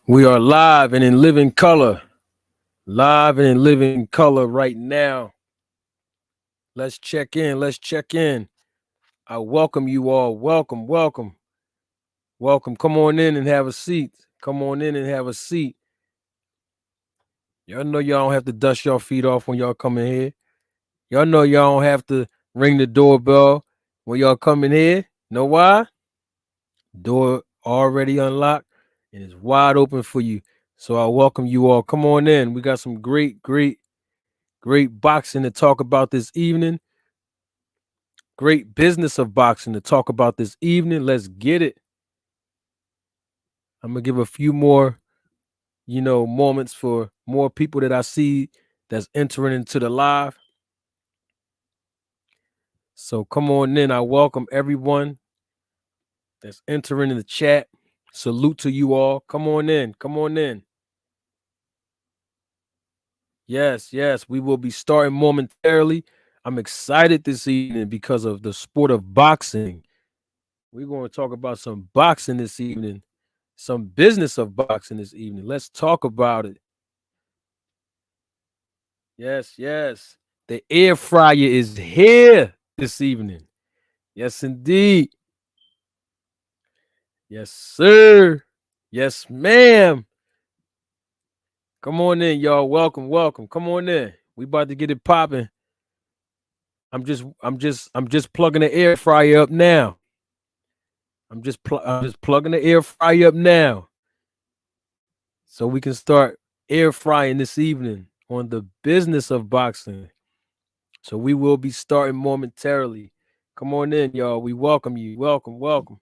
We are live and in living color. Live and in living color right now. Let's check in. Let's check in. I welcome you all. Welcome, welcome, welcome. Come on in and have a seat. Come on in and have a seat. Y'all know y'all don't have to dust your feet off when y'all come in here. Y'all know y'all don't have to ring the doorbell when y'all come in here. Know why? Door already unlocked and it's wide open for you. So I welcome you all. Come on in. We got some great boxing to talk about this evening. Great business of boxing to talk about this evening. Let's get it. I'm going to give a few more, moments for more people that I see that's entering into the live. So come on in. I welcome everyone that's entering in the chat. Salute to you all. Come on in. Come on in. Yes, we will be starting momentarily. I'm excited this evening because of the sport of boxing. We're going to talk about some boxing this evening, some business of boxing this evening. Let's talk about it. Yes. The air fryer is here this evening. Yes, indeed. Yes, sir. Yes, ma'am. Come on in, y'all. Welcome. Come on in. We about to get it popping. I'm just plugging the air fryer up now. I'm just plugging the air fryer up now, so we can start air frying this evening on the business of boxing. So we will be starting momentarily. Come on in, y'all. We welcome you. Welcome.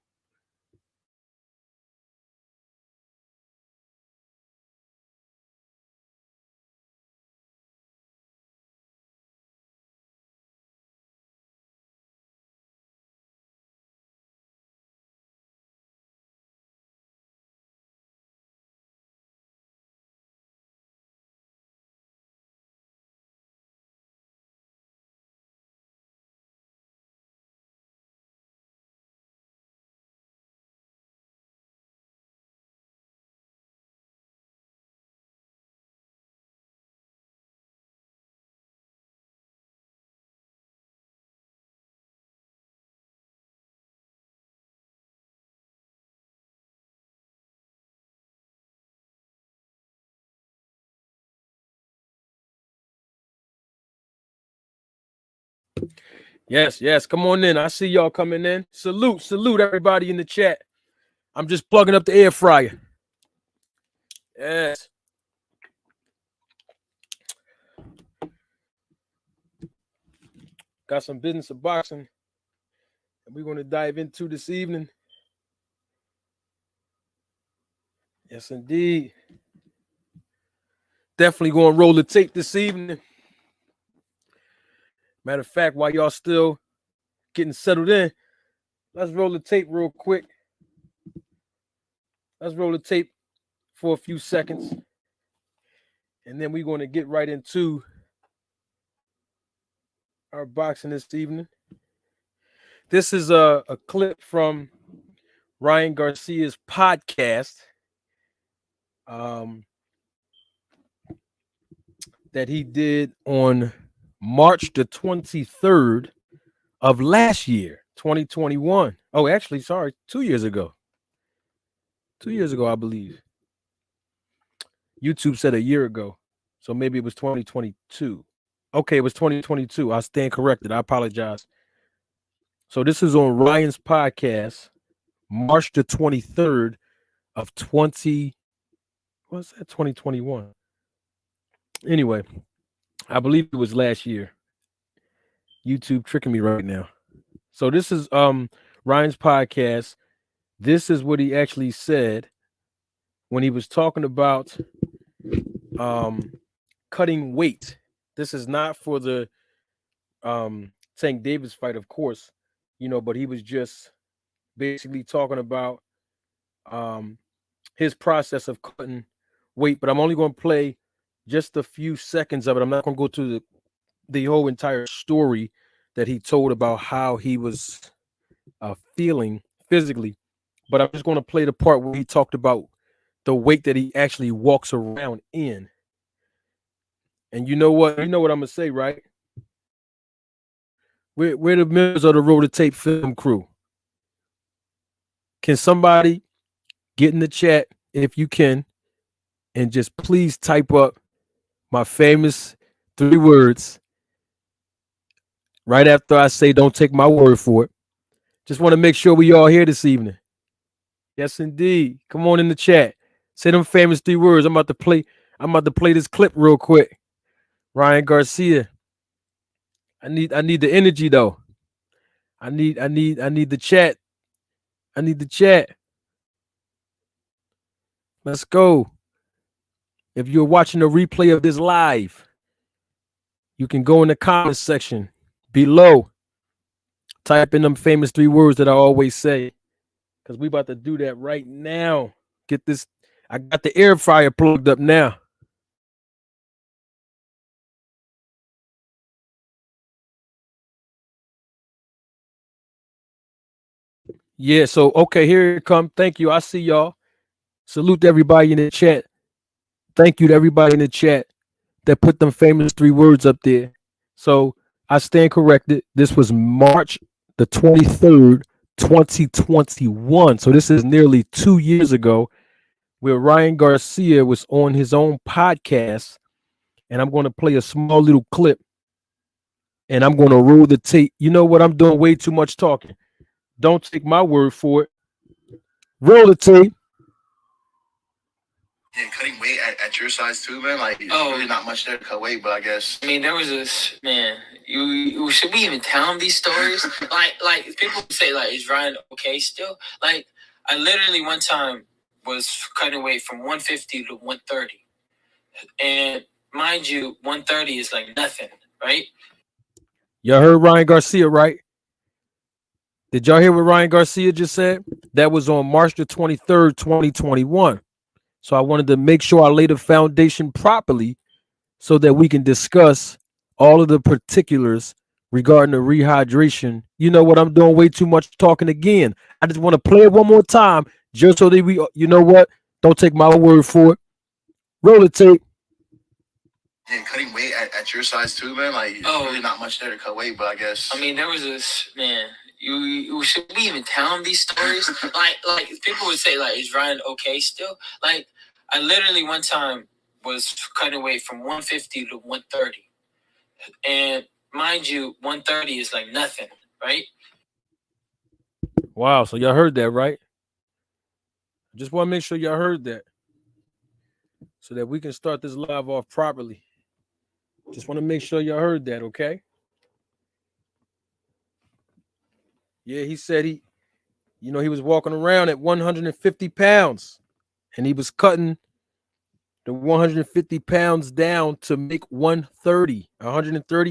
Yes. Come on in. I see y'all coming in. Salute everybody in the chat. I'm just plugging up the air fryer. Yes. Got some business of boxing that we're going to dive into this evening. Yes, indeed. Definitely going to roll the tape this evening. Matter of fact, while y'all still getting settled in, let's roll the tape real quick. Let's roll the tape for a few seconds. And then we're going to get right into our boxing this evening. This is a clip from Ryan Garcia's podcast that he did on March the 23rd of last year, 2021. Oh, actually, sorry, 2 years ago. 2 years ago, I believe. YouTube said a year ago, so maybe it was 2022. Okay, it was 2022. I stand corrected. I apologize. So this is on Ryan's podcast, March the 23rd of 2021. Anyway, I believe it was last year. YouTube tricking me right now. So this is Ryan's podcast. This is what he actually said when he was talking about cutting weight. This is not for the Tank Davis fight, of course, but he was just basically talking about his process of cutting weight. But I'm only going to play just a few seconds of it. I'm not going to go through the whole entire story that he told about how he was feeling physically, but I'm just going to play the part where he talked about the weight that he actually walks around in. And you know what? You know what I'm gonna say, right? We're the members of the Roll the Tape film crew. Can somebody get in the chat if you can, and just please type up my famous 3 words right after I say, "Don't take my word for it." Just want to make sure we all here this evening. Yes, indeed. Come on in the chat. Say them famous 3 words. I'm about to play. I'm about to play this clip real quick. Ryan Garcia. I need the energy though. I need the chat. I need the chat. Let's go. If you're watching a replay of this live, you can go in the comments section below. Type in them famous 3 words that I always say. Because we about to do that right now. Get this. I got the air fryer plugged up now. Yeah, so okay, here it come. Thank you. I see y'all. Salute to everybody in the chat. Thank you to everybody in the chat that put them famous 3 words up there. So I stand corrected. This was March the 23rd, 2021. So this is nearly 2 years ago, where Ryan Garcia was on his own podcast. And I'm going to play a small little clip, and I'm going to roll the tape. You know what? I'm doing way too much talking. Don't take my word for it. Roll the tape. Yeah, cutting weight at your size too, man. Like, really not much there to cut weight, but I guess. I mean, there was this man. You should we even tell him these stories? like people say, like, is Ryan okay still? Like, I literally one time was cutting weight from 150 to 130, and mind you, 130 is like nothing, right? Y'all heard Ryan Garcia, right? Did y'all hear what Ryan Garcia just said? That was on March the 23rd, 2021. So I wanted to make sure I laid the foundation properly so that we can discuss all of the particulars regarding the rehydration. You know what? I'm doing way too much talking again. I just want to play it one more time just so that we, you know what? Don't take my word for it. Roll the tape. Yeah, cutting weight at your size too, man. Like, really not much there to cut weight, but I guess. I mean, there was this man. You should we even tell him these stories? like people would say, like, is Ryan okay still? Like, I literally one time was cutting weight from 150 to 130, and mind you, 130 is like nothing, right? Wow. So y'all heard that, right? Just want to make sure y'all heard that so that we can start this live off properly. Just want to make sure y'all heard that, okay? Yeah, he said he was walking around at 150 pounds, and he was cutting the 150 pounds down to make 130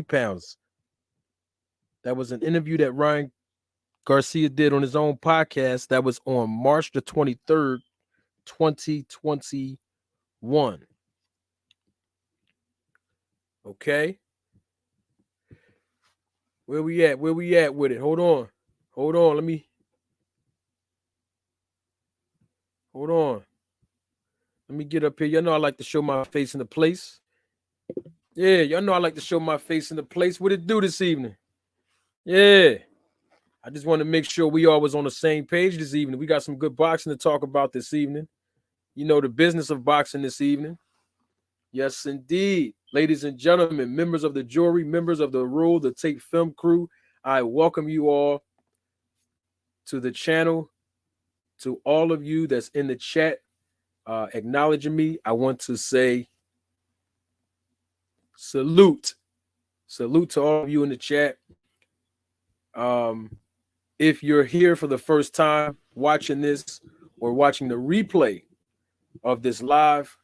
pounds. That was an interview that Ryan Garcia did on his own podcast. That was on March the 23rd, 2021. Okay. Where we at? Where we at with it? Hold on. Hold on. Hold on. Let me get up here. Y'all know I like to show my face in the place. Yeah, y'all know I like to show my face in the place. What it do this evening? Yeah. I just want to make sure we all was on the same page this evening. We got some good boxing to talk about this evening. You know, the business of boxing this evening. Yes, indeed. Ladies and gentlemen, members of the jury, members of the Rule the Tape film crew, I welcome you all to the channel. To all of you that's in the chat acknowledging me, I want to say salute. Salute to all of you in the chat. If you're here for the first time watching this or watching the replay of this live,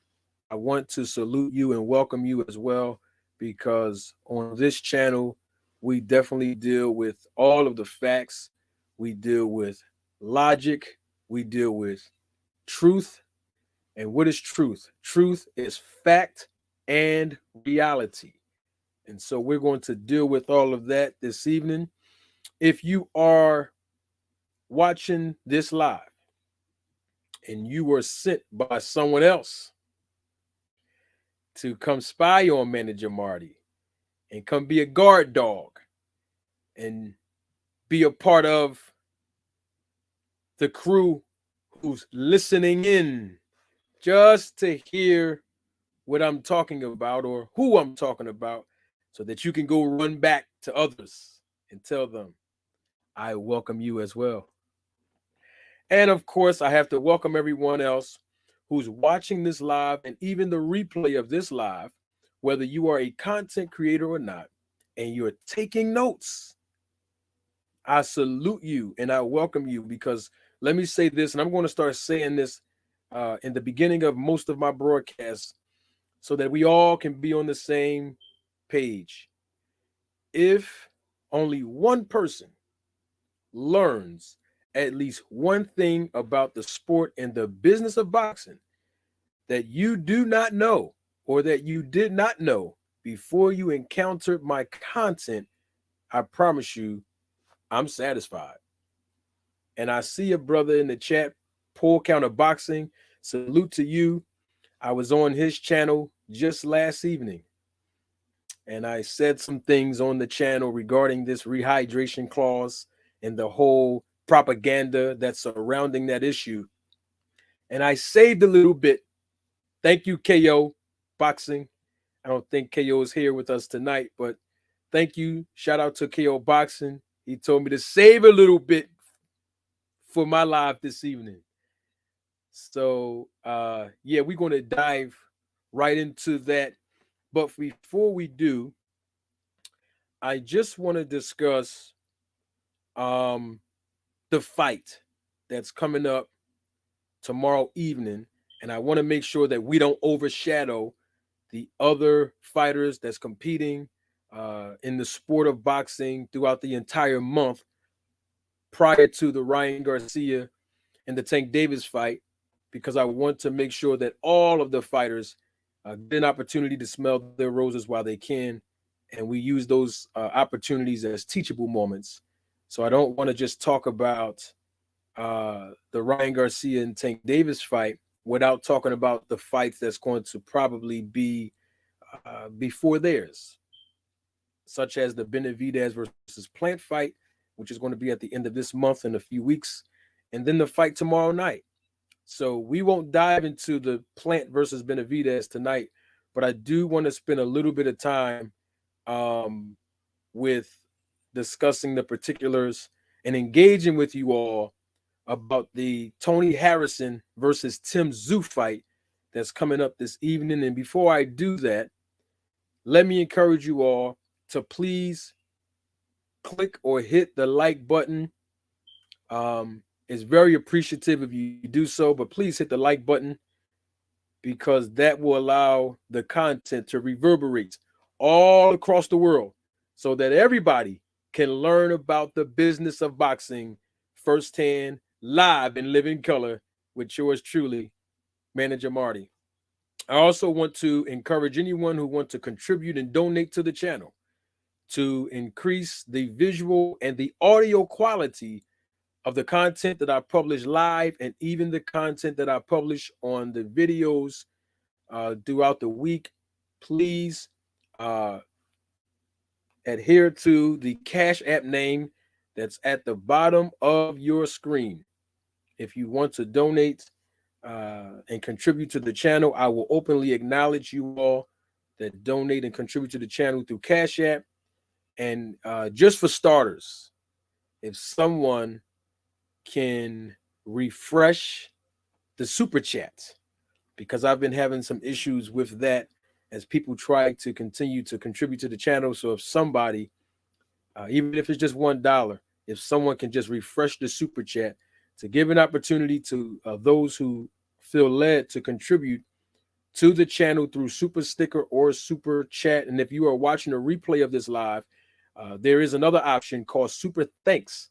I want to salute you and welcome you as well, because on this channel, we definitely deal with all of the facts. We deal with logic. We deal with truth. And what is truth? Truth is fact and reality. And so we're going to deal with all of that this evening. If you are watching this live and you were sent by someone else to come spy on Manager Marty and come be a guard dog and be a part of the crew who's listening in just to hear what I'm talking about or who I'm talking about so that you can go run back to others and tell them, I welcome you as well. And of course, I have to welcome everyone else who's watching this live and even the replay of this live, whether you are a content creator or not, and you're taking notes. I salute you and I welcome you because let me say this, and I'm going to start saying this in the beginning of most of my broadcasts so that we all can be on the same page. If only one person learns at least one thing about the sport and the business of boxing that you do not know or that you did not know before you encountered my content, I promise you, I'm satisfied. And I see a brother in the chat, Paul Counter Boxing. Salute to you. I was on his channel just last evening, and I said some things on the channel regarding this rehydration clause and the whole propaganda that's surrounding that issue. And I saved a little bit. Thank you, KO Boxing. I don't think KO is here with us tonight, but thank you. Shout out to KO Boxing. He told me to save a little bit for my live this evening. So, yeah, we're going to dive right into that. But before we do, I just want to discuss um, the fight that's coming up tomorrow evening. And I want to make sure that we don't overshadow the other fighters that's competing in the sport of boxing throughout the entire month prior to the Ryan Garcia and the Tank Davis fight, because I want to make sure that all of the fighters get an opportunity to smell their roses while they can. And we use those opportunities as teachable moments. So I don't want to just talk about the Ryan Garcia and Tank Davis fight without talking about the fights that's going to probably be before theirs, such as the Benavidez versus Plant fight, which is going to be at the end of this month in a few weeks, and then the fight tomorrow night. So we won't dive into the Plant versus Benavidez tonight, but I do want to spend a little bit of time um, with discussing the particulars and engaging with you all about the Tony Harrison versus Tim Tszuy fight that's coming up this evening. And before I do that, let me encourage you all to please click or hit the like button. It's very appreciative if you do so, but please hit the like button because that will allow the content to reverberate all across the world so that everybody can learn about the business of boxing firsthand, live in living color with yours truly, Manager Marty. I also want to encourage anyone who wants to contribute and donate to the channel to increase the visual and the audio quality of the content that I publish live and even the content that I publish on the videos throughout the week. Please adhere to the Cash App name that's at the bottom of your screen. If you want to donate and contribute to the channel, I will openly acknowledge you all that donate and contribute to the channel through Cash App. And just for starters, if someone can refresh the super chat, because I've been having some issues with that as people try to continue to contribute to the channel. So if somebody, even if it's just $1, if someone can just refresh the super chat to give an opportunity to those who feel led to contribute to the channel through super sticker or super chat. And if you are watching a replay of this live, there is another option called super thanks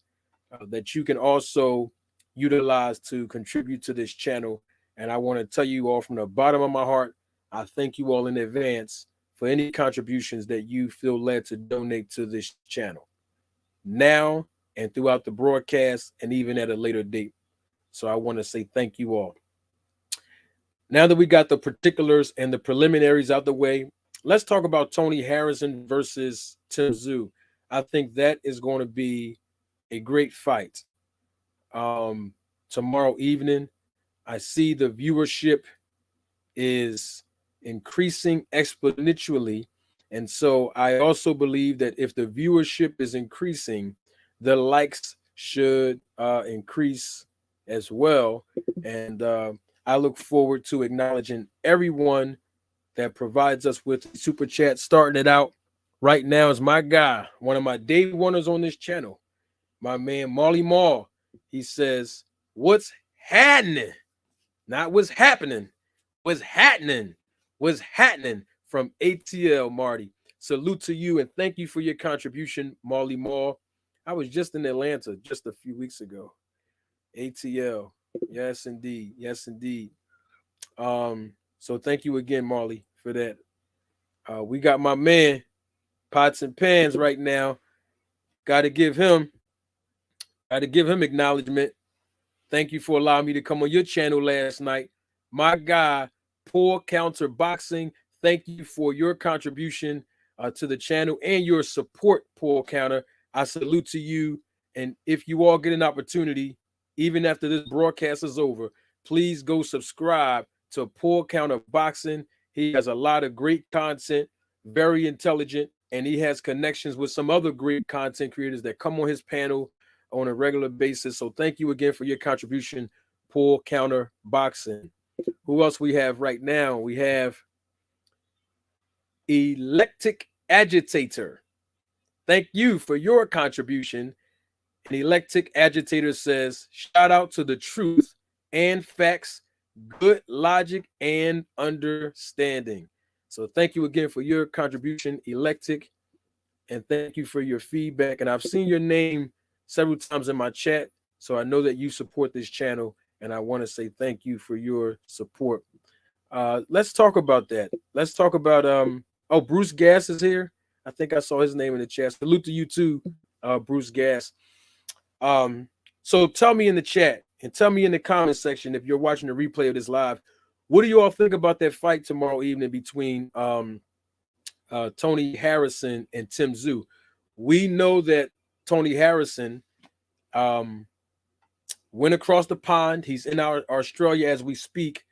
that you can also utilize to contribute to this channel. And I want to tell you all from the bottom of my heart, I thank you all in advance for any contributions that you feel led to donate to this channel now and throughout the broadcast and even at a later date. So I want to say thank you all. Now that we got the particulars and the preliminaries out the way, let's talk about Tony Harrison versus Tim Tszyu. I think that is going to be a great fight. Um, Tomorrow evening, I see the viewership is increasing exponentially. And so I also believe that if the viewership is increasing, the likes should increase as well. And I look forward to acknowledging everyone that provides us with super chat. Starting it out right now is my guy, one of my day oneers on this channel, my man Marley Mall. He says, "What's happening? Not what's happening. What's happening? What's happening?" From ATL Marty. Salute to you and thank you for your contribution, Marley Mall. I was just in Atlanta just a few weeks ago. ATL. Yes, indeed. Yes, indeed. So thank you again, Marley, for that. We got my man, Pots and Pans, right now. Gotta give him acknowledgement. Thank you for allowing me to come on your channel last night. My guy, Poor Counter Boxing, thank you for your contribution to the channel and your support, Poor Counter. I salute to you. And if you all get an opportunity, even after this broadcast is over, please go subscribe to Poor Counter Boxing. He has a lot of great content, very intelligent, and he has connections with some other great content creators that come on his panel on a regular basis. So thank you again for your contribution, Poor Counter Boxing. Who else we have right now? We have Electric Agitator. Thank you for your contribution. An Electric Agitator says, shout out to the truth and facts, good logic and understanding. So thank you again for your contribution, Electric, and thank you for your feedback. And I've seen your name several times in my chat, so I know that you support this channel, and I want to say thank you for your support. Let's talk about that. Let's talk about Bruce Gas is here. I think I saw his name in the chat. Salute to you too, Bruce Gas. So tell me in the chat and tell me in the comment section if you're watching the replay of this live, what do you all think about that fight tomorrow evening between Tony Harrison and Tim Tszyu? We know that Tony Harrison went across the pond. He's in Australia as we speak,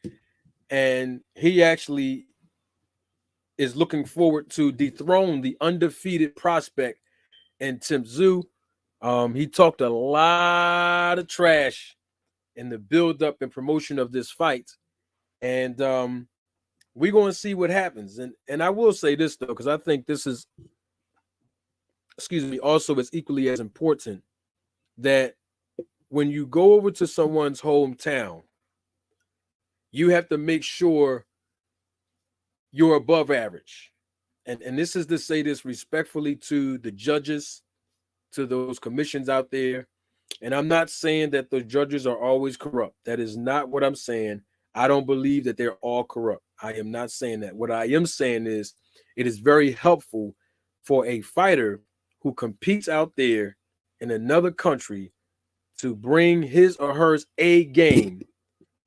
and he actually is looking forward to dethrone the undefeated prospect in Tim Tszyu. He talked a lot of trash in the build-up and promotion of this fight, and we're going to see what happens. And I will say this, though, because I think this is, also is equally as important, that when you go over to someone's hometown, you have to make sure you're above average. And this is to say this respectfully to the judges, to those commissions out there. And I'm not saying that the judges are always corrupt. That is not what I'm saying. I don't believe that they're all corrupt. I am not saying that. What I am saying is it is very helpful for a fighter who competes out there in another country to bring his or her A game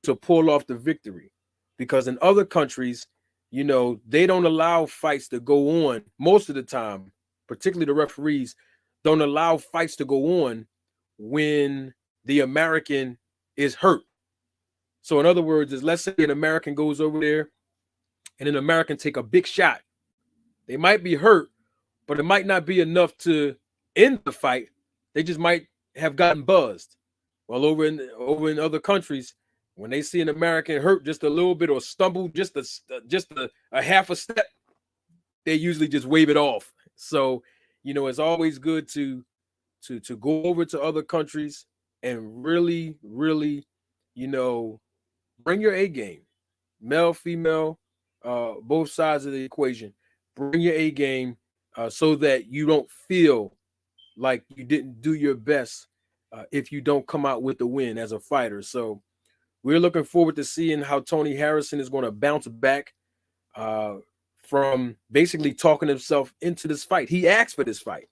to pull off the victory. Because in other countries, you know, they don't allow fights to go on most of the time, particularly the referees don't allow fights to go on when the American is hurt. So in other words, is let's say an American goes over there and an American take a big shot. They might be hurt, but it might not be enough to end the fight. They just might have gotten buzzed. Well, over in other countries, when they see an American hurt just a little bit or stumble just a half a step, they usually just wave it off. So, you know, it's always good to go over to other countries and really, you know, bring your A game, male, female, both sides of the equation. Bring your A game so that you don't feel like you didn't do your best if you don't come out with the win as a fighter. So we're looking forward to seeing how Tony Harrison is going to bounce back from basically talking himself into this fight. He asked for this fight.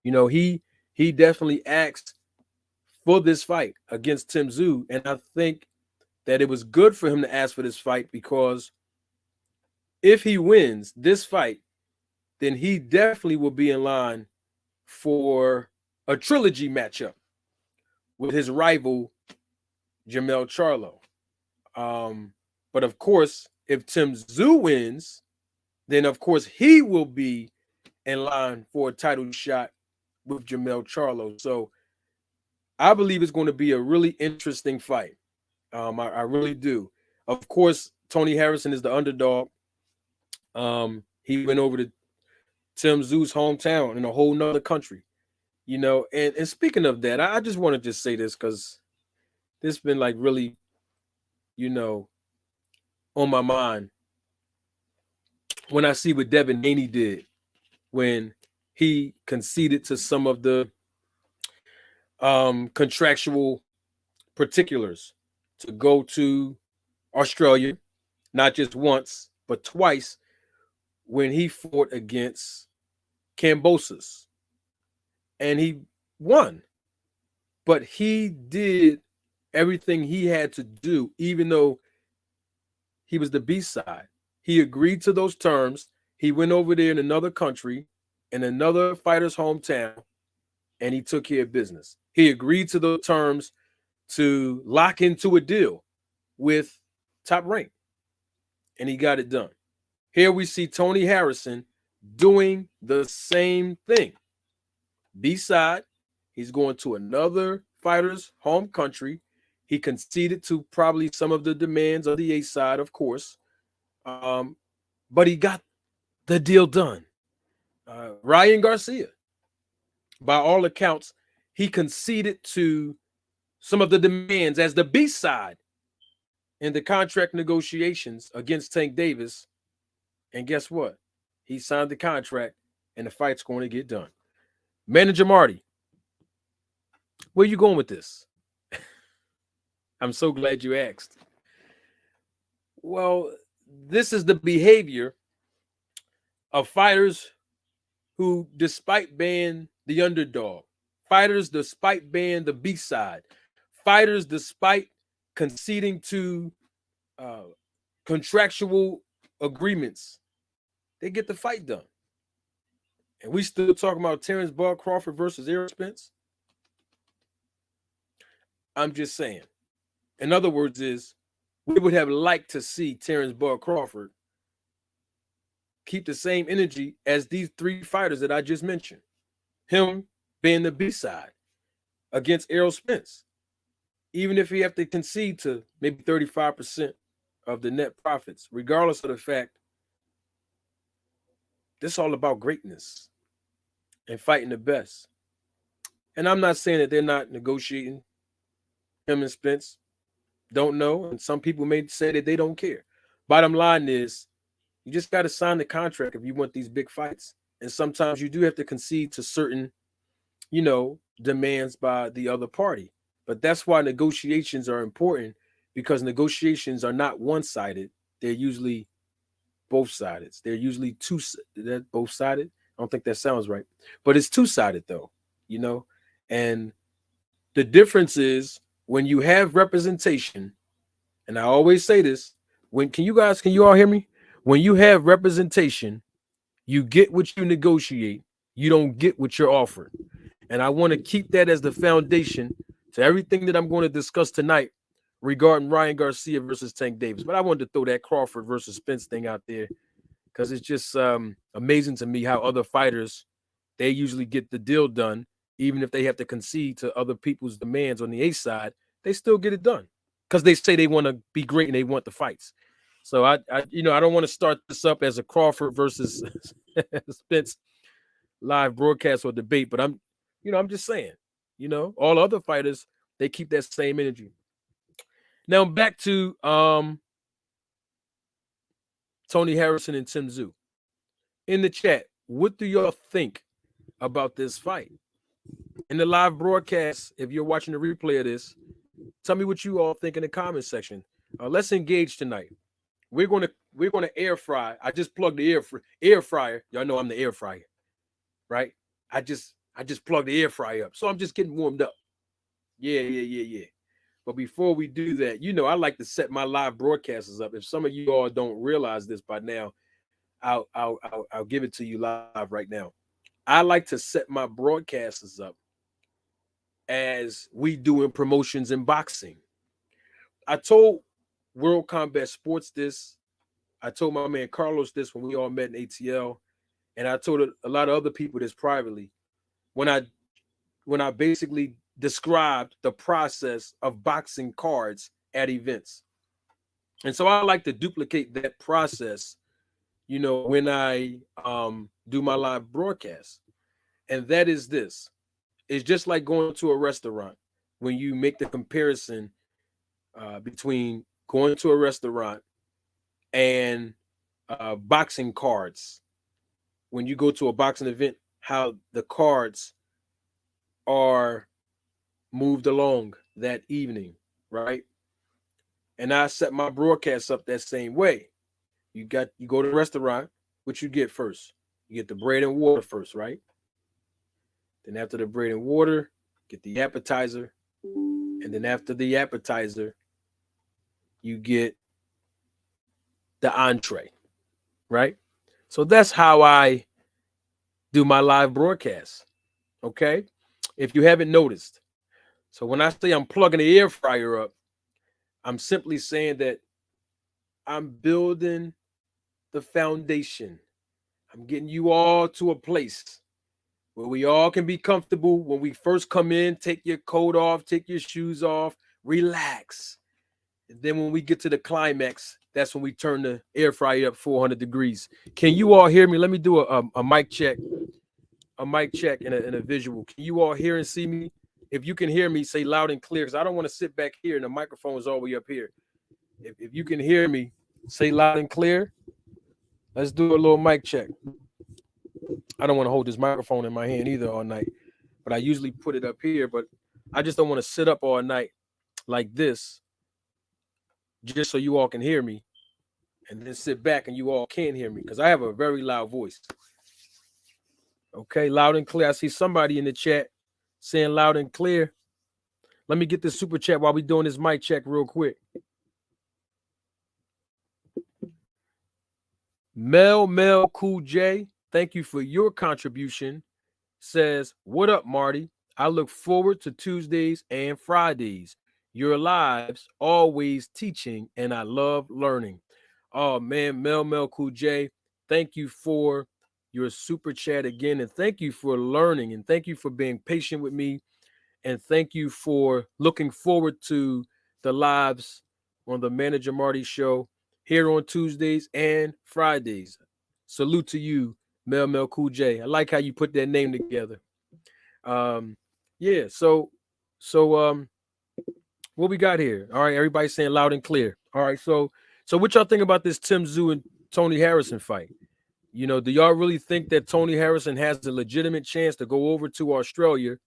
You know, he definitely asked for this fight against Tim Tszyu, and I think that it was good for him to ask for this fight, because if he wins this fight, then he definitely will be in line for a trilogy matchup with his rival Jermell Charlo. But of course, if Tim Tszyu wins, then of course he will be in line for a title shot with Jermell Charlo. So I believe it's going to be a really interesting fight. I really do. Of course, Tony Harrison is the underdog. He went over to Tim Tszyu's hometown in a whole nother country, And speaking of that, I just want to just say this because this has been like really, on my mind when I see what Devin Haney did when he conceded to some of the contractual particulars to go to Australia, not just once, but twice, when he fought against Kambosos. And he won. But he did everything he had to do, even though he was the B-side. He agreed to those terms. He went over there in another country, in another fighter's hometown, and he took care of business. He agreed to those terms to lock into a deal with Top Rank, and he got it done. Here we see Tony Harrison doing the same thing. B-side, he's going to another fighter's home country. He conceded to probably some of the demands of the A-side, of course, but he got the deal done. Ryan Garcia, by all accounts, he conceded to some of the demands as the B-side in the contract negotiations against Tank Davis. And guess what? He signed the contract, and the fight's going to get done. Manager Marty, where you going with this? I'm so glad you asked. Well, this is the behavior of fighters who, despite being the underdog, fighters despite being the B-side, fighters despite conceding to contractual agreements, they get the fight done. And we still talking about Terrence Bud Crawford versus Errol Spence. I'm just saying. In other words, we would have liked to see Terrence Bud Crawford keep the same energy as these three fighters that I just mentioned. Him being the B-side against Errol Spence. Even if he have to concede to maybe 35% of the net profits, regardless of the fact, this is all about greatness and fighting the best. And I'm not saying that they're not negotiating. Him and Spence don't know, and some people may say that they don't care. Bottom line is, you just got to sign the contract if you want these big fights. And sometimes you do have to concede to certain, demands by the other party. But that's why negotiations are important, because negotiations are not one-sided. They're usually both-sided. They're usually both-sided. I don't think that sounds right. But it's two-sided, though, And the difference is when you have representation, and I always say this, can you all hear me? When you have representation, you get what you negotiate. You don't get what you're offered. And I want to keep that as the foundation to everything that I'm going to discuss tonight regarding Ryan Garcia versus Tank Davis. But I wanted to throw that Crawford versus Spence thing out there because it's just amazing to me how other fighters, they usually get the deal done, even if they have to concede to other people's demands on the A side, they still get it done because they say they want to be great and they want the fights. So I don't want to start this up as a Crawford versus Spence live broadcast or debate, but I'm just saying, all other fighters, they keep that same energy. Now back to Tony Harrison and Tim Tszyu. In the chat, what do y'all think about this fight? In the live broadcast, if you're watching the replay of this, tell me what you all think in the comment section. Let's engage tonight. We're gonna air fry. I just plugged the air fryer. Y'all know I'm the air fryer, right? I just plugged the air fryer up, so I'm just getting warmed up. Yeah. But before we do that, I like to set my live broadcasters up. If some of you all don't realize this by now, I'll give it to you live right now. I like to set my broadcasters up as we do in promotions and boxing. I told World Combat Sports this. I told my man Carlos this when we all met in ATL, and I told a lot of other people this privately. When I basically described the process of boxing cards at events. And so I like to duplicate that process, when I do my live broadcast. And that is this. It's just like going to a restaurant when you make the comparison between going to a restaurant and boxing cards. When you go to a boxing event, how the cards are moved along that evening, right? And I set my broadcast up that same way. You go to the restaurant, what you get first? You get the bread and water first, right? Then after the bread and water, get the appetizer. And then after the appetizer, you get the entree, right? So that's how I do my live broadcast. Okay. If you haven't noticed. So when I say I'm plugging the air fryer up, I'm simply saying that I'm building the foundation. I'm getting you all to a place where we all can be comfortable. When we first come in, take your coat off, take your shoes off, relax. And then when we get to the climax, that's when we turn the air fryer up 400 degrees. Can you all hear me? Let me do a mic check. A mic check and a visual. Can you all hear and see me? If you can hear me, say loud and clear, because I don't want to sit back here and the microphone is all the way up here. If you can hear me, say loud and clear. Let's do a little mic check. I don't want to hold this microphone in my hand either all night, but I usually put it up here, but I just don't want to sit up all night like this just so you all can hear me and then sit back and you all can hear me because I have a very loud voice. Okay, loud and clear. I see somebody in the chat saying loud and clear. Let me get this super chat while we're doing this mic check real quick. Mel Cool J, thank you for your contribution. Says, what up, Marty? I look forward to Tuesdays and Fridays. Your lives always teaching, and I love learning. Oh man, Mel Cool J, thank you for your super chat again, and thank you for learning, and thank you for being patient with me, and thank you for looking forward to the lives on the Manager Marty show here on Tuesdays and Fridays. Salute to you, Mel Cool J. I like how you put that name together. Yeah, so what we got here? All right, everybody's saying loud and clear. All right, so what y'all think about this Tim Tszuy and Tony Harrison fight? Do y'all really think that Tony Harrison has a legitimate chance to go over to Australia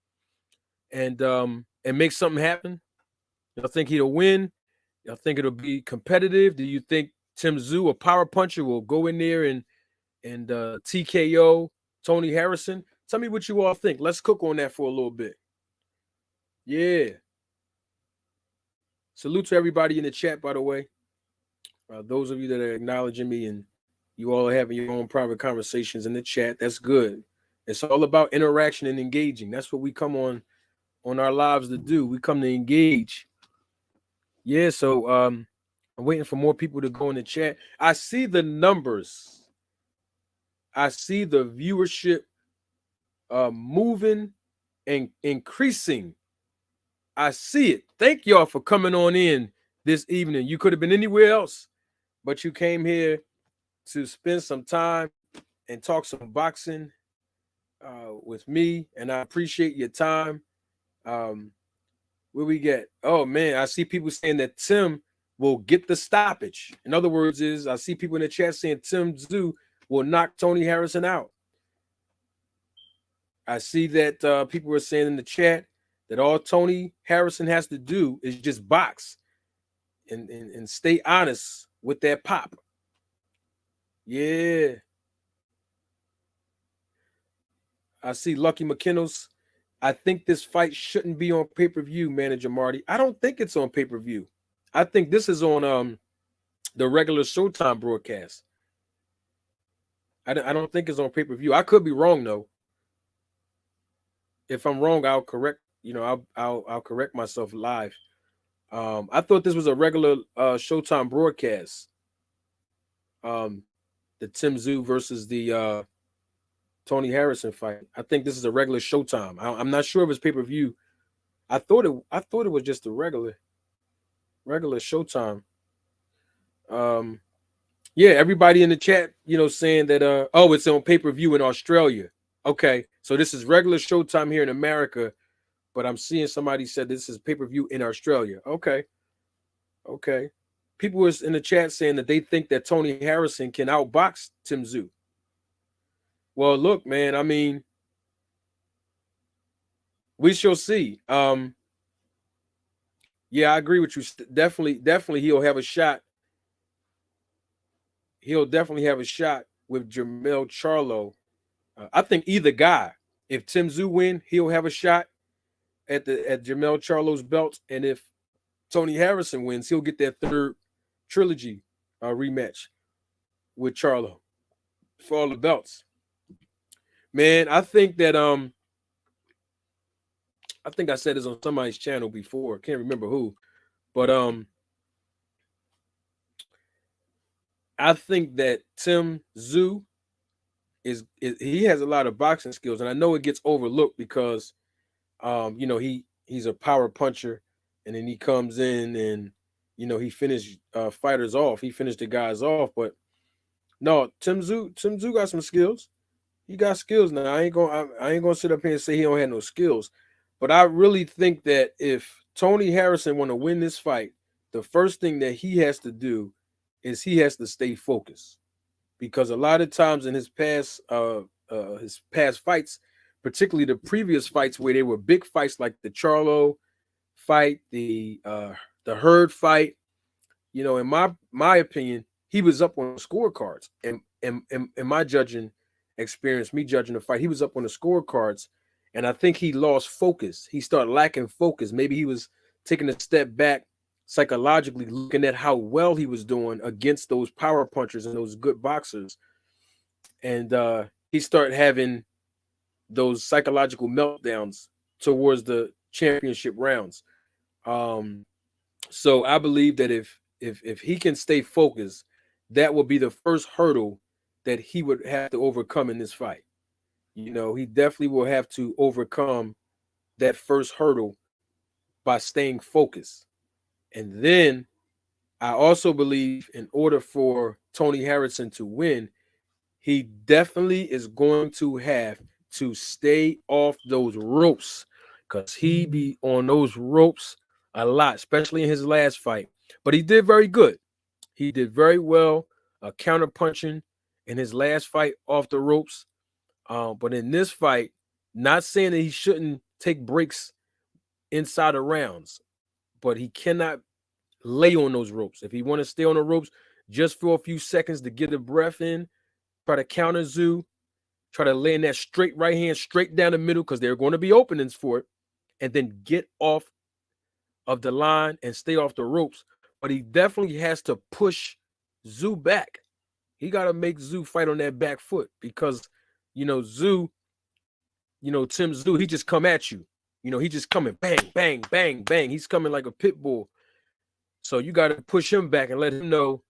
and make something happen? Y'all think he'll win? Y'all think it'll be competitive? Do you think Tim Tszuy, a power puncher, will go in there and TKO Tony Harrison? Tell me what you all think. Let's cook on that for a little bit. Yeah. Salute to everybody in the chat, by the way. Those of you that are acknowledging me and you all are having your own private conversations in the chat, that's good. It's all about interaction and engaging. That's what we come on our lives to do. We come to engage. Yeah, so I'm waiting for more people to go in the chat. I see the numbers. I see the viewership moving and increasing. I see it. Thank y'all for coming on in this evening. You could have been anywhere else, but you came here to spend some time and talk some boxing with me, and I appreciate your time. Where we get? Oh man, I see people saying that Tim will get the stoppage. In other words, I see people in the chat saying Tim Tszuy will knock Tony Harrison out. I see that people are saying in the chat that all Tony Harrison has to do is just box and stay honest with that pop. Yeah. I see Lucky McKinnell's I think this fight shouldn't be on pay-per-view, Manager Marty. I don't think it's on pay-per-view. I think this is on the regular Showtime broadcast. I don't think it's on pay-per-view. I could be wrong though. If I'm wrong, I'll correct. I'll correct myself live. I thought this was a regular Showtime broadcast. Um, the Tim Tszyu versus the Tony Harrison fight. I think this is a regular Showtime. I'm not sure if it's pay-per-view. I thought it was just a regular Showtime. Um, yeah, everybody in the chat, saying that oh, it's on pay-per-view in Australia. Okay, so this is regular Showtime here in America, but I'm seeing somebody said this is pay-per-view in Australia. Okay, okay. People was in the chat saying that they think that Tony Harrison can outbox Tim Tszyu. Well, look, man, I mean, we shall see. Yeah, I agree with you. Definitely, he'll have a shot. He'll definitely have a shot with Jermell Charlo. I think either guy. If Tim Tszyu win, he'll have a shot at Jermell Charlo's belt, and if Tony Harrison wins, he'll get that third trilogy rematch with Charlo for all the belts. Man, I think that I think I said this on somebody's channel before. Can't remember who, but I think that Tim Tszyu is he has a lot of boxing skills, and I know it gets overlooked because he's a power puncher, and then he comes in and he finished fighters off. He finished the guys off, but no, Tim Tszyu got some skills. He got skills now. I ain't gonna sit up here and say he don't have no skills, but I really think that if Tony Harrison want to win this fight, the first thing that he has to do is he has to stay focused, because a lot of times in his past fights, particularly the previous fights where they were big fights like the Charlo fight, the Hurd fight, in my opinion, he was up on the scorecards. And in my judging experience, me judging the fight, he was up on the scorecards, and I think he lost focus. He started lacking focus. Maybe he was taking a step back psychologically, looking at how well he was doing against those power punchers and those good boxers, and he started having those psychological meltdowns towards the championship rounds. So I believe that if he can stay focused, that will be the first hurdle that he would have to overcome in this fight. He definitely will have to overcome that first hurdle by staying focused. And then I also believe in order for Tony Harrison to win, he definitely is going to have to stay off those ropes, because he be on those ropes a lot, especially in his last fight. But he did very good. He did very well counter punching in his last fight off the ropes. But in this fight, not saying that he shouldn't take breaks inside of rounds, but he cannot lay on those ropes. If he want to stay on the ropes just for a few seconds to get a breath in, try to counter Tszyu, try to lay in that straight right hand straight down the middle, because there are going to be openings for it, and then get off of the line and stay off the ropes. But he definitely has to push Tszyu back. He got to make Tszyu fight on that back foot, because Tszyu, Tim Tszyu, he just come at you. He just coming bang, bang, bang, bang. He's coming like a pit bull. So you got to push him back and let him know,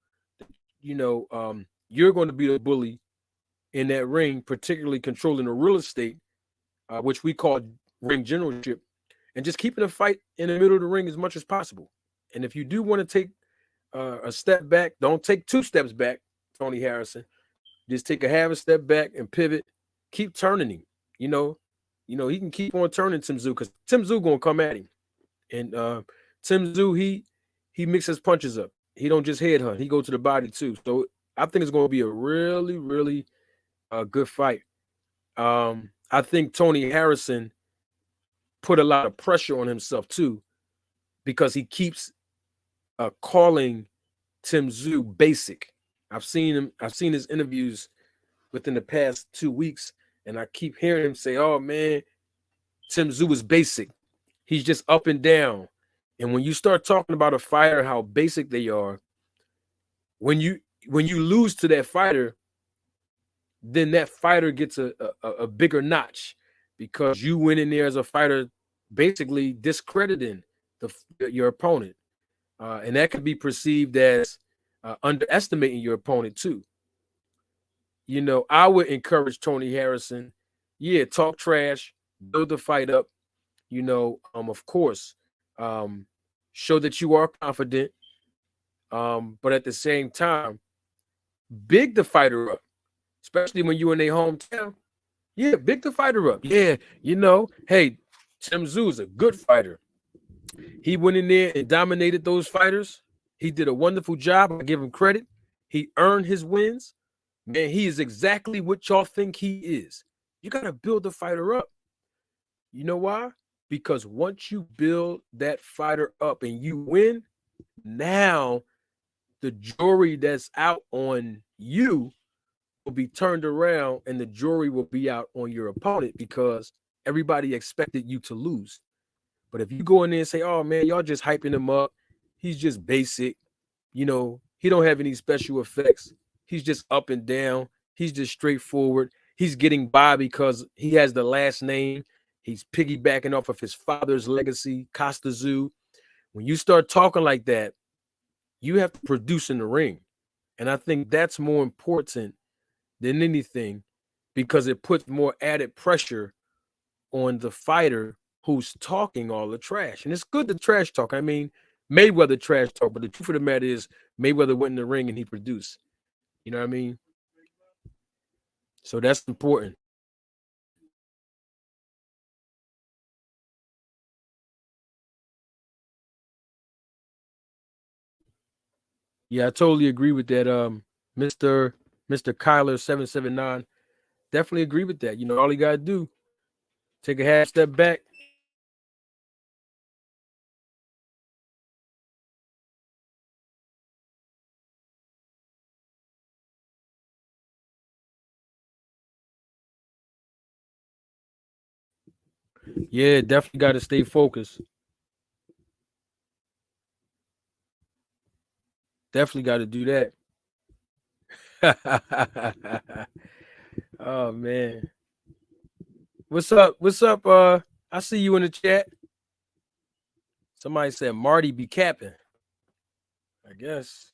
you're going to be the bully in that ring, particularly controlling the real estate, which we call ring generalship, and just keeping the fight in the middle of the ring as much as possible. And if you do want to take a step back, don't take 2 steps back, Tony Harrison. Just take a half a step back and pivot. Keep turning him. He can keep on turning Tim Tszyu, because Tim Tszyu gonna come at him. And Tim Tszyu, he mixes punches up. He don't just head hunt. He go to the body too. So I think it's going to be a really, really good fight. I think Tony Harrison put a lot of pressure on himself too, because he keeps calling Tim Tszyu basic. I've seen his interviews within the past 2 weeks, and I keep hearing him say, "Oh man, Tim Tszyu is basic. He's just up and down. And when you start talking about a fighter, how basic they are, when you lose to that fighter, then that fighter gets a bigger notch because you went in there as a fighter basically discrediting your opponent. And that could be perceived as underestimating your opponent too. You know, I would encourage Tony Harrison, talk trash, build the fight up, of course, show that you are confident, but at the same time, big the fighter up, especially when you're in their hometown. Yeah, big the fighter up. Yeah, hey, Tim Tszyu is a good fighter. He went in there and dominated those fighters. He did a wonderful job. I give him credit. He earned his wins. Man, he is exactly what y'all think he is. You got to build the fighter up. You know why? Because once you build that fighter up and you win, now the jury that's out on you will be turned around and the jury will be out on your opponent because everybody expected you to lose. But if you go in there and say, oh man, y'all just hyping him up, he's just basic, he don't have any special effects. He's just up and down. He's just straightforward. He's getting by because he has the last name. He's piggybacking off of his father's legacy, Costa Tszyu. When you start talking like that, you have to produce in the ring. And I think that's more important than anything because it puts more added pressure on the fighter who's talking all the trash. And it's good to trash talk. I mean, Mayweather trash talk, but the truth of the matter is Mayweather went in the ring and he produced. You know what I mean? So that's important. Yeah, I totally agree with that. Mr. Kyler 779. Definitely agree with that. All you gotta do, take a half step back. Yeah, definitely gotta stay focused. Definitely gotta do that. Oh man. What's up? What's up? I see you in the chat. Somebody said Marty be capping. I guess.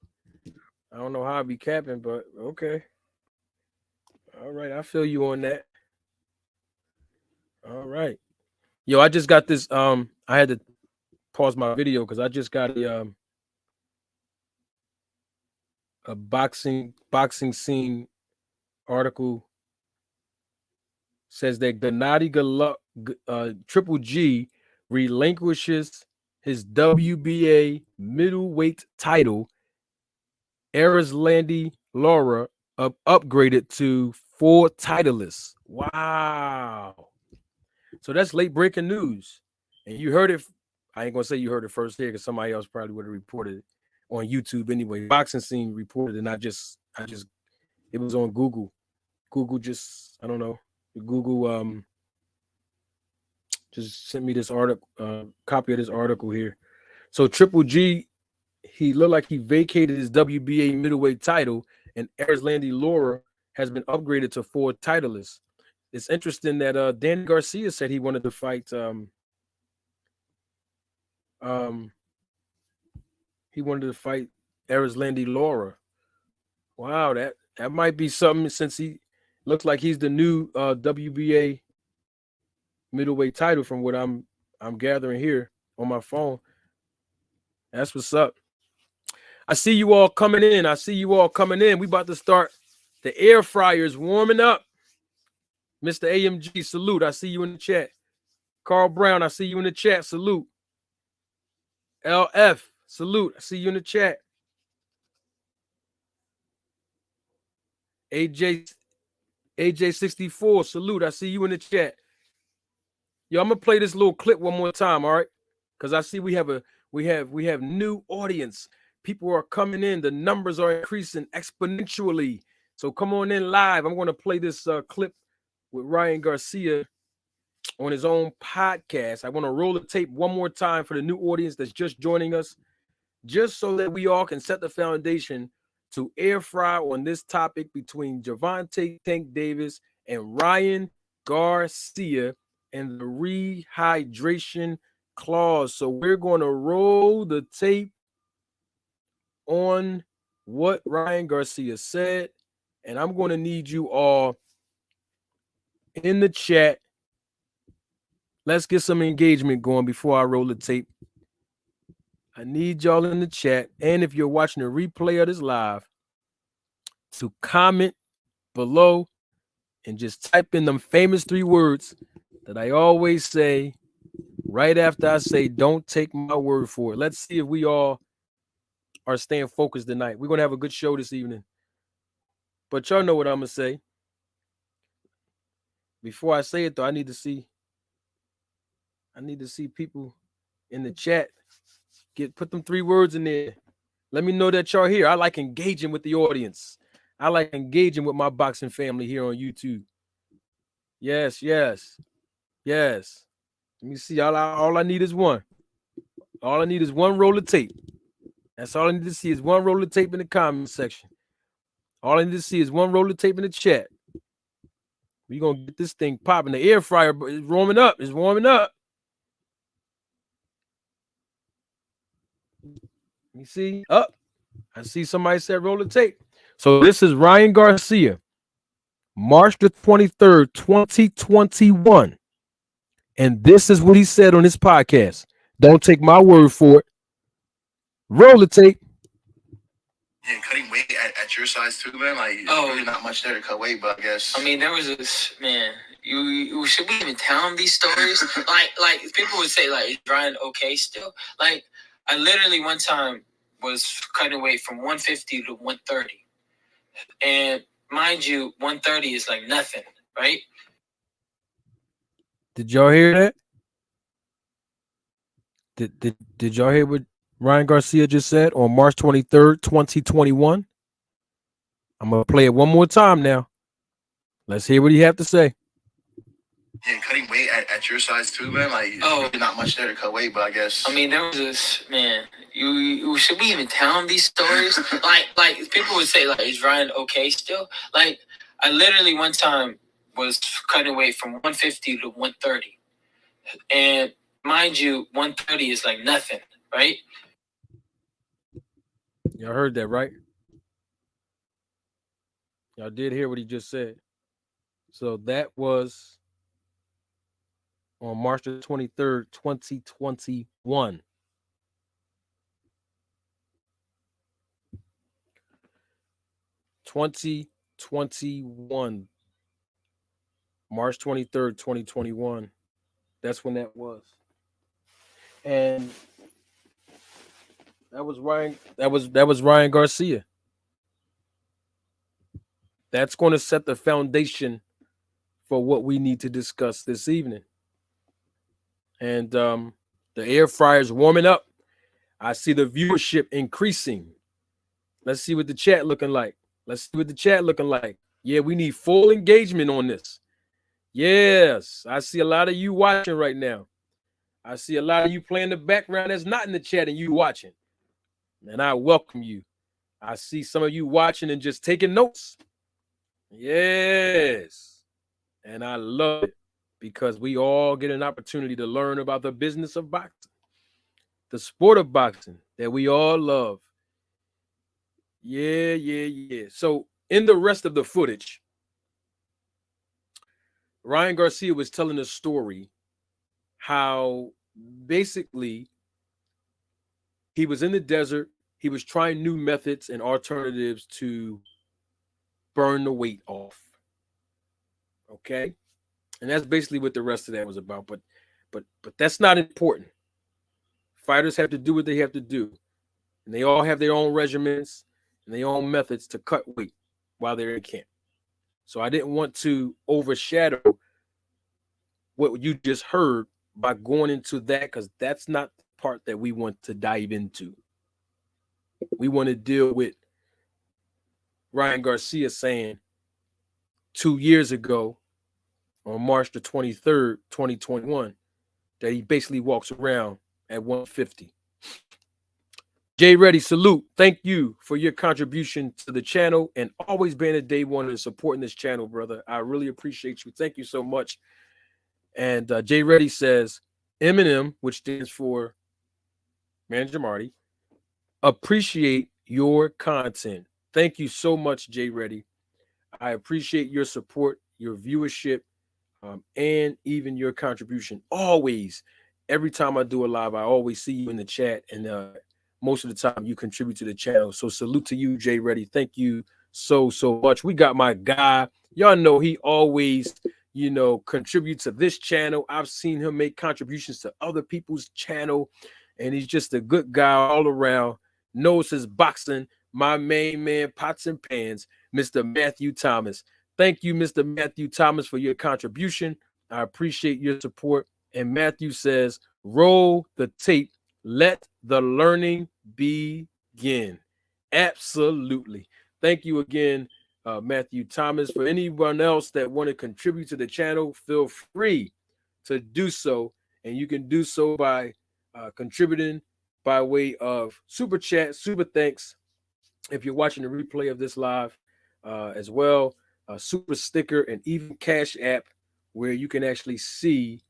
I don't know how I be capping, but okay. All right, I feel you on that. All right. Yo, I just got this. I had to pause my video because I just got a boxing scene article. Says that Triple G relinquishes his WBA middleweight title. Erislandy Lara upgraded to 4 titleists. Wow. So that's late breaking news. And you heard it. I ain't gonna say you heard it first here because somebody else probably would have reported it on YouTube anyway. Boxing Scene reported, and I just it was on Google. Google just, I don't know. Google just sent me this article, copy of this article here. So Triple G, he looked like he vacated his WBA middleweight title, and Erislandy Lara has been upgraded to 4 titleists. It's interesting that Danny Garcia said he wanted to fight he wanted to fight Erislandy Lara. Wow, that might be something since he looks like he's the new WBA middleweight title from what I'm gathering here on my phone. That's what's up. I see you all coming in. We about to start. The air fryer's warming up. Mr. AMG, salute. I see you in the chat. Carl Brown, I see you in the chat. Salute. LF, salute. I see you in the chat. AJ64, salute. I see you in the chat. Yo, I'm gonna play this little clip one more time, all right? Because I see we have new audience. People are coming in. The numbers are increasing exponentially. So come on in live. I'm going to play this clip with Ryan Garcia. on his own podcast. I want to roll the tape one more time for the new audience that's just joining us, just so that we all can set the foundation to air fry on this topic between Gervonta Tank Davis and Ryan Garcia and the rehydration clause. So we're going to roll the tape on what Ryan Garcia said, and I'm going to need you all in the chat. Let's get some engagement going before I roll the tape. I need y'all in the chat, and if you're watching a replay of this live, to comment below and just type in them famous 3 words that I always say right after I say, don't take my word for it. Let's see if we all are staying focused tonight. We're going to have a good show this evening. But y'all know what I'm going to say. Before I say it, though, I need to see people in the chat. Put them 3 words in there. Let me know that y'all here. I like engaging with the audience. I like engaging with my boxing family here on YouTube. Yes. Let me see. All I need is one. All I need is one roll of tape. That's all I need to see is one roll of tape in the comment section. All I need to see is one roll of tape in the chat. We're going to get this thing popping. The air fryer is warming up. It's warming up. Let me see. Up. I see somebody said roll the tape. So this is Ryan Garcia, March the 23rd, 2021. And this is what he said on his podcast. Don't take my word for it. Roll the tape. Yeah, cutting weight at your size too, man. Like, really not much there to cut weight, but I guess. I mean, there was this man. You should we even tell him these stories? like people would say, like, is Ryan okay still? Like, I literally one time was cutting weight from 150 to 130, and mind you, 130 is like nothing, right? Did y'all hear that? Did y'all hear what Ryan Garcia just said on March 23rd, 2021? I'm going to play it one more time now. Let's hear what he have to say. Yeah, cutting weight at your size too, man. Like, really not much there to cut weight, but I guess. I mean, there was this man. You should we even tell him these stories? like people would say, like, is Ryan okay still? Like, I literally one time was cutting weight from 150 to 130, and mind you, 130 is like nothing, right? Y'all heard that, right? Y'all did hear what he just said. So that was on March the 23rd, 2021. March 23rd, 2021. That's when that was. And that was Ryan Garcia. That's going to set the foundation for what we need to discuss this evening. And the air fryer is warming up. I see the viewership increasing. Let's see what the chat looking like. Yeah, we need full engagement on this. Yes, I see a lot of you watching right now. I see a lot of you playing the background that's not in the chat and you watching. And I welcome you. I see some of you watching and just taking notes. Yes. And I love it because we all get an opportunity to learn about the business of boxing, the sport of boxing that we all love. Yeah. So in the rest of the footage, Ryan Garcia was telling a story how basically he was in the desert. He was trying new methods and alternatives to burn the weight off. Okay. And that's basically what the rest of that was about. But that's not important. Fighters have to do what they have to do. And they all have their own regimens and their own methods to cut weight while they're in camp. So I didn't want to overshadow what you just heard by going into that, because that's not the part that we want to dive into. We want to deal with Ryan Garcia saying 2 years ago on March the 23rd, 2021, that he basically walks around at 150. Jay Reddy, salute. Thank you for your contribution to the channel and always being a day one and supporting this channel, brother. I really appreciate you. Thank you so much. And Jay Reddy says, Eminem, which stands for Manager Marty, appreciate your content. Thank you so much, Jay Reddy. I appreciate your support, your viewership, and even your contribution. Always, every time I do a live, I always see you in the chat, and most of the time you contribute to the channel. So salute to you, Jay Reddy. Thank you so much. We got my guy. Y'all know he always, contributes to this channel. I've seen him make contributions to other people's channel, and he's just a good guy all around. Knows his boxing. My main man, pots and pans, Mr. Matthew Thomas. Thank you, Mr. Matthew Thomas, for your contribution. I appreciate your support. And Matthew says, roll the tape. Let the learning begin. Absolutely. Thank you again, Matthew Thomas. For anyone else that want to contribute to the channel, feel free to do so. And you can do so by contributing by way of super chat, super thanks. If you're watching the replay of this live as well, a super sticker, and even Cash App, where you can actually see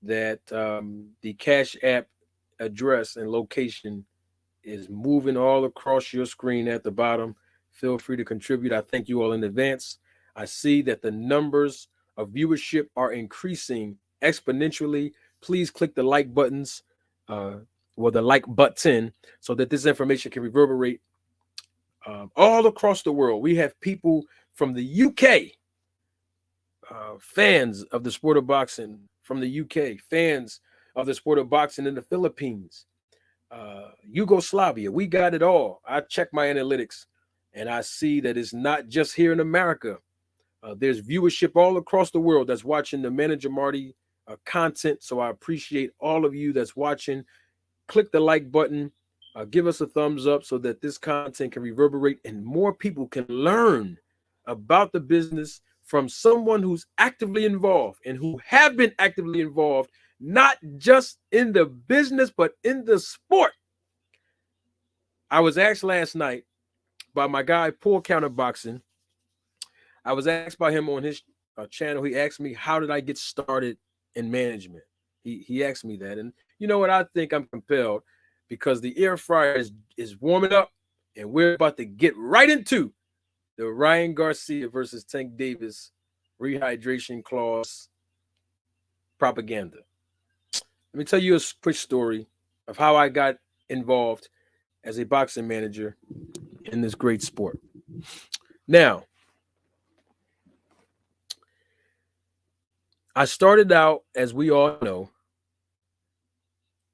that the Cash App address and location is moving all across your screen at the bottom. Feel free to contribute. I thank you all in advance. I see that the numbers of viewership are increasing exponentially. Please click the like buttons, the like button, so that this information can reverberate all across the world. We have people from the UK, fans of the sport of boxing from the UK, fans of the sport of boxing in the Philippines, Yugoslavia. We got it all. I check my analytics and I see that it's not just here in America. There's viewership all across the world that's watching the Manager Marty content. So I appreciate all of you that's watching. Click the like button. Give us a thumbs up so that this content can reverberate and more people can learn about the business from someone who's actively involved and who have been actively involved, not just in the business, but in the sport. I was asked last night by my guy, Poor Counter Boxing. I was asked by him on his channel. He asked me, how did I get started in management? He asked me that. And you know what? I think I'm compelled because the air fryer is warming up and we're about to get right into the Ryan Garcia versus Tank Davis rehydration clause propaganda. Let me tell you a quick story of how I got involved as a boxing manager in this great sport. Now, I started out, as we all know,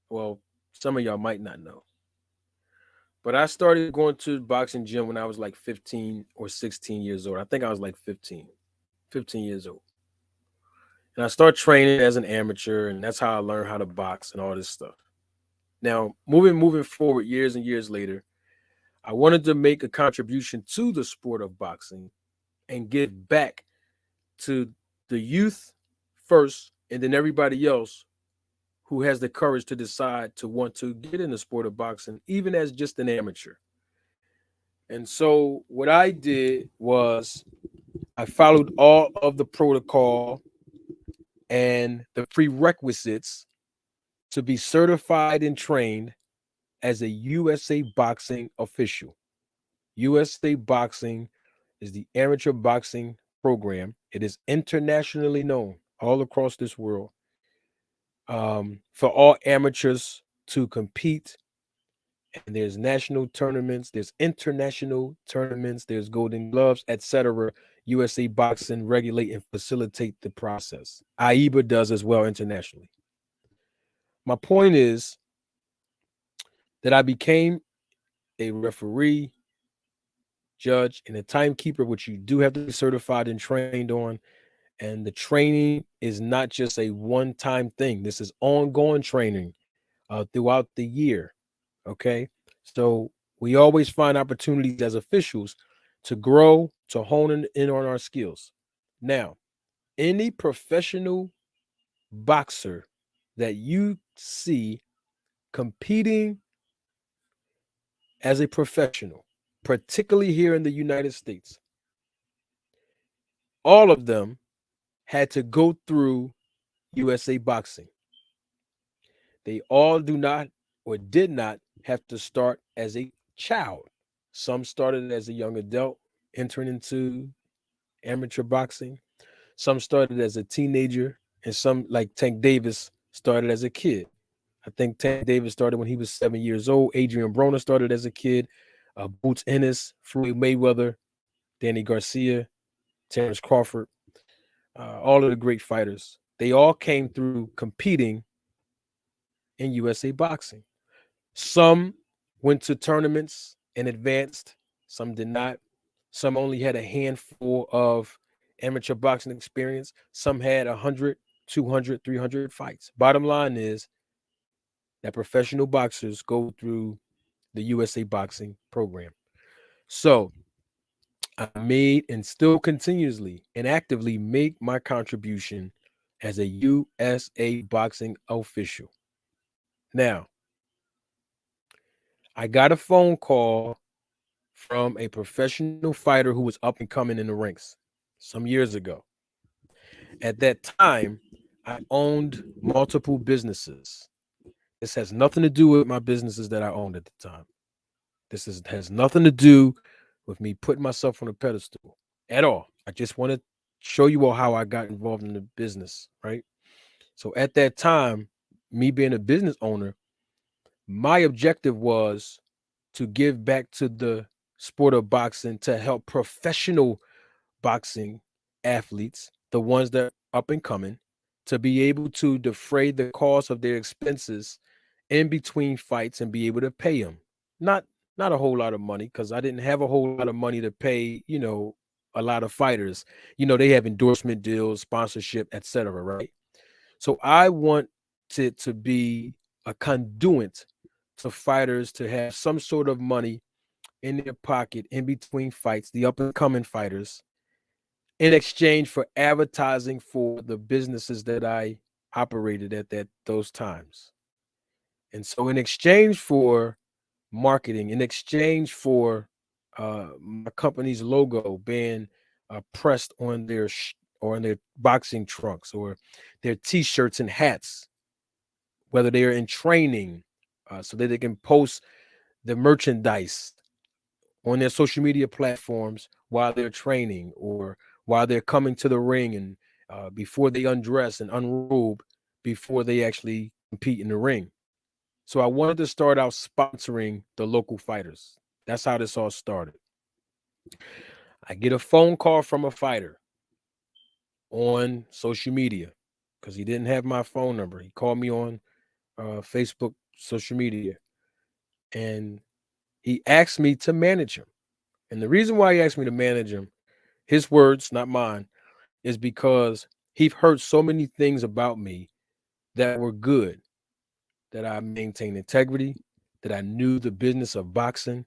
well, some of y'all might not know, but I started going to the boxing gym when I was like 15 or 16 years old. I think I was like 15 years old. And I started training as an amateur, and that's how I learned how to box and all this stuff. Now, moving forward, years and years later, I wanted to make a contribution to the sport of boxing and give back to the youth first, and then everybody else who has the courage to decide to want to get in the sport of boxing, even as just an amateur. And so what I did was I followed all of the protocol and the prerequisites to be certified and trained as a USA Boxing official. USA Boxing is the amateur boxing program. It is internationally known all across this world for all amateurs to compete. And there's national tournaments, there's international tournaments, there's Golden Gloves, etc. USA Boxing regulate and facilitate the process. AIBA does as well internationally. My point is that I became a referee, judge, and a timekeeper, which you do have to be certified and trained on. And the training is not just a one-time thing. This is ongoing training throughout the year. Okay. So we always find opportunities as officials to grow, to hone in on our skills. Now, any professional boxer that you see competing as a professional, particularly here in the United States, all of them had to go through USA Boxing. They all do not or did not have to start as a child. Some started as a young adult, entering into amateur boxing. Some started as a teenager, and some, like Tank Davis, started as a kid. I think Tank Davis started when he was 7 years old. Adrian Broner started as a kid. Boots Ennis, Floyd Mayweather, Danny Garcia, Terrence Crawford, all of the great fighters. They all came through competing in USA Boxing. Some went to tournaments and advanced, some did not. Some only had a handful of amateur boxing experience. Some had 100, 200, 300 fights. Bottom line is that professional boxers go through the USA Boxing program. So I made and still continuously and actively make my contribution as a USA Boxing official. Now, I got a phone call from a professional fighter who was up and coming in the ranks some years ago. At that time, I owned multiple businesses. This has nothing to do with my businesses that I owned at the time. Has nothing to do with me putting myself on a pedestal at all. I just want to show you all how I got involved in the business, right? So at that time, me being a business owner, my objective was to give back to the sport of boxing to help professional boxing athletes, the ones that are up and coming, to be able to defray the cost of their expenses in between fights and be able to pay them. Not a whole lot of money, because I didn't have a whole lot of money to pay, a lot of fighters. They have endorsement deals, sponsorship, etc. Right? So I want to be a conduit to fighters to have some sort of money in their pocket in between fights, the up and coming fighters, in exchange for advertising for the businesses that I operated at those times. And so in exchange for marketing, in exchange for my company's logo being pressed on or on their boxing trunks or their t-shirts and hats, whether they are in training, so that they can post the merchandise on their social media platforms while they're training or while they're coming to the ring, and before they undress and unrobe before they actually compete in the ring. So I wanted to start out sponsoring the local fighters. That's how this all started. I get a phone call from a fighter on social media because he didn't have my phone number. He called me on Facebook, social media, and he asked me to manage him. And the reason why he asked me to manage him, his words, not mine, is because he've heard so many things about me that were good, that I maintained integrity, that I knew the business of boxing,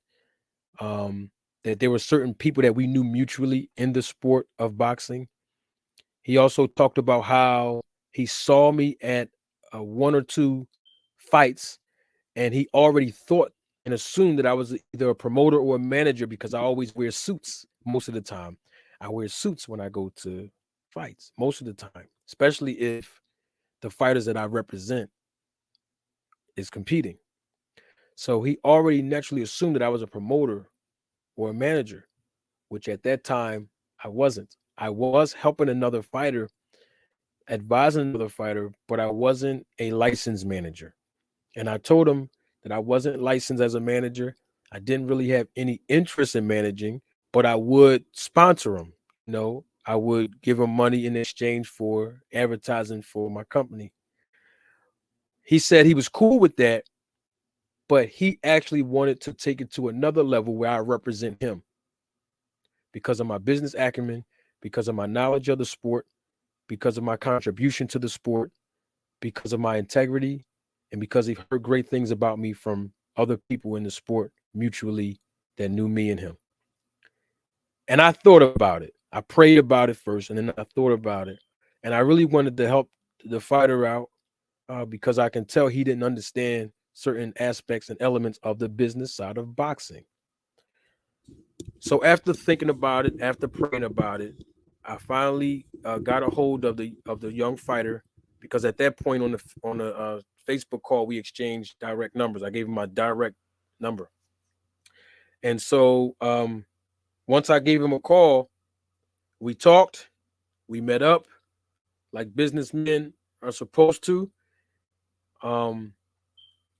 that there were certain people that we knew mutually in the sport of boxing. He also talked about how he saw me at one or two fights, and he already thought and assumed that I was either a promoter or a manager because I always wear suits most of the time. I wear suits when I go to fights most of the time, especially if the fighters that I represent is competing. So he already naturally assumed that I was a promoter or a manager, which at that time I wasn't. I was helping another fighter, advising another fighter, but I wasn't a licensed manager. And I told him that I wasn't licensed as a manager. I didn't really have any interest in managing, but I would sponsor him. I would give him money in exchange for advertising for my company. He said he was cool with that, but he actually wanted to take it to another level where I represent him because of my business acumen, because of my knowledge of the sport, because of my contribution to the sport, because of my integrity, and because he heard great things about me from other people in the sport mutually that knew me and him. And I thought about it. I prayed about it first, and then I thought about it. And I really wanted to help the fighter out because I can tell he didn't understand certain aspects and elements of the business side of boxing. So after thinking about it, after praying about it, I finally got a hold of the young fighter because at that point on the Facebook call we exchanged direct numbers. I gave him my direct number, and so once I gave him a call, we talked, we met up like businessmen are supposed to. Um,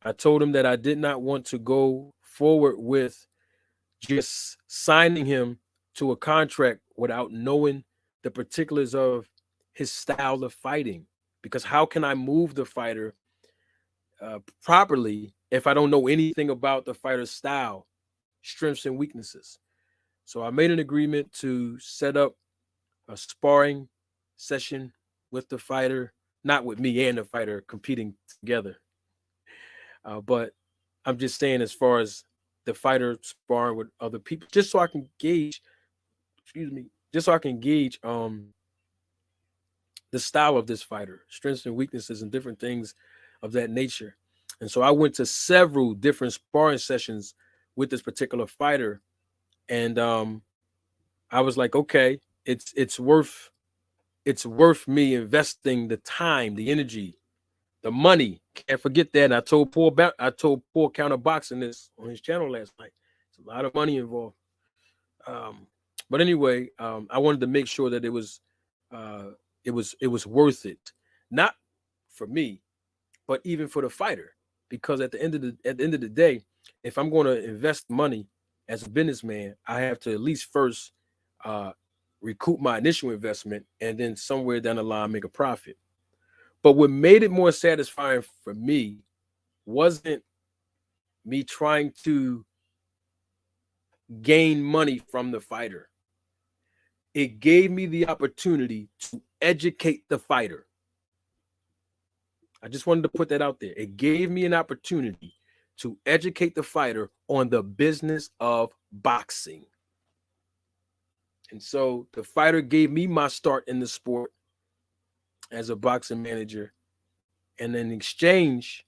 I told him that I did not want to go forward with just signing him to a contract without knowing the particulars of his style of fighting. Because how can I move the fighter properly if I don't know anything about the fighter's style, strengths, and weaknesses? So I made an agreement to set up a sparring session with the fighter, not with me and the fighter competing together, but I'm just saying as far as the fighter sparring with other people, just so I can gauge, excuse me, just so I can gauge the style of this fighter, strengths and weaknesses, and different things of that nature. And so I went to several different sparring sessions with this particular fighter, and I was like, okay, it's worth me investing the time, the energy, the money. Can't forget that. And I told Paul Counter Boxing this on his channel last night. It's a lot of money involved. Um, but anyway, I wanted to make sure that uh, it was worth it, not for me, but even for the fighter, because at the end of the day, if I'm going to invest money as a businessman, I have to at least first uh, recoup my initial investment, and then somewhere down the line make a profit. But what made it more satisfying for me wasn't me trying to gain money from the fighter. It gave me the opportunity to educate the fighter. I just wanted to put that out there. It gave me an opportunity to educate the fighter on the business of boxing. And so the fighter gave me my start in the sport as a boxing manager. And in exchange,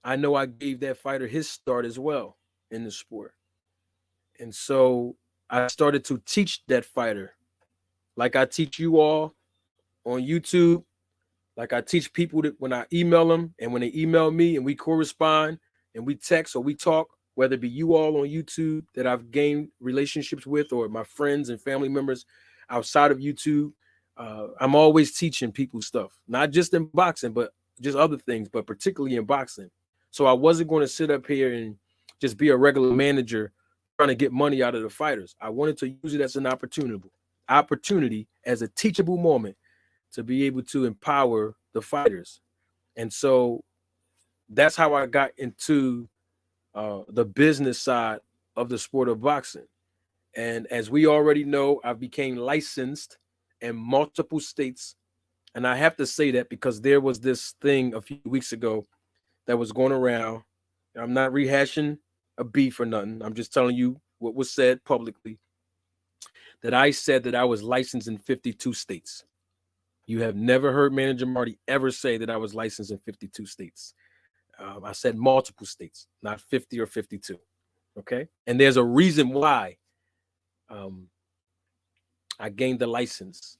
I know I gave that fighter his start as well in the sport. And so I started to teach that fighter like I teach you all on YouTube, like I teach people that when I email them and when they email me and we correspond and we text or we talk, whether it be you all on YouTube that I've gained relationships with or my friends and family members outside of YouTube, I'm always teaching people stuff, not just in boxing, but just other things, but particularly in boxing. So I wasn't going to sit up here and just be a regular manager trying to get money out of the fighters. I wanted to use it as an opportunity as a teachable moment to be able to empower the fighters. And so that's how I got into the business side of the sport of boxing. And as we already know, I became licensed in multiple states. And I have to say that because there was this thing a few weeks ago that was going around. I'm not rehashing a beef or nothing. I'm just telling you what was said publicly, that I said that I was licensed in 52 states. You have never heard Manager Marty ever say that I was licensed in 52 states. I said multiple states, not 50 or 52. Okay. And there's a reason why um, I gained the license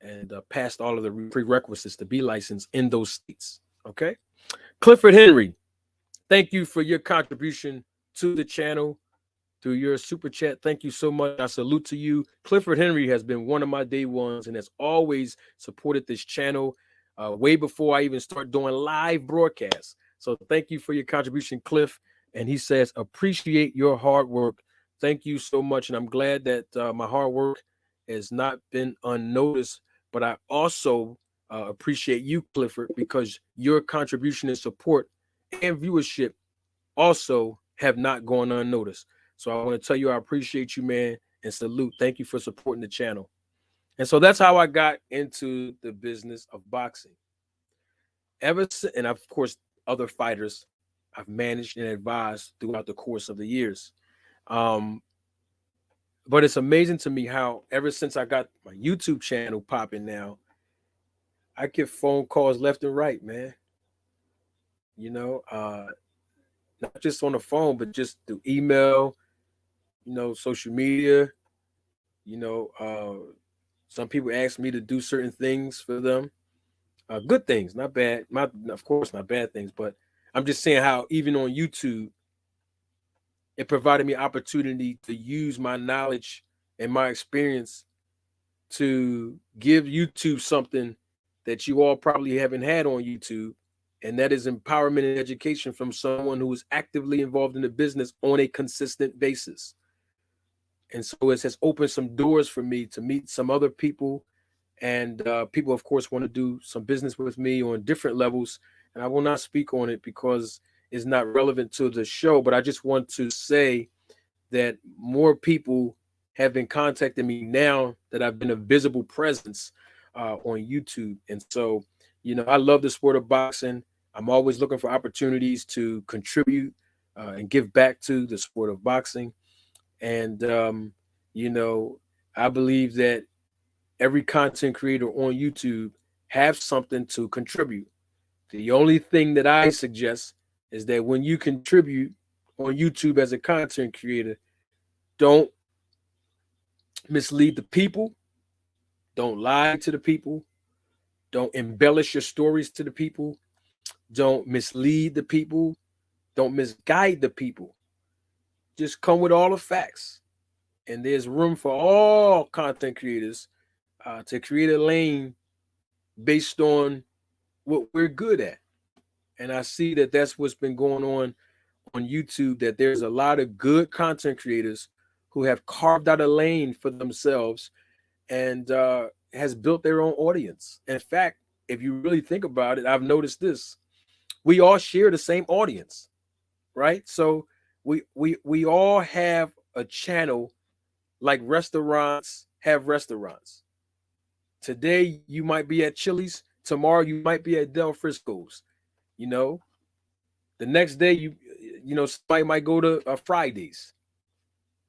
and passed all of the prerequisites to be licensed in those states. Okay. Clifford Henry, thank you for your contribution to the channel through your super chat. Thank you so much. I salute to you. Clifford Henry has been one of my day ones and has always supported this channel way before I even start doing live broadcasts. So thank you for your contribution, Cliff. And he says, appreciate your hard work. Thank you so much. And I'm glad that my hard work has not been unnoticed. But I also appreciate you, Clifford, because your contribution and support and viewership also have not gone unnoticed. So I want to tell you, I appreciate you, man, and salute. Thank you for supporting the channel. And so that's how I got into the business of boxing. Ever since, and of course, other fighters I've managed and advised throughout the course of the years. Um, but it's amazing to me how ever since I got my YouTube channel popping now, I get phone calls left and right, man. You know, not just on the phone, but just through email, social media. You know, some people ask me to do certain things for them, good things, not bad, not of course not bad things, but I'm just saying how even on YouTube, it provided me opportunity to use my knowledge and my experience to give YouTube something that you all probably haven't had on YouTube, and that is empowerment and education from someone who is actively involved in the business on a consistent basis. And so it has opened some doors for me to meet some other people, and people, of course, want to do some business with me on different levels. And I will not speak on it because it's not relevant to the show. But I just want to say that more people have been contacting me now that I've been a visible presence on YouTube. And so, I love the sport of boxing. I'm always looking for opportunities to contribute and give back to the sport of boxing. And, you know, I believe that every content creator on YouTube have something to contribute. The only thing that I suggest is that when you contribute on YouTube as a content creator, don't mislead the people, don't lie to the people, don't embellish your stories to the people, don't mislead the people, don't misguide the people. Just come with all the facts. And there's room for all content creators to create a lane based on what we're good at. And I see that that's what's been going on YouTube, that there's a lot of good content creators who have carved out a lane for themselves and has built their own audience. In fact, if you really think about it, I've noticed this: we all share the same audience, right? So we all have a channel, like restaurants have restaurants. Today you might be at Chili's, tomorrow you might be at Del Frisco's. You know, the next day somebody might go to Fridays.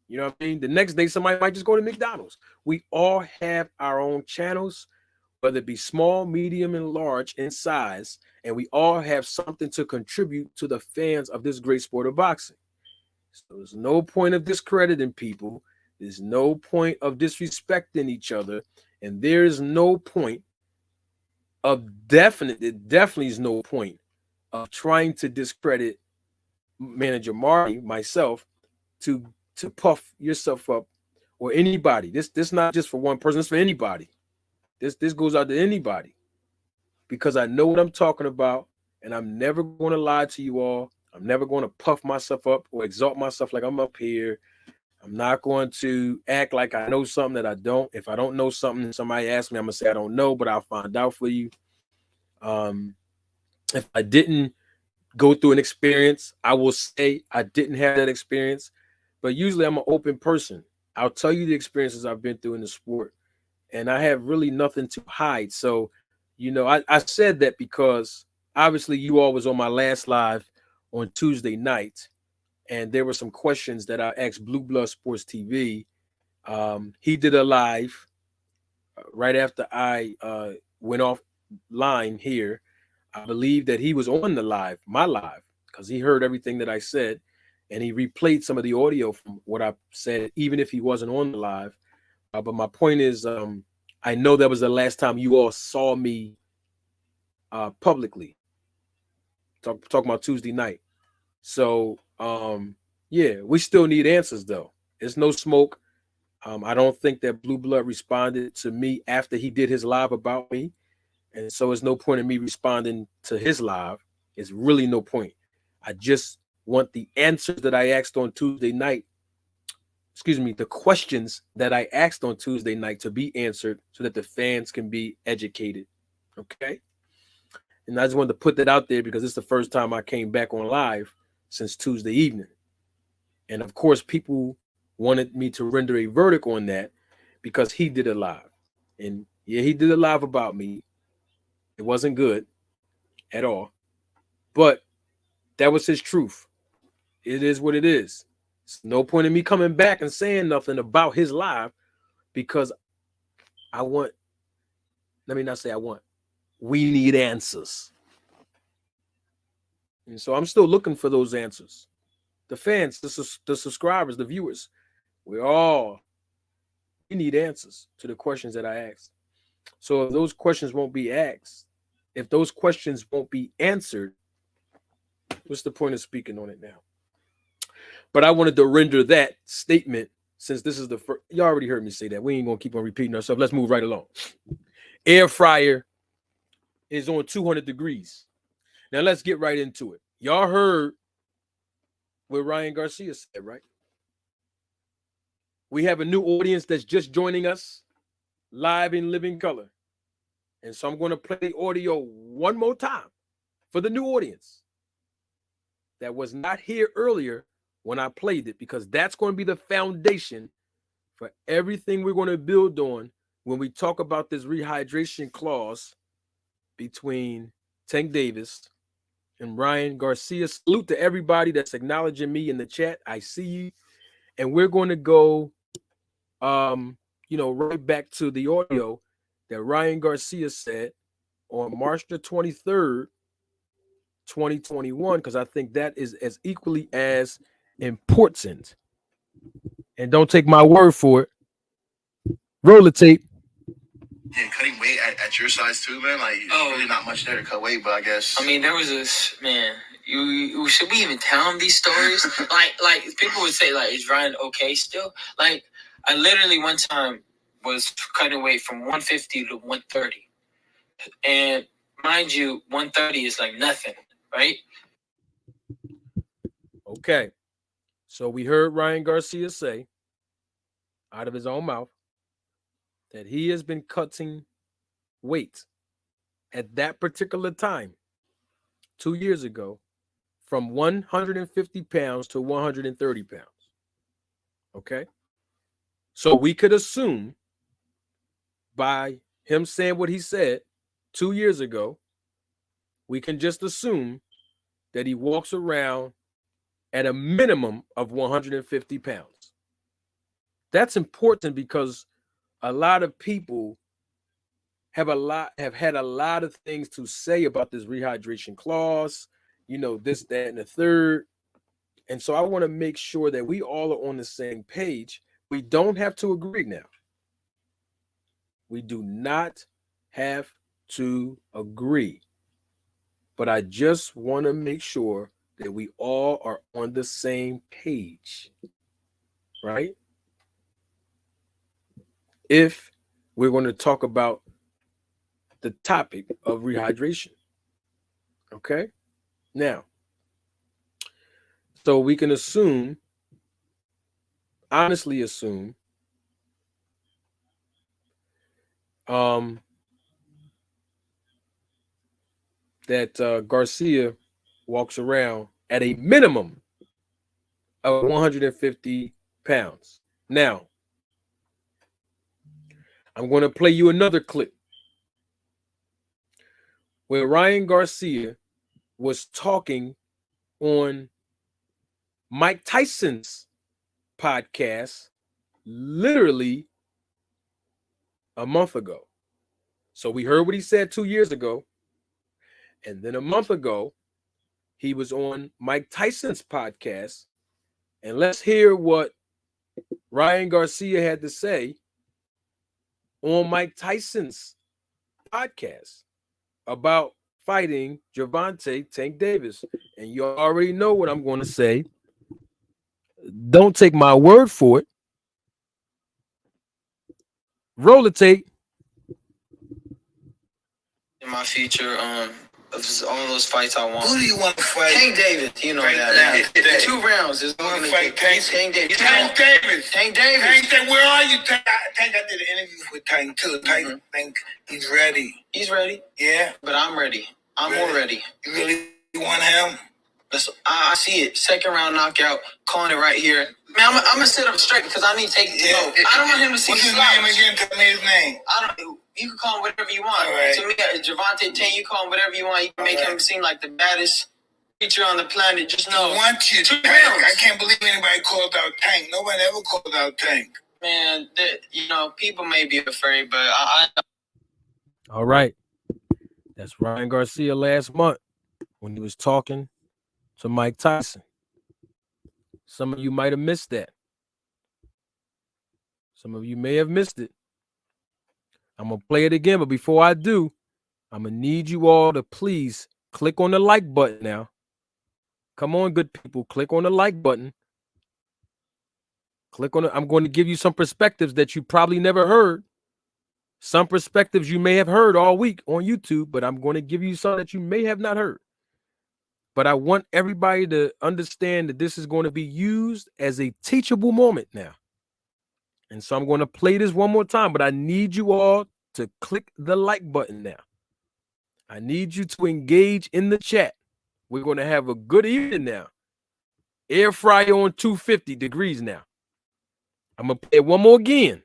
You know what I mean? The next day somebody might just go to McDonald's. We all have our own channels, whether it be small, medium, and large in size, and we all have something to contribute to the fans of this great sport of boxing. So there's no point of discrediting people. There's no point of disrespecting each other, and there's no point definitely is no point of trying to discredit manager Marty, myself, to puff yourself up, or anybody. This not just for one person, it's for anybody. This goes out to anybody, because I know what I'm talking about, and I'm never going to lie to you all. I'm never going to puff myself up or exalt myself like I'm up here. I'm not going to act like I know something that I don't. If I don't know something and somebody asks me, I'm gonna say I don't know, but I'll find out for you. Um, if I didn't go through an experience, I will say I didn't have that experience. But usually I'm an open person. I'll tell you the experiences I've been through in the sport, and I have really nothing to hide. So, I said that because obviously you all was on my last live on Tuesday night, and there were some questions that I asked Blue Blood Sports TV. He did a live right after I went off line here. I believe that he was on the live, my live, because he heard everything that I said, and he replayed some of the audio from what I said, even if he wasn't on the live. But my point is, I know that was the last time you all saw me publicly. Talking about Tuesday night. So, yeah, we still need answers, though. It's no smoke. I don't think that Blue Blood responded to me after he did his live about me. And so it's no point in me responding to his live. It's really no point. I just want the answers that I asked on Tuesday night. Excuse me, the questions that I asked on Tuesday night to be answered so that the fans can be educated. Okay. And I just wanted to put that out there because it's the first time I came back on live since Tuesday evening. And of course, people wanted me to render a verdict on that because he did a live. And yeah, he did a live about me. It wasn't good at all. But that was his truth. It is what it is. It's no point in me coming back and saying nothing about his live because I want, let me not say I want. We need answers. And so I'm still looking for those answers. The fans, the subscribers, the viewers, we need answers to the questions that I asked. So if those questions won't be asked, if those questions won't be answered, what's the point of speaking on it now? But I wanted to render that statement since this is the first. You already heard me say that. We ain't going to keep on repeating ourselves. Let's move right along. Air fryer is on 200 degrees. Now let's get right into it. Y'all heard what Ryan Garcia said, right? We have a new audience that's just joining us live in living color. And so I'm going to play the audio one more time for the new audience that was not here earlier when I played it, because that's going to be the foundation for everything we're going to build on when we talk about this rehydration clause between Tank Davis and Ryan Garcia. Salute to everybody that's acknowledging me in the chat. I see you. And we're going to go, right back to the audio that Ryan Garcia said on March the 23rd, 2021, because I think that is as equally as important. And don't take my word for it. Roll the tape. Yeah, cutting weight at your size too, man. Like, really not much there to cut weight, but I guess. I mean, there was this man. You should we even tell him these stories? like people would say, like, is Ryan okay still? Like, I literally one time was cutting weight from 150 to 130, and mind you, 130 is like nothing, right? Okay, so we heard Ryan Garcia say out of his own mouth that he has been cutting weight at that particular time 2 years ago from 150 pounds to 130 pounds. Okay, so we could assume by him saying what he said 2 years ago, we can just assume that he walks around at a minimum of 150 pounds. That's important because a lot of people have had a lot of things to say about this rehydration clause, this, that, and the third. And so I want to make sure that we all are on the same page. We don't have to agree now. We do not have to agree. But I just want to make sure that we all are on the same page, right? If we're going to talk about the topic of rehydration, okay? Now, so we can assume, honestly assume, that Garcia walks around at a minimum of 150 pounds. Now, I'm going to play you another clip where Ryan Garcia was talking on Mike Tyson's podcast literally a month ago. So we heard what he said 2 years ago. And then a month ago, he was on Mike Tyson's podcast. And let's hear what Ryan Garcia had to say on Mike Tyson's podcast about fighting Gervonta Tank Davis. And you already know what I'm going to say. Don't take my word for it. Roll the tape. In my future, all those fights I want. Who do you want to fight? Tank Davis, you know right that. The 2 rounds is going to fight Tank Davis. Tank Davis. Tank Davis. Tank, where are you? Tank, I did an interview with Tank too. Tank, think he's ready. He's ready. Yeah, but I'm ready. I'm more ready. You really want him? I see it. 2nd round knockout. Calling it right here. Man, I'm gonna sit up straight because I need to take it. I don't want him to see. What's his name again? Tell me his name. I don't. You can call him whatever you want. Right. To me, Gervonta Tank, you call him whatever you want. You can make him seem like the baddest creature on the planet. Just know. I want you, Tank. I can't believe anybody called out Tank. Nobody ever called out Tank. Man, people may be afraid, but I. All right. That's Ryan Garcia last month when he was talking to Mike Tyson. Some of you might have missed that. Some of you may have missed it. I'm going to play it again, but before I do, I'm going to need you all to please click on the like button now. Come on, good people. Click on the like button. Click on it. I'm going to give you some perspectives that you probably never heard. Some perspectives you may have heard all week on YouTube, but I'm going to give you some that you may have not heard. But I want everybody to understand that this is going to be used as a teachable moment now. And so I'm going to play this one more time, but I need you all to click the like button now. I need you to engage in the chat. We're going to have a good evening now. Air fryer on 250 degrees now. I'm going to play it one more again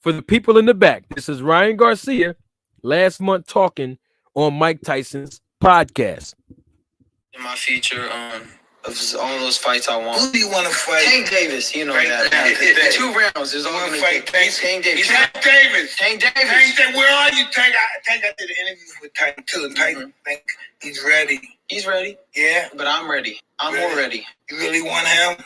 for the people in the back. This is Ryan Garcia last month talking on Mike Tyson's podcast. In my future, of all those fights I want. Who do you want to fight? Tank Davis, you know that. 2 rounds is all I'm going to fight. Tank Davis. Tank Davis. Tank Davis. Where are you, Tank? Tank, I did an interview with Tank too. Tank, think he's ready. He's ready? Yeah. But I'm ready. I'm more ready. You really want him?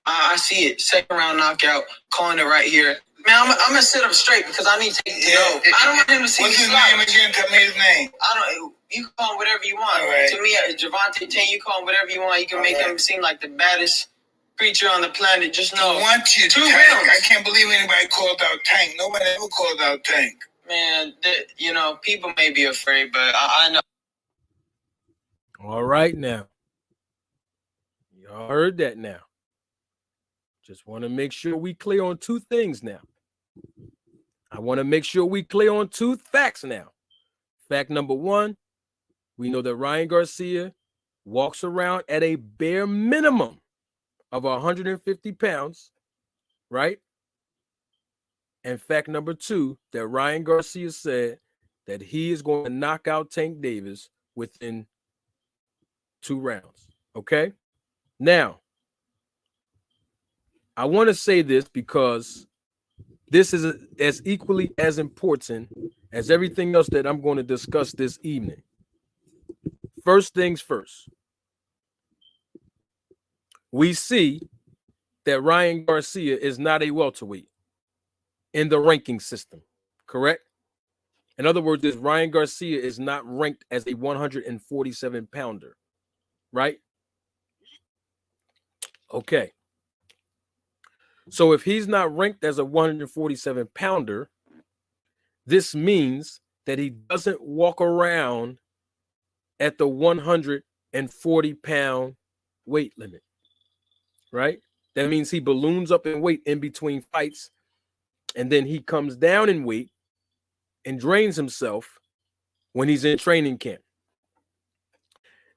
I see it. 2nd round knockout. Calling it right here. Man, I'm going to sit up straight because I need to go. I don't want him to see me. What's his name again? Tell me his name. You can call him whatever you want. Right. To me, Gervonta Davis, you call him whatever you want. You can make him seem like the baddest creature on the planet. Just know. I want you, 2 rounds. I can't believe anybody called out Tank. Nobody ever called out Tank. Man, people may be afraid, but I know. All right now. Y'all heard that now. Just want to make sure we clear on 2 things now. I want to make sure we clear on 2 facts now. Fact number 1, we know that Ryan Garcia walks around at a bare minimum of 150 pounds, right? And fact number 2, that Ryan Garcia said that he is going to knock out Tank Davis within 2 rounds, okay? Now, I want to say this because this is as equally as important as everything else that I'm going to discuss this evening. First things first. We see that Ryan Garcia is not a welterweight in the ranking system, correct? In other words, Ryan Garcia is not ranked as a 147 pounder, right? Okay. So if he's not ranked as a 147 pounder, this means that he doesn't walk around at the 140 pound weight limit, right? That means he balloons up in weight in between fights, and then he comes down in weight and drains himself when he's in training camp.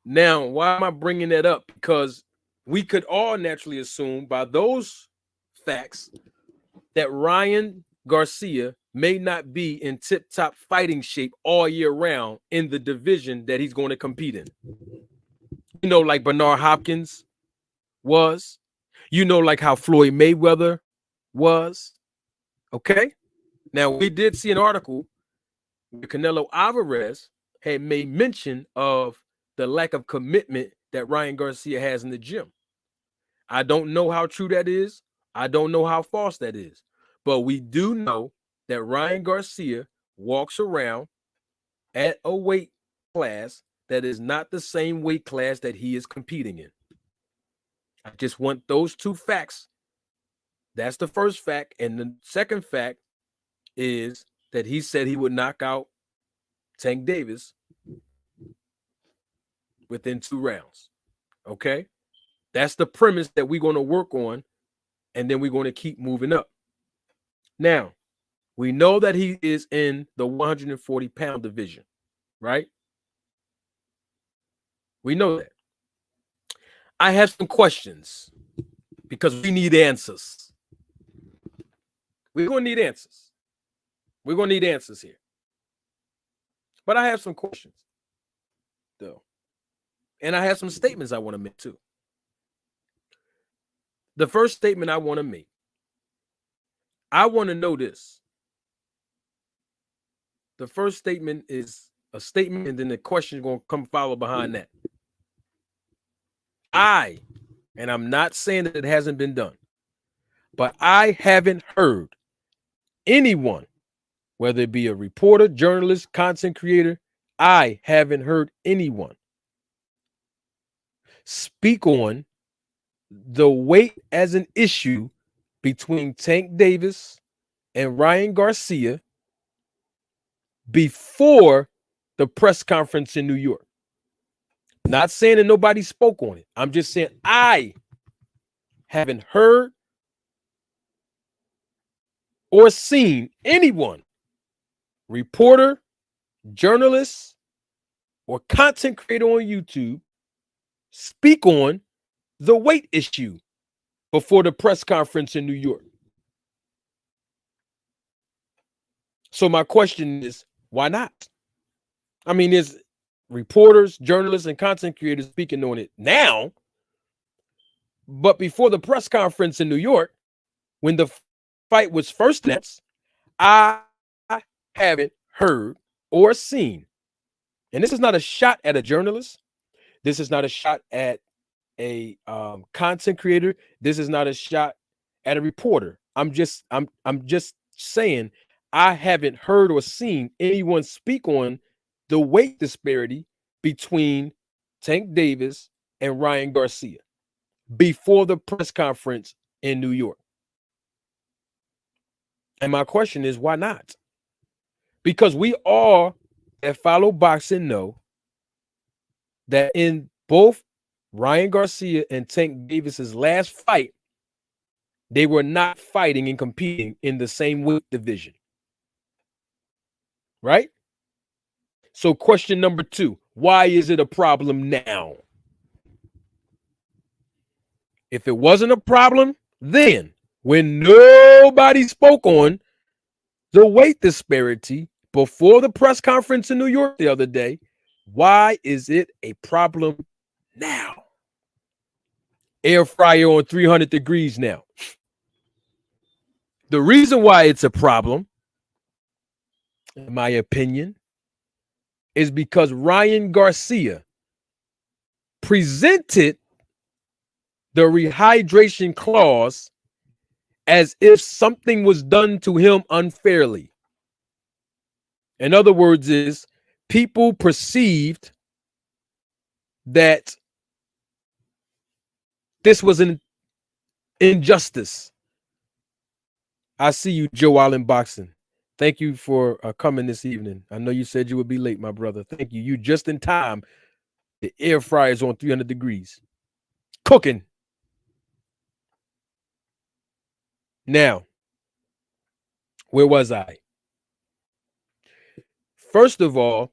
Now, why am I bringing that up? Because we could all naturally assume by those facts that Ryan Garcia may not be in tip-top fighting shape all year round in the division that he's going to compete in. You know, like Bernard Hopkins was. You know, like how Floyd Mayweather was. Okay? Now, we did see an article where Canelo Alvarez had made mention of the lack of commitment that Ryan Garcia has in the gym. I don't know how true that is. I don't know how false that is. But we do know that Ryan Garcia walks around at a weight class that is not the same weight class that he is competing in. I just want those 2 facts. That's the first fact. And the second fact is that he said he would knock out Tank Davis within 2 rounds. Okay? That's the premise that we're going to work on, and then we're going to keep moving up. Now, we know that he is in the 140 pound division, right? We know that. I have some questions because we need answers. We're going to need answers. We're going to need answers here. But I have some questions, though. And I have some statements I want to make, too. The first statement I want to make, I want to know this. The first statement is a statement, and then the question is going to come follow behind that. And I'm not saying that it hasn't been done, but I haven't heard anyone, whether it be a reporter, journalist, content creator, I haven't heard anyone speak on the weight as an issue between Tank Davis and Ryan Garcia before the press conference in New York. Not saying that nobody spoke on it. I'm just saying I haven't heard or seen anyone, reporter, journalist, or content creator on YouTube, speak on the weight issue before the press conference in New York. So my question is, why not? I mean, there's reporters, journalists, and content creators speaking on it now, but before the press conference in New York, when the fight was first announced, I haven't heard or seen. And this is not a shot at a journalist. This is not a shot at a content creator. This is not a shot at a reporter. I'm just saying I haven't heard or seen anyone speak on the weight disparity between Tank Davis and Ryan Garcia before the press conference in New York. And my question is, why not? Because we all that follow boxing know that in both Ryan Garcia and Tank Davis's last fight, they were not fighting and competing in the same weight division. Right? So question number 2, why is it a problem now? If it wasn't a problem then, when nobody spoke on the weight disparity before the press conference in New York the other day, why is it a problem now? Air fryer on 300 degrees now. The reason why it's a problem, in my opinion, is because Ryan Garcia presented the rehydration clause as if something was done to him unfairly. In other words, is people perceived that this was an injustice. I see you, Joe Allen Boxing. Thank you for coming this evening. I know you said you would be late, my brother. Thank you. You just in time. The air fryer is on 300 degrees. Cooking. Now, where was I? First of all,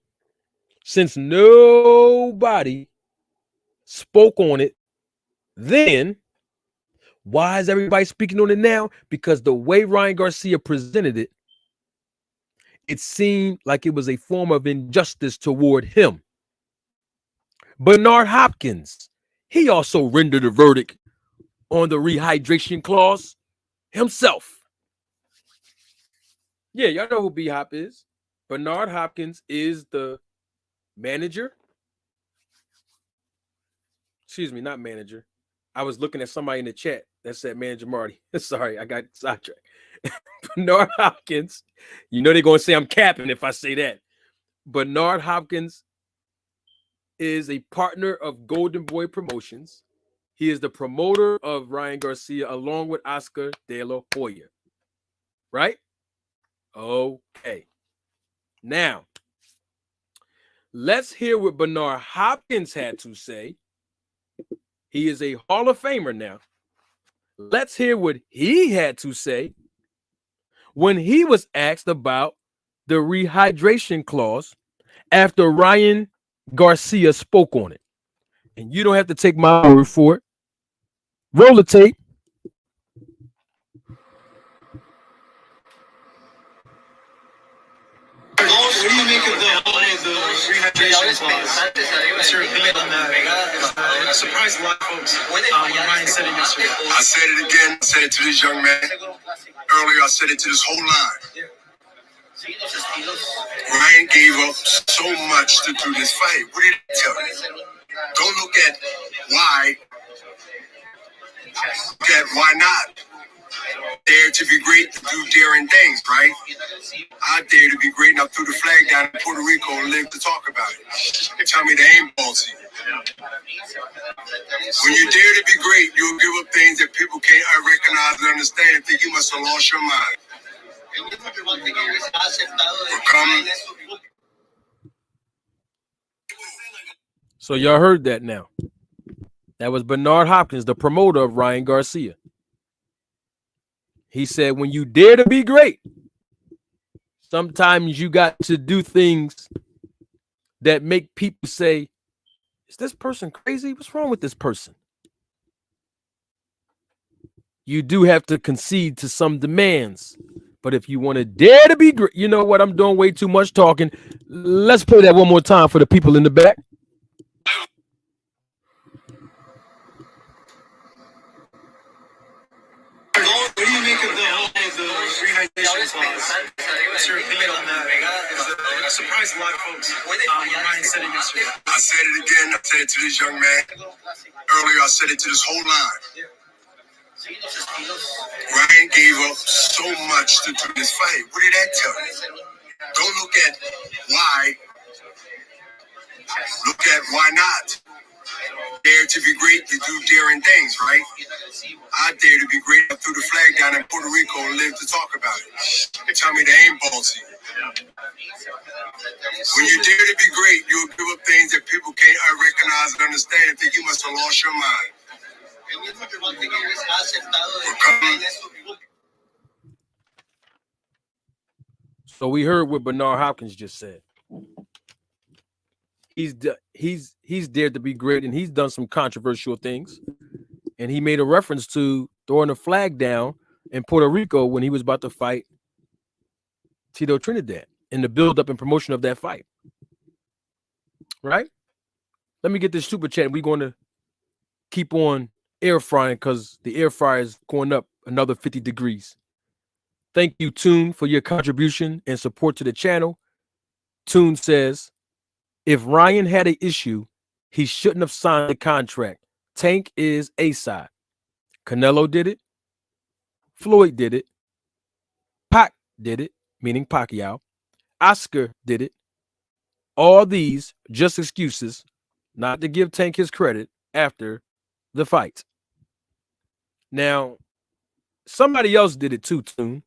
since nobody spoke on it then, why is everybody speaking on it now? Because the way Ryan Garcia presented it, it seemed like it was a form of injustice toward him. Bernard Hopkins, he also rendered a verdict on the rehydration clause himself. Yeah, y'all know who B-Hop is. Bernard Hopkins is the manager. Excuse me, not manager. I was looking at somebody in the chat that said Manager Marty. Sorry, I got sidetracked. Bernard Hopkins, you know they're going to say I'm capping if I say that. Bernard Hopkins is a partner of Golden Boy Promotions. He is the promoter of Ryan Garcia along with Oscar De La Hoya. Right? Okay. Now, let's hear what Bernard Hopkins had to say. He is a Hall of Famer now. Let's hear what he had to say when he was asked about the rehydration clause after Ryan Garcia spoke on it. And you don't have to take my word for it. Roll the tape. What do you make of the rehydration clause? What's your opinion on that? Surprised a lot of folks when Ryan said it yesterday. I said it again. I said it to this young man earlier. I said it to this whole line. Ryan gave up so so much to do this fight. What did it tell you? Don't look at why. Look at why not. Dare to be great, to do daring things, right? I dare to be great, and I threw the flag down in Puerto Rico and live to talk about it. They tell me they ain't ballsy. When you dare to be great, you'll give up things that people can't recognize and understand and think you must have lost your mind. So y'all heard that now. That was Bernard Hopkins, the promoter of Ryan Garcia. He said, when you dare to be great, sometimes you got to do things that make people say, is this person crazy? What's wrong with this person? You do have to concede to some demands. But if you want to dare to be great, you know what? I'm doing way too much talking. Let's play that one more time for the people in the back. What do you make of the rehydration clause? What's your opinion on that? It surprised a lot of folks when Ryan said it yesterday. I said it again. I said it to this young man. Earlier, I said it to this whole line. Ryan gave up so much to do this fight. What did that tell you? Don't look at why. Look at why not. Dare to be great, to do daring things, right? I dare to be great. I threw the flag down in Puerto Rico and live to talk about it. They tell me they ain't ballsy. When you dare to be great, you'll give up things that people can't recognize and understand and think you must have lost your mind. So we heard what Bernard Hopkins just said. He's dared to be great, and he's done some controversial things. And he made a reference to throwing a flag down in Puerto Rico when he was about to fight Tito Trinidad in the build-up and promotion of that fight. Right? Let me get this super chat. We're going to keep on air frying because the air fryer is going up another 50 degrees. Thank you, Toon, for your contribution and support to the channel. Toon says, if Ryan had an issue, he shouldn't have signed the contract. Tank is a side. Canelo did it. Floyd did it. Pac did it, meaning Pacquiao. Oscar did it. All these just excuses not to give Tank his credit after the fight. Now, somebody else did it too, Toon.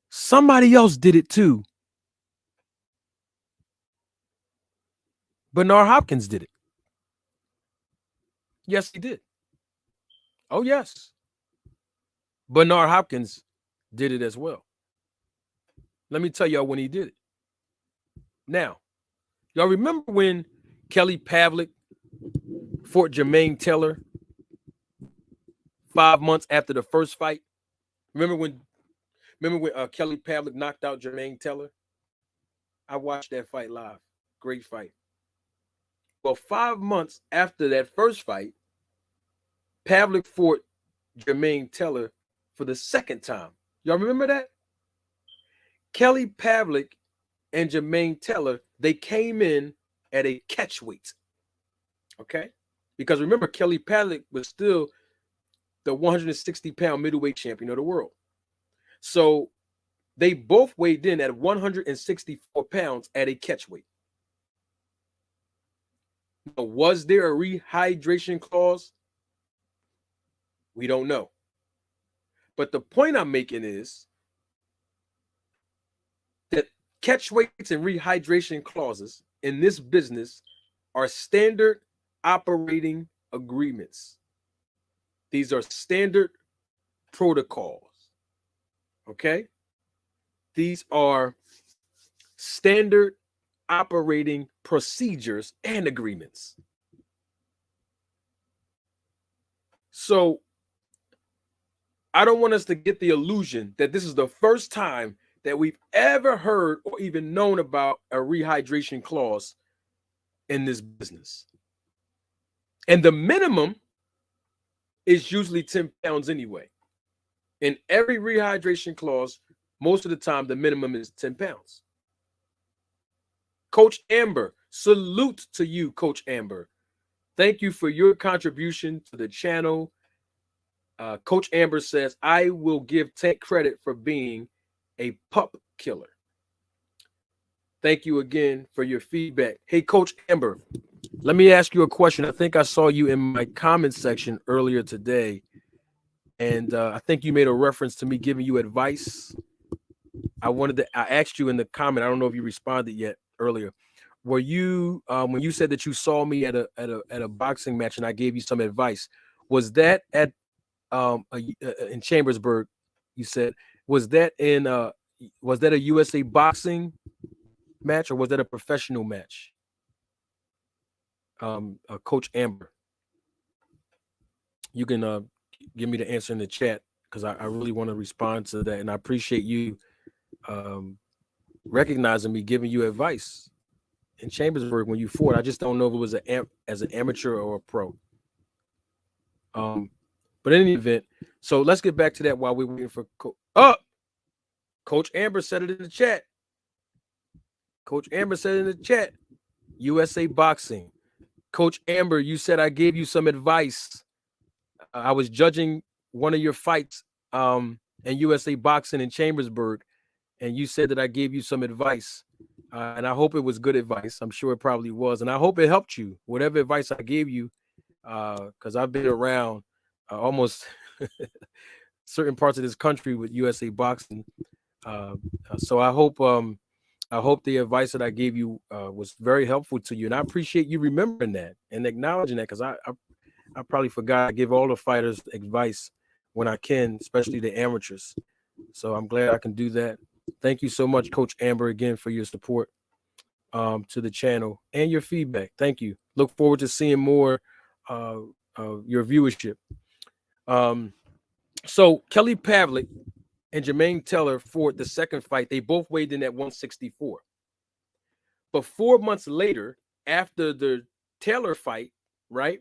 Somebody else did it too. Bernard Hopkins did it. Yes, he did. Oh, yes. Bernard Hopkins did it as well. Let me tell y'all when he did it. Now, y'all remember when Kelly Pavlik fought Jermaine Taylor 5 months after the first fight? Remember when Kelly Pavlik knocked out Jermaine Taylor? I watched that fight live. Great fight. Well, 5 months after that first fight, Pavlik fought Jermaine Taylor for the second time. Y'all remember that? Kelly Pavlik and Jermaine Taylor, they came in at a catch weight. Okay? Because remember, Kelly Pavlik was still the 160-pound middleweight champion of the world. So they both weighed in at 164 pounds at a catch weight. Now, was there a rehydration clause? We don't know. But the point I'm making is that catch weights and rehydration clauses in this business are standard operating agreements. These are standard protocols. Okay? These are standard operating procedures and agreements. So I don't want us to get the illusion that this is the first time that we've ever heard or even known about a rehydration clause in this business. And the minimum is usually 10 pounds anyway. In every rehydration clause, most of the time, the minimum is 10 pounds. Coach Amber, salute to you, Coach Amber. Thank you for your contribution to the channel. Coach Amber says, I will give Tank credit for being a pup killer. Thank you again for your feedback. Hey, Coach Amber, let me ask you a question. I think I saw you in my comment section earlier today, and I think you made a reference to me giving you advice. I asked you in the comment. I don't know if you responded yet earlier. Were you when you said that you saw me at a boxing match and I gave you some advice? Was that at in Chambersburg? You said was that a USA boxing match or was that a professional match? Coach Amber, you can give me the answer in the chat because I really want to respond to that, and I appreciate you recognizing me, giving you advice in Chambersburg when you fought. I just don't know if it was as an amateur or a pro. But in any event, so let's get back to that while we're waiting for Coach Amber said it in the chat. Coach Amber said it in the chat. USA Boxing. Coach Amber, you said I gave you some advice. I was judging one of your fights in USA Boxing in Chambersburg, and you said that I gave you some advice. And I hope it was good advice. I'm sure it probably was. And I hope it helped you, whatever advice I gave you, because I've been around almost certain parts of this country with USA Boxing. So I hope the advice that I gave you was very helpful to you. And I appreciate you remembering that and acknowledging that, because I probably forgot to give all the fighters advice when I can, especially the amateurs. So I'm glad I can do that. Thank you so much, Coach Amber, again for your support to the channel and your feedback. Thank you. Look forward to seeing more of your viewership. So Kelly Pavlik and Jermaine Taylor fought the second fight. They both weighed in at 164. But 4 months later, after the Taylor fight, right,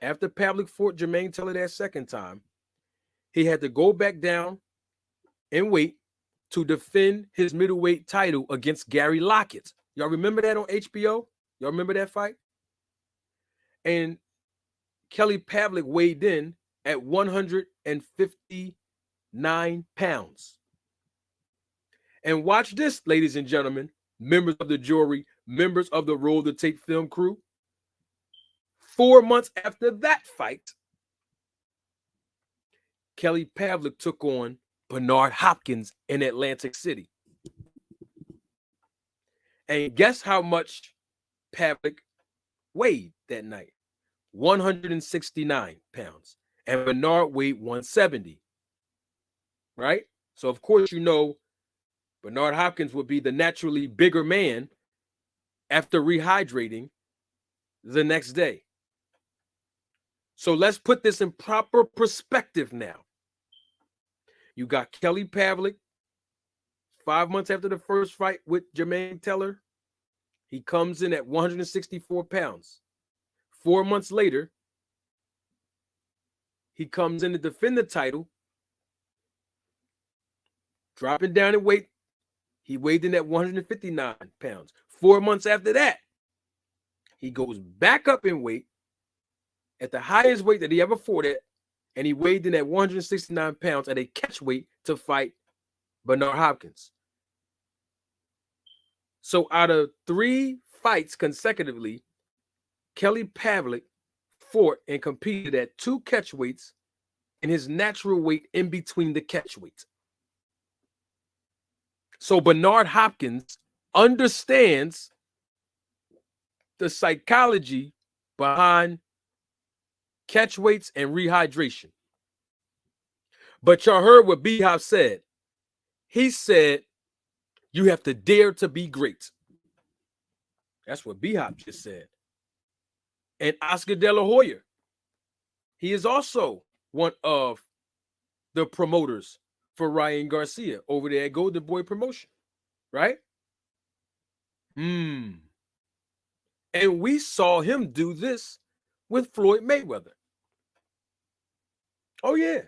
after Pavlik fought Jermaine Taylor that second time, he had to go back down and weight to defend his middleweight title against Gary Lockett. Y'all remember that on HBO? Y'all remember that fight? And Kelly Pavlik weighed in at 159 pounds. And watch this, ladies and gentlemen, members of the jury, members of the Roll the Tape film crew. 4 months after that fight, Kelly Pavlik took on Bernard Hopkins in Atlantic City. And guess how much Pavlik weighed that night? 169 pounds. And Bernard weighed 170. Right? So, of course, you know, Bernard Hopkins would be the naturally bigger man after rehydrating the next day. So let's put this in proper perspective now. You got Kelly Pavlik 5 months after the first fight with Jermaine Taylor. He comes in at 164 pounds. 4 months later, he comes in to defend the title, dropping down in weight. He weighed in at 159 pounds. 4 months after that, he goes back up in weight at the highest weight that he ever fought at, and he weighed in at 169 pounds at a catch weight to fight Bernard Hopkins. So out of 3 fights consecutively, Kelly Pavlik fought and competed at 2 catch weights in his natural weight in between the catch weights. So Bernard Hopkins understands the psychology behind catch weights and rehydration. But y'all heard what B-Hop said. He said, you have to dare to be great. That's what B-Hop just said. And Oscar De La Hoya, he is also one of the promoters for Ryan Garcia over there at Golden Boy Promotion, right? And we saw him do this with Floyd Mayweather. Oh, yeah.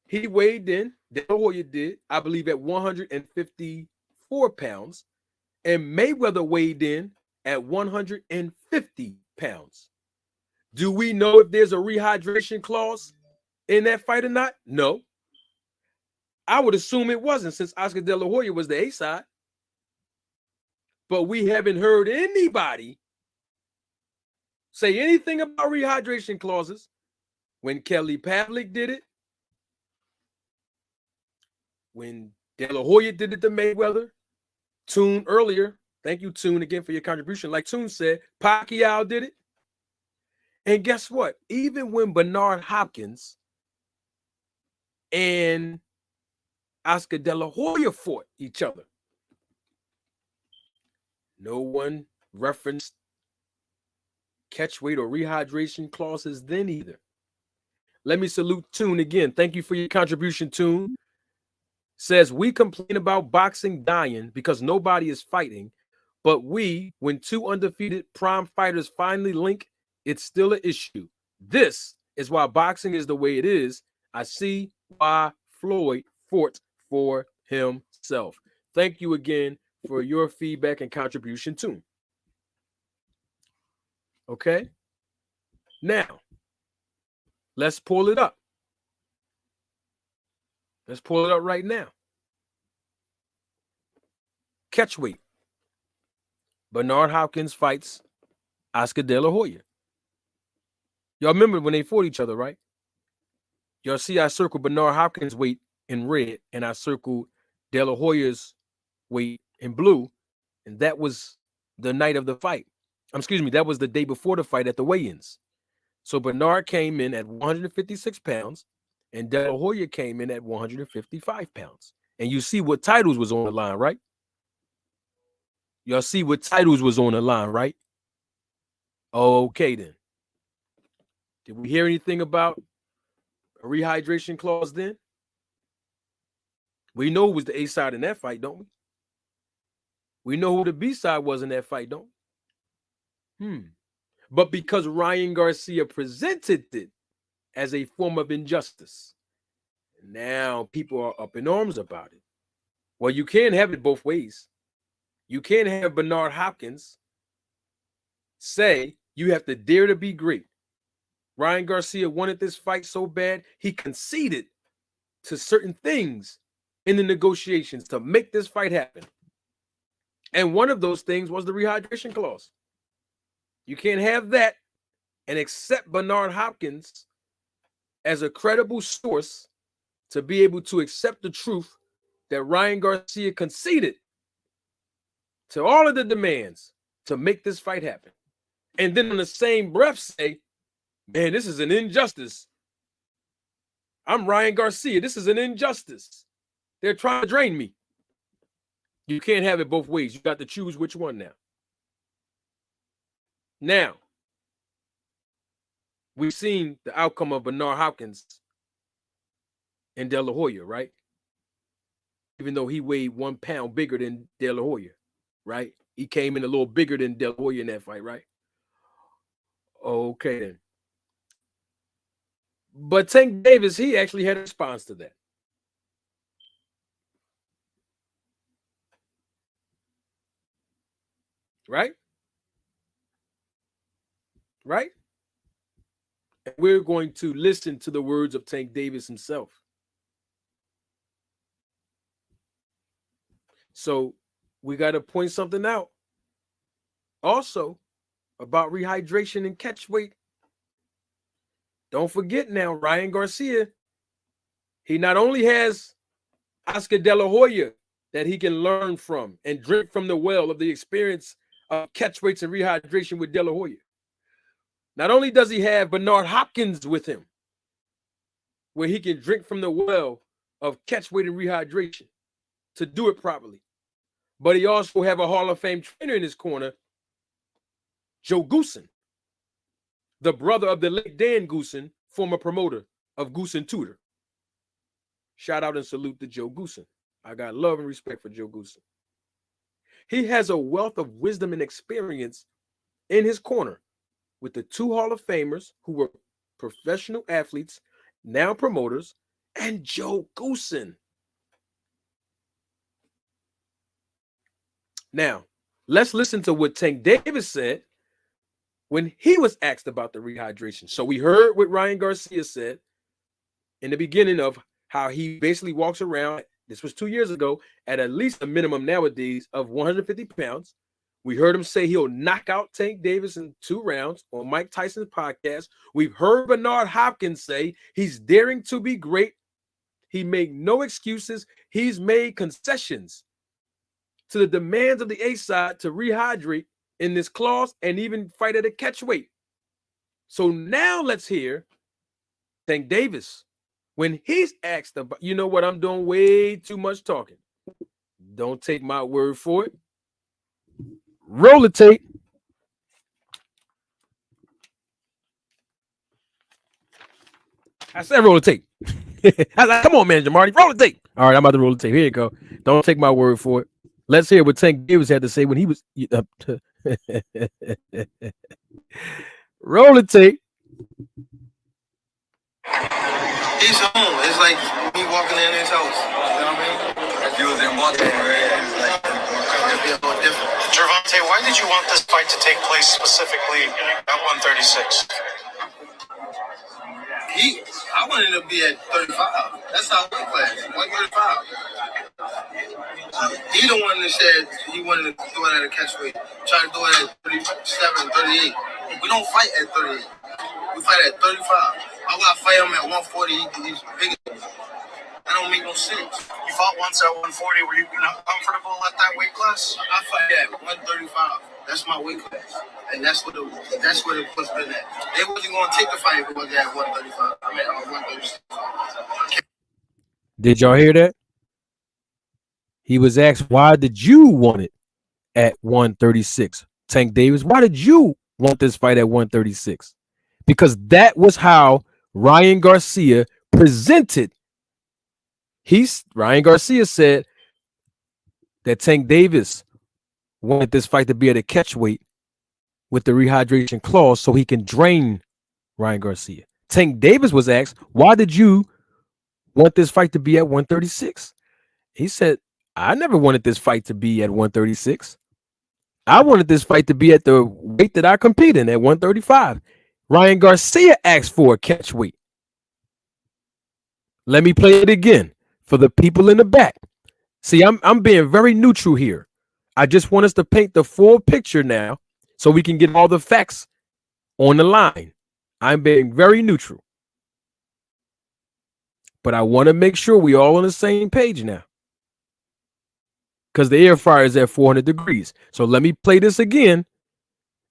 He weighed in, De La Hoya did, I believe, at 154 pounds, and Mayweather weighed in at 150 pounds. Do we know if there's a rehydration clause in that fight or not? No. I would assume it wasn't, since Oscar De La Hoya was the A side. But we haven't heard anybody say anything about rehydration clauses. When Kelly Pavlik did it, when De La Hoya did it to Mayweather, Toon earlier, thank you, Toon, again for your contribution. Like Toon said, Pacquiao did it. And guess what? Even when Bernard Hopkins and Oscar De La Hoya fought each other, no one referenced catchweight or rehydration clauses then either. Let me salute Toon again. Thank you for your contribution, Toon. Says, we complain about boxing dying because nobody is fighting, but when two undefeated prime fighters finally link, it's still an issue. This is why boxing is the way it is. I see why Floyd fought for himself. Thank you again for your feedback and contribution, Toon. Okay? Now, let's pull it up. Let's pull it up right now. Catchweight. Bernard Hopkins fights Oscar De La Hoya. Y'all remember when they fought each other, right? Y'all see I circled Bernard Hopkins' weight in red, and I circled De La Hoya's weight in blue, and that was the night of the fight. Excuse me, that was the day before the fight at the weigh-ins. So Bernard came in at 156 pounds, and De La Hoya came in at 155 pounds. And you see what titles was on the line, right? Y'all see what titles was on the line, right? Okay, then. Did we hear anything about a rehydration clause then? We know who was the A side in that fight, don't we? We know who the B side was in that fight, don't we? But because Ryan Garcia presented it as a form of injustice, now people are up in arms about it. Well, you can't have it both ways. You can't have Bernard Hopkins say you have to dare to be great. Ryan Garcia wanted this fight so bad, he conceded to certain things in the negotiations to make this fight happen. And one of those things was the rehydration clause. You can't have that and accept Bernard Hopkins as a credible source to be able to accept the truth that Ryan Garcia conceded to all of the demands to make this fight happen. And then in the same breath say, man, this is an injustice. I'm Ryan Garcia. This is an injustice. They're trying to drain me. You can't have it both ways. You got to choose which one now. Now, we've seen the outcome of Bernard Hopkins and De La Hoya, right? Even though he weighed 1 pound bigger than De La Hoya, right? He came in a little bigger than De La Hoya in that fight, right? Okay, then. But Tank Davis, he actually had a response to that. Right? Right? And we're going to listen to the words of Tank Davis himself. So we got to point something out also about rehydration and catch weight. Don't forget now, Ryan Garcia, he not only has Oscar De La Hoya that he can learn from and drink from the well of the experience of catch weights and rehydration with De La Hoya. Not only does he have Bernard Hopkins with him, where he can drink from the well of catch weight and rehydration to do it properly, but he also have a Hall of Fame trainer in his corner, Joe Goosen, the brother of the late Dan Goosen, former promoter of Goosen Tudor. Shout out and salute to Joe Goosen. I got love and respect for Joe Goosen. He has a wealth of wisdom and experience in his corner with the 2 Hall of Famers who were professional athletes, now promoters, and Joe Goosen. Now, Let's listen to what Tank Davis said when he was asked about the rehydration. So we heard what Ryan Garcia said in the beginning of how he basically walks around. This was 2 years ago at least a minimum nowadays of 150 pounds. We heard him say he'll knock out Tank Davis in 2 rounds on Mike Tyson's podcast. We've heard Bernard Hopkins say he's daring to be great. He made no excuses. He's made concessions to the demands of the A side to rehydrate in this clause and even fight at a catch weight. So now let's hear Tank Davis when he's asked about, you know what, I'm doing way too much talking. Don't take my word for it. Roll the tape. I said roll the tape. I was like, come on, manager Marty, roll the tape. All right, I'm about to roll the tape. Here you go. Don't take my word for it. Let's hear what Tank Davis had to say when he was roll the tape. He's home. It's like me walking in his house. You know what I mean? If you was in Baltimore, it's like it'd be a little different. Gervonta, why did you want this fight to take place specifically at 136? I wanted to be at 35. That's our weight class, 135. He the one that said he wanted to do it at a catch weight. Try to do it at 37, 38. We don't fight at 38. We fight at 35. I gotta fight him at 140. He's bigger than me. That don't make no sense. You fought once at 140. Were you not comfortable at that weight class? I fight at 135. That's my weight class, and that's what it puts been at. They wasn't gonna take the fight if it was at 135. I mean, 136. Did y'all hear that? He was asked, why did you want it at 136? Tank Davis, why did you want this fight at 136? Because that was how Ryan Garcia presented. Ryan Garcia said that Tank Davis wanted this fight to be at a catch weight with the rehydration clause so he can drain Ryan Garcia. Tank Davis was asked, why did you want this fight to be at 136? He said, I never wanted this fight to be at 136. I wanted this fight to be at the weight that I compete in at 135. Ryan Garcia asked for a catch weight. Let me play it again for the people in the back. See, I'm being very neutral here. I just want us to paint the full picture now so we can get all the facts on the line. I'm being very neutral. But I want to make sure we all on the same page now. Because the air fryer is at 400 degrees. So let me play this again.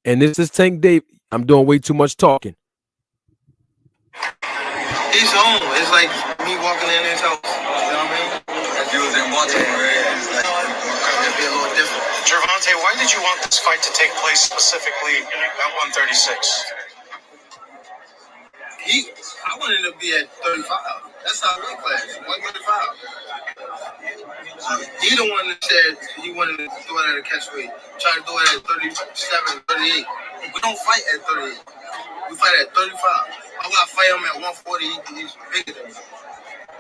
And this is Tank Davis. I'm doing way too much talking. He's home. It's like me walking in his house. You know what I mean? If you was in Baltimore, it's like it'd be a little different. Gervonta, why did you want this fight to take place specifically at 136? I wanted to be at 35. That's our weight class, 135. He the one that said he wanted to do it at a catch weight. Try to do it at 37, 38. We don't fight at 38. We fight at 35. I gotta fight him at 140. He's bigger than me.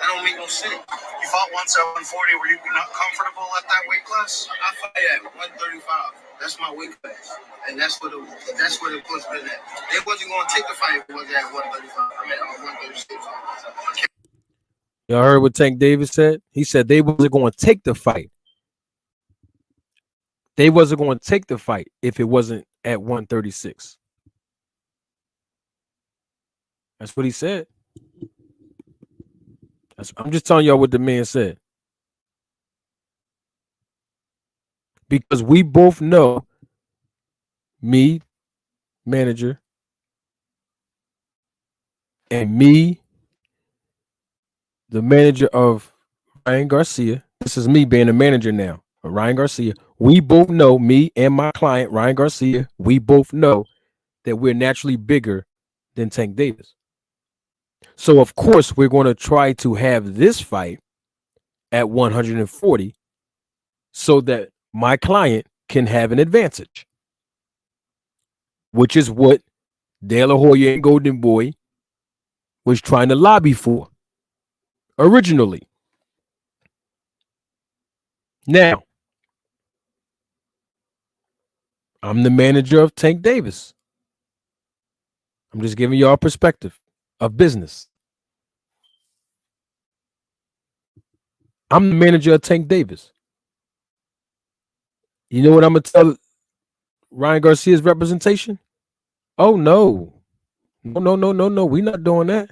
That don't make no sense. You fought once at 140. Were you not comfortable at that weight class? I fight at 135. That's my weight class, and that's what it puts been at. They wasn't gonna take the fight if it was at 135. I mean, 136. Y'all heard what Tank Davis said? He said they wasn't going to take the fight. They wasn't going to take the fight if it wasn't at 136. That's what he said. I'm just telling y'all what the man said. Because we both know, me, manager, and me, the manager of Ryan Garcia. This is me being a manager now of Ryan Garcia. We both know, me and my client, Ryan Garcia, we both know that we're naturally bigger than Tank Davis. So, of course, we're going to try to have this fight at 140 so that my client can have an advantage, which is what De La Hoya and Golden Boy was trying to lobby for originally. Now, I'm the manager of Tank Davis. I'm just giving y'all a perspective of business. I'm the manager of Tank Davis. You know what I'm going to tell Ryan Garcia's representation? Oh, no. No. We're not doing that.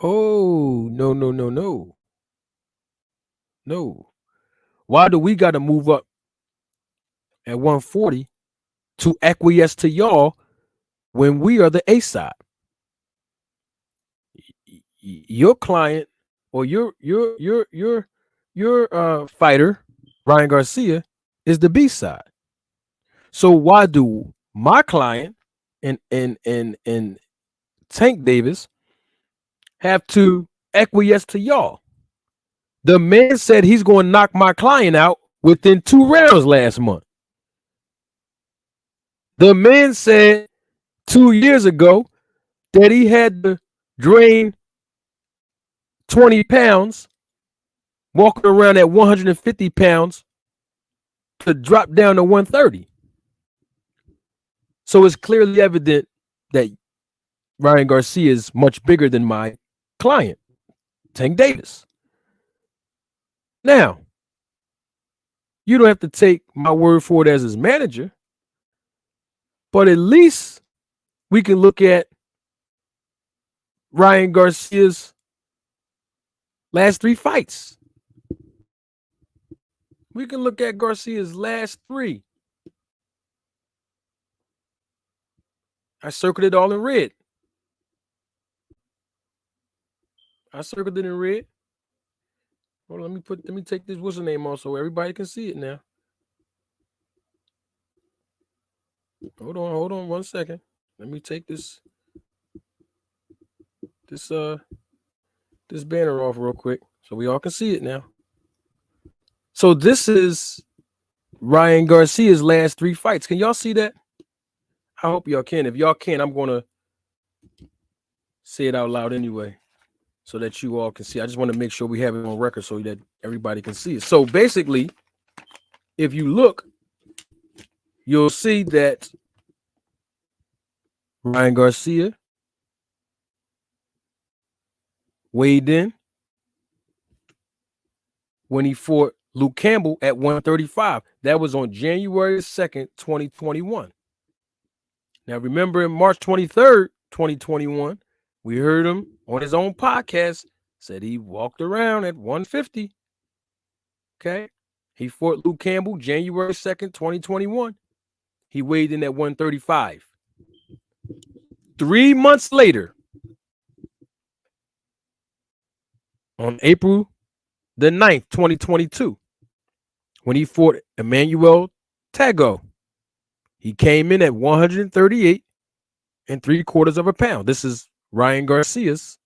Oh, no. No. Why do we got to move up at 140 to acquiesce to y'all when we are the A side? Your client or your fighter, Ryan Garcia, is the B side. So why do my client and Tank Davis have to acquiesce to y'all? The man said he's going to knock my client out within 2 rounds last month. The man said 2 years ago that he had to drain 20 pounds, walking around at 150 pounds to drop down to 130. So it's clearly evident that Ryan Garcia is much bigger than my client, Tank Davis. Now, you don't have to take my word for it as his manager, but at least we can look at Ryan Garcia's last 3 fights. We can look at Garcia's last 3. I circled it all in red. Hold on, let me take this what's the name off so everybody can see it now. Hold on 1 second. Let me take this banner off real quick so we all can see it now. So this is Ryan Garcia's last 3 fights. Can y'all see that? I hope y'all can. If y'all can, I'm going to say it out loud anyway so that you all can see. I just want to make sure we have it on record so that everybody can see it. So basically, if you look, you'll see that Ryan Garcia weighed in when he fought Luke Campbell at 135. That was on January 2nd, 2021. Now, remember, March 23rd, 2021, we heard him on his own podcast, said he walked around at 150. Okay. He fought Luke Campbell January 2nd, 2021. He weighed in at 135. 3 months later, on April the 9th, 2022, when he fought Emmanuel Tago, he came in at 138 3/4 pounds. This is Ryan Garcia's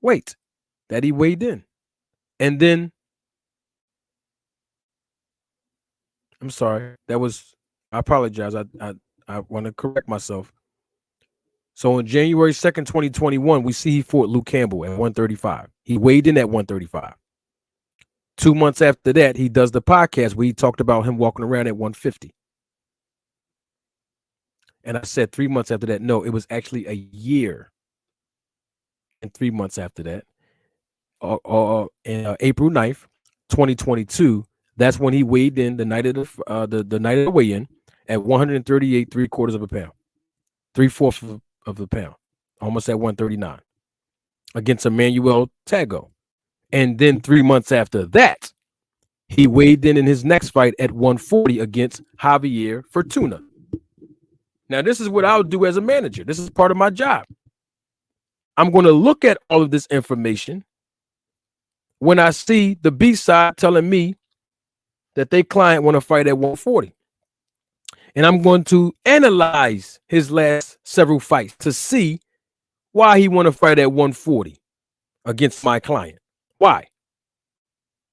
weight that he weighed in. And then, I'm sorry, I apologize. I want to correct myself. So on January 2nd, 2021, we see he fought Luke Campbell at 135. He weighed in at 135. 2 months after that, he does the podcast where he talked about him walking around at 150. And I said 3 months after that. No, it was actually a year and 3 months after that. In April 9th, 2022, that's when he weighed in the night of the night of the weigh-in at 138 3/4 pound, 3/4 of a pound, almost at 139 against Emmanuel Tago. And then 3 months after that, he weighed in his next fight at 140 against Javier Fortuna. Now, this is what I'll do as a manager. This is part of my job. I'm going to look at all of this information when I see the B side telling me that their client want to fight at 140. And I'm going to analyze his last several fights to see why he want to fight at 140 against my client. Why?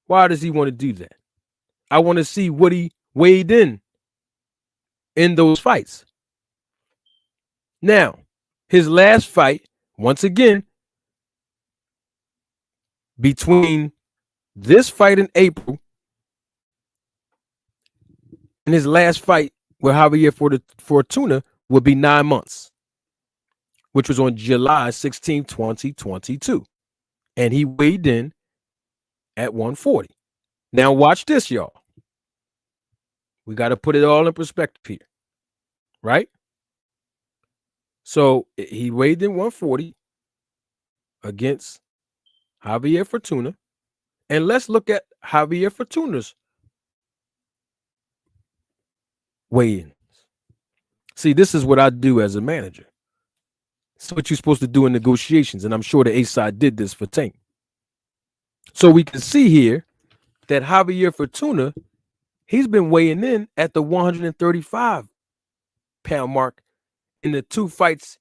Why does he want to do that? I want to see what he weighed in those fights. Now, his last fight, once again, between this fight in April And his last fight with Javier Fortuna would be 9 months, which was on July 16, 2022. And he weighed in at 140. Now watch this, y'all. We got to put it all in perspective here, right? So he weighed in 140 against Javier Fortuna. And let's look at Javier Fortuna's weigh-ins. See, this is what I do as a manager. It's what you're supposed to do in negotiations, and I'm sure the A side did this for Tank. So we can see here that Javier Fortuna, he's been weighing in at the 135-pound mark in the 2 fights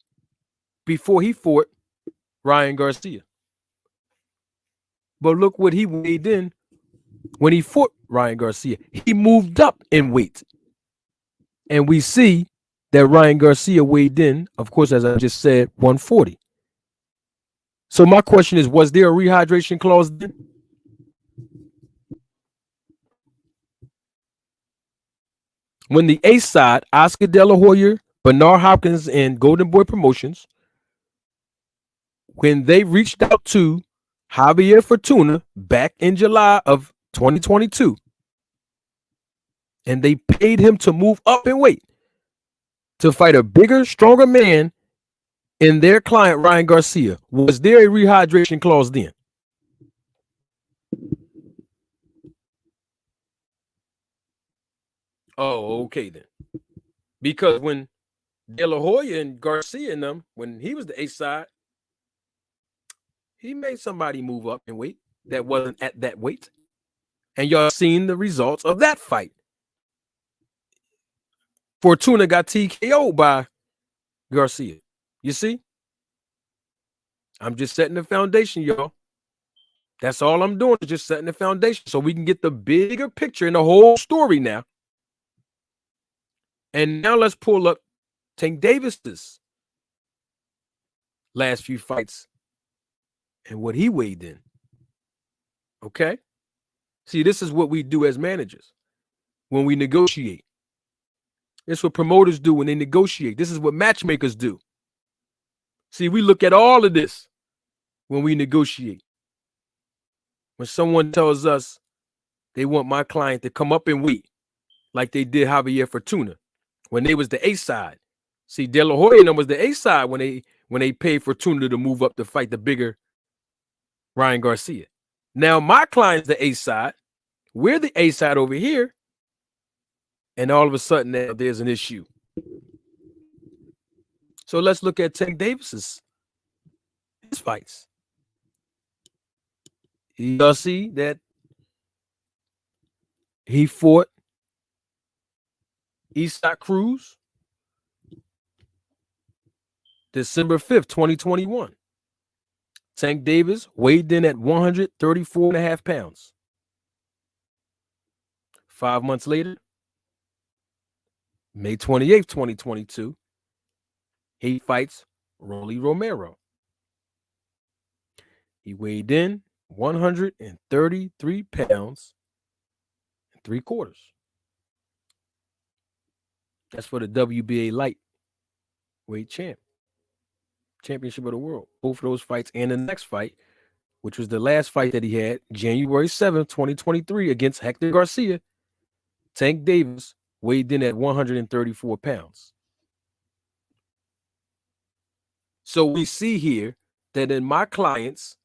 before he fought Ryan Garcia. But look what he weighed in when he fought Ryan Garcia. He moved up in weight. And we see that Ryan Garcia weighed in, of course, as I just said, 140. So my question is, was there a rehydration clause then? When the A side, Oscar De La Hoya, Bernard Hopkins, and Golden Boy Promotions, when they reached out to Javier Fortuna back in July of 2022, and they paid him to move up in weight to fight a bigger, stronger man in their client, Ryan Garcia, was there a rehydration clause then? Oh, okay then. Because when De La Hoya and Garcia and them, when he was the A side, he made somebody move up in weight that wasn't at that weight. And y'all seen the results of that fight. Fortuna got TKO'd by Garcia. You see? I'm just setting the foundation, y'all. That's all I'm doing, is just setting the foundation so we can get the bigger picture and the whole story now. And now let's pull up Tank Davis's last few fights and what he weighed in. Okay? See, this is what we do as managers when we negotiate. It's what promoters do when they negotiate. This is what matchmakers do. See, we look at all of this when we negotiate. When someone tells us they want my client to come up in weight, like they did Javier Fortuna, when they was the A side. See, De La Hoya and them was the A side when they paid Fortuna to move up to fight the bigger Ryan Garcia. Now my client's the A side. We're the A side over here. And all of a sudden now there's an issue. So let's look at Tank Davis's fights. You'll see that he fought Isaac Cruz December 5th, 2021. Tank Davis weighed in at 134.5 pounds. 5 months later, May 28th, 2022, he fights Rolly Romero. He weighed in 133 pounds and 3/4. That's for the WBA lightweight championship of the world. Both of those fights and the next fight, which was the last fight that he had, January 7th, 2023, against Hector Garcia, Tank Davis weighed in at 134 pounds. So we see here that in my client's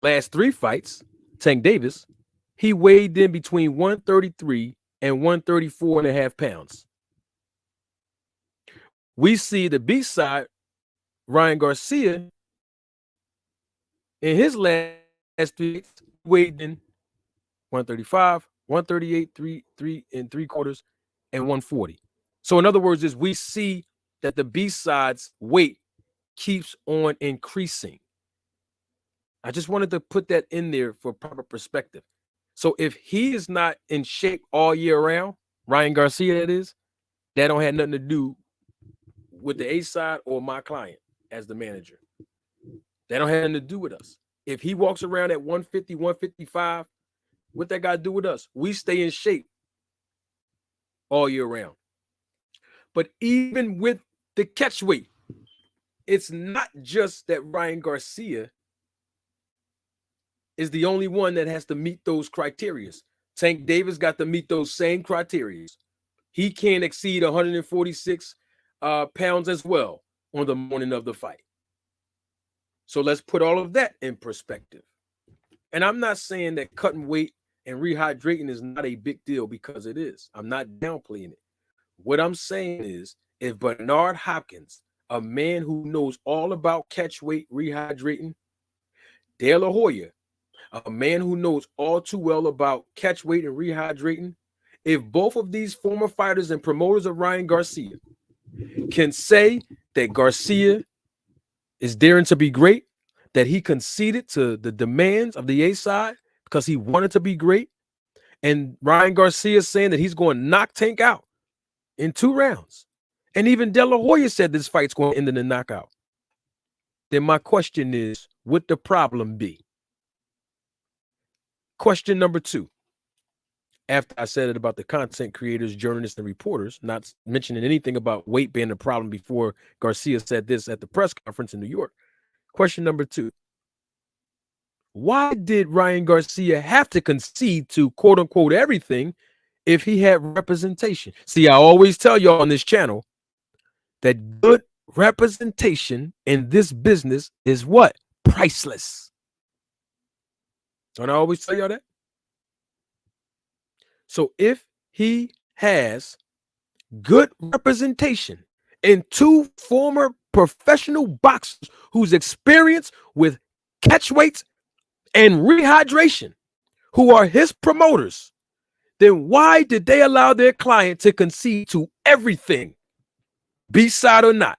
last 3 fights, Tank Davis, he weighed in between 133 and 134.5 pounds. We see the B side, Ryan Garcia, in his last 3 weighed in 135, 138, 3 3/4, and 140. So in other words, is we see that the B side's weight keeps on increasing. I just wanted to put that in there for proper perspective. So if he is not in shape all year round, Ryan Garcia, that don't have nothing to do with the A side or my client as the manager. That don't have nothing to do with us. If he walks around at 150, 155, what that got to do with us? We stay in shape all year round. But even with the catch weight, it's not just that Ryan Garcia is the only one that has to meet those criteria. Tank Davis got to meet those same criteria. He can't exceed 146 pounds as well on the morning of the fight. So let's put all of that in perspective. And I'm not saying that cutting weight and rehydrating is not a big deal, because it is. I'm not downplaying it. What I'm saying is, if Bernard Hopkins, a man who knows all about catch weight, rehydrating, De La Hoya, a man who knows all too well about catch weight and rehydrating, if both of these former fighters and promoters of Ryan Garcia can say that Garcia is daring to be great, that he conceded to the demands of the A side because he wanted to be great, and Ryan Garcia is saying that he's going to knock Tank out in 2 rounds, and even De La Hoya said this fight's going to end in a knockout, then my question is, would the problem be? Question number 2. After I said it about the content creators, journalists, and reporters, not mentioning anything about weight being a problem before Garcia said this at the press conference in New York. Question number 2. Why did Ryan Garcia have to concede to quote unquote everything if he had representation? See, I always tell y'all on this channel that good representation in this business is what? Priceless. Don't I always tell y'all that? So if he has good representation in 2 former professional boxers whose experience with catch weights and rehydration, who are his promoters, then why did they allow their client to concede to everything, B-side or not?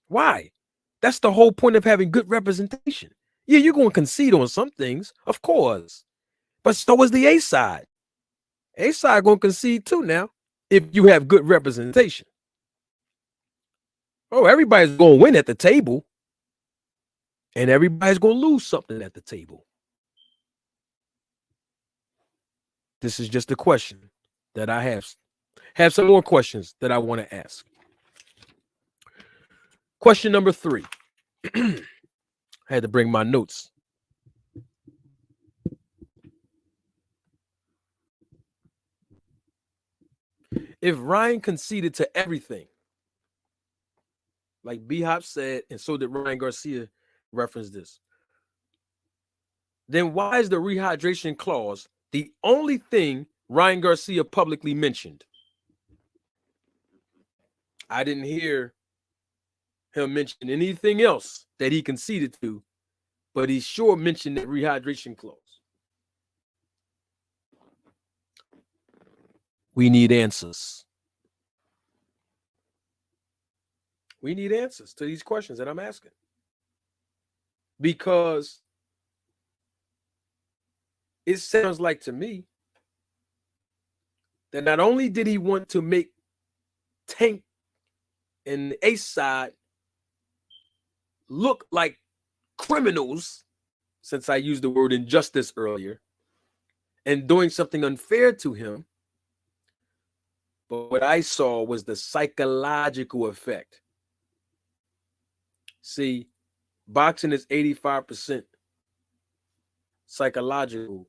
Why? That's the whole point of having good representation. Yeah, you're going to concede on some things, of course, but so is the A-side. A-side going to concede too now if you have good representation. Oh, everybody's going to win at the table, and everybody's going to lose something at the table. This is just a question that I have. Have some more questions that I want to ask. Question number 3. I had to bring my notes. If Ryan conceded to everything, like B-Hop said, and so did Ryan Garcia reference this, then why is the rehydration clause the only thing Ryan Garcia publicly mentioned? I didn't hear him mention anything else that he conceded to, but he sure mentioned that rehydration clause. We need answers. We need answers to these questions that I'm asking. Because it sounds like to me that not only did he want to make Tank and the Ace side look like criminals, since I used the word injustice earlier, and doing something unfair to him, but what I saw was the psychological effect. See, boxing is 85% psychological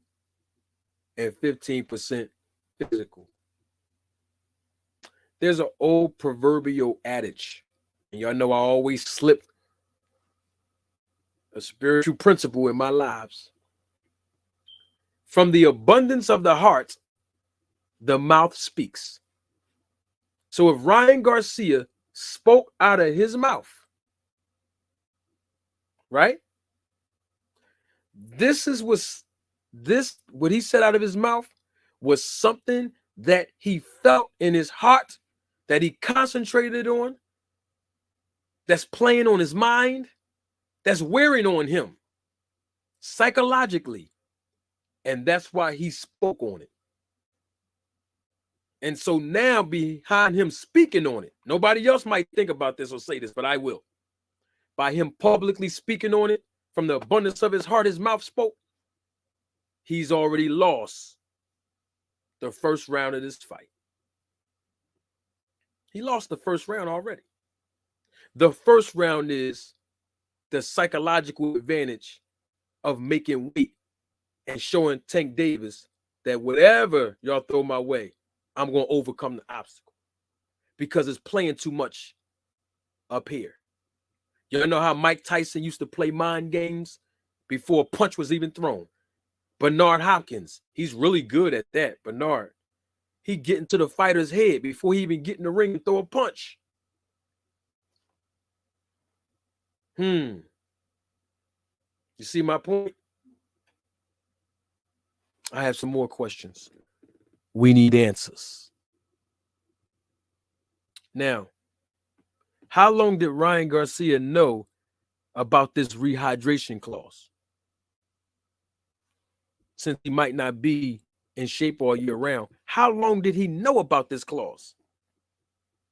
and 15% physical. There's an old proverbial adage, and y'all know I always slip a spiritual principle in my lives. From the abundance of the heart, the mouth speaks. So if Ryan Garcia spoke out of his mouth, right? What he said out of his mouth was something that he felt in his heart, that he concentrated on, that's playing on his mind, that's wearing on him psychologically. And that's why he spoke on it. And so now behind him speaking on it, nobody else might think about this or say this, but I will. By him publicly speaking on it, from the abundance of his heart, his mouth spoke, he's already lost the first round of this fight. He lost the first round already. The first round is the psychological advantage of making weight and showing Tank Davis that whatever y'all throw my way, I'm going to overcome the obstacle because it's playing too much up here. You know how Mike Tyson used to play mind games before a punch was even thrown? Bernard Hopkins, he's really good at that. Bernard, he get into the fighter's head before he even get in the ring and throw a punch. You see my point? I have some more questions. We need answers. Now, how long did Ryan Garcia know about this rehydration clause? Since he might not be in shape all year round, how long did he know about this clause?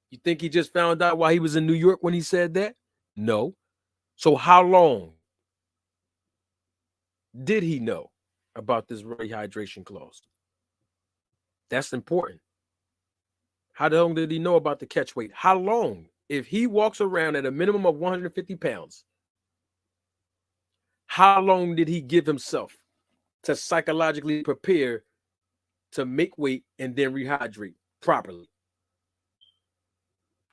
You think he just found out while he was in New York when he said that? No. So how long did he know about this rehydration clause? That's important. How long did he know about the catch weight? How long? If he walks around at a minimum of 150 pounds, how long did he give himself to psychologically prepare to make weight and then rehydrate properly?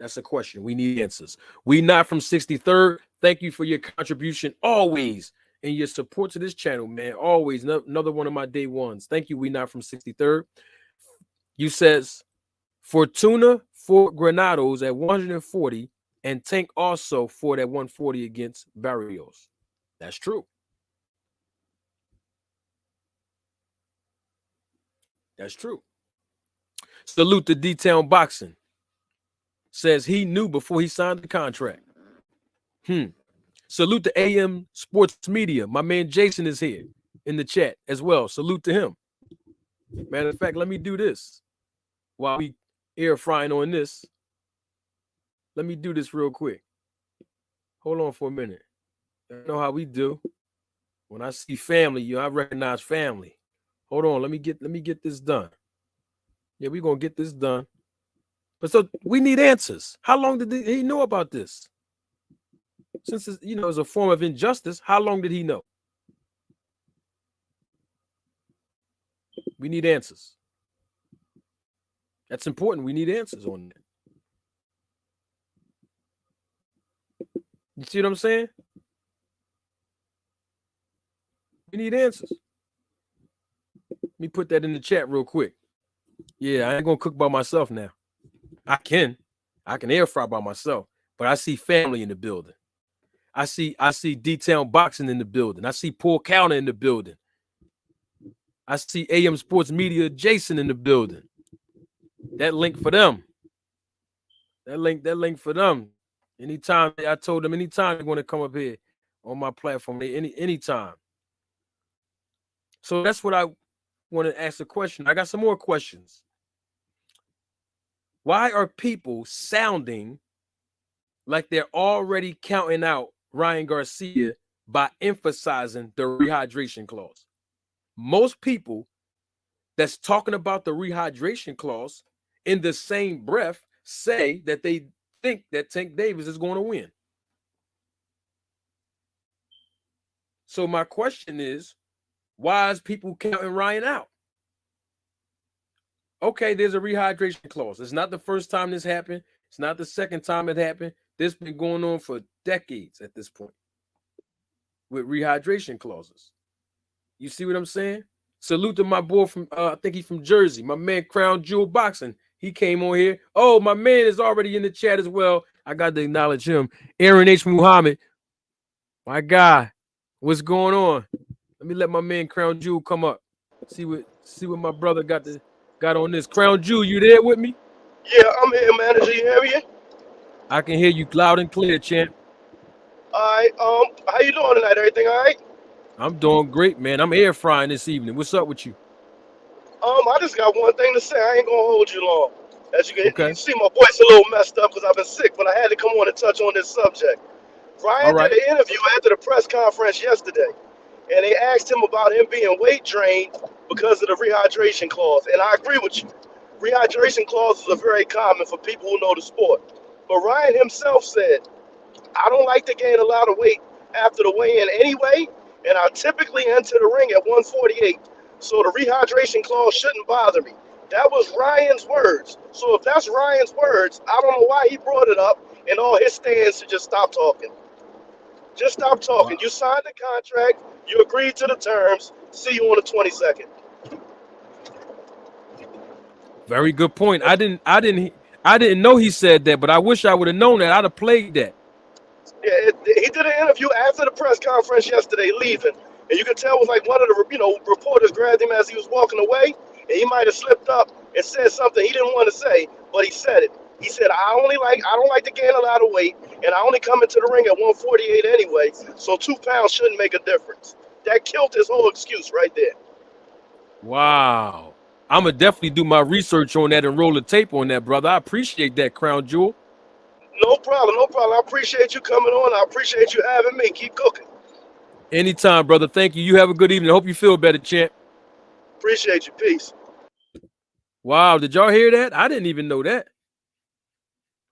That's a question. We need answers. We not from 63rd. Thank you for your contribution always and your support to this channel, man. Always another one of my day ones. Thank you. We not from 63rd. You says Fortuna fought Granados at 140 and Tank also fought at 140 against Barrios. That's true. That's true. Salute to D-Town Boxing. Says he knew before he signed the contract. Salute to AM Sports Media. My man Jason is here in the chat as well. Salute to him. Matter of fact, let me do this while we air frying on this. Let me do this real quick. Hold on for a minute. You know how we do. When I see family, I recognize family. Hold on, let me get this done. Yeah, we're gonna get this done. But so we need answers. How long did he know about this? Since it's, it's a form of injustice, how long did he know? We need answers. That's important. We need answers on that. You see what I'm saying? We need answers. Let me put that in the chat real quick. Yeah, I ain't gonna cook by myself now. I can air fry by myself, but I see family in the building. I see D-Town Boxing in the building. I see Paul Counter in the building. I see AM Sports Media Jason in the building. That link for them. That link for them. Anytime I told them anytime they want to come up here on my platform, anytime. So that's what I want to ask a question. I got some more questions. Why are people sounding like they're already counting out Ryan Garcia by emphasizing the rehydration clause? Most people that's talking about the rehydration clause in the same breath say that they think that Tank Davis is going to win. So my question is, why is people counting Ryan out? Okay, there's a rehydration clause. It's not the first time this happened. It's not the second time it happened. This has been going on for decades at this point with rehydration clauses. You see what I'm saying? Salute to my boy from, I think he's from Jersey, my man Crown Jewel Boxing. He came on here. Oh, my man is already in the chat as well. I got to acknowledge him. Aaron H. Muhammad, my guy, what's going on? Let me let my man Crown Jewel come up. See what my brother got on this. Crown Jewel, you there with me? Yeah, I'm here, manager. You hear me? I can hear you loud and clear, champ. All right. How you doing tonight? Everything all right? I'm doing great, man. I'm air frying this evening. What's up with you? I just got one thing to say. I ain't gonna hold you long. As you can Okay. you see, my voice a little messed up because I've been sick, but I had to come on and touch on this subject. Ryan did an interview after the press conference yesterday, and they asked him about him being weight drained because of the rehydration clause. And I agree with you. Rehydration clauses are very common for people who know the sport. But Ryan himself said, I don't like to gain a lot of weight after the weigh-in anyway, and I typically enter the ring at 148, so the rehydration clause shouldn't bother me. That was Ryan's words. So if that's Ryan's words, I don't know why he brought it up, and all his stands to just stop talking. Just stop talking. Wow. You signed the contract, you agreed to the terms, see you on the 22nd. Very good point. I didn't know he said that, but I wish I would have known that. I'd have played that. Yeah, he did an interview after the press conference yesterday, leaving, and you could tell it was like one of the reporters grabbed him as he was walking away, and he might have slipped up and said something he didn't want to say, but he said it. He said, I don't like to gain a lot of weight, and I only come into the ring at 148 anyway, so 2 pounds shouldn't make a difference. That killed his whole excuse right there. Wow. I'm going to definitely do my research on that and roll the tape on that, brother. I appreciate that, Crown Jewel. No problem, no problem. I appreciate you coming on. I appreciate you having me. Keep cooking. Anytime, brother. Thank you. You have a good evening. I hope you feel better, champ. Appreciate you. Peace. Wow. Did y'all hear that? I didn't even know that.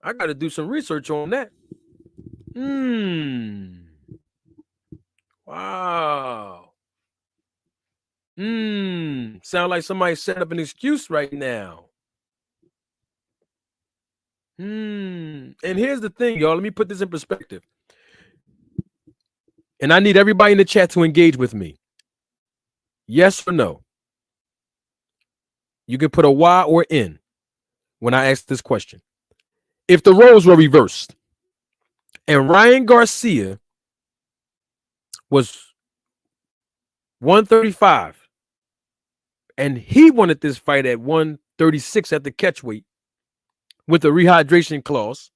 I got to do some research on that. Wow. Sound like somebody set up an excuse right now. And here's the thing, y'all. Let me put this in perspective. And I need everybody in the chat to engage with me. Yes or no? You can put a Y or N when I ask this question. If the roles were reversed and Ryan Garcia was 135 and he wanted this fight at 136 at the catchweight with the rehydration clause,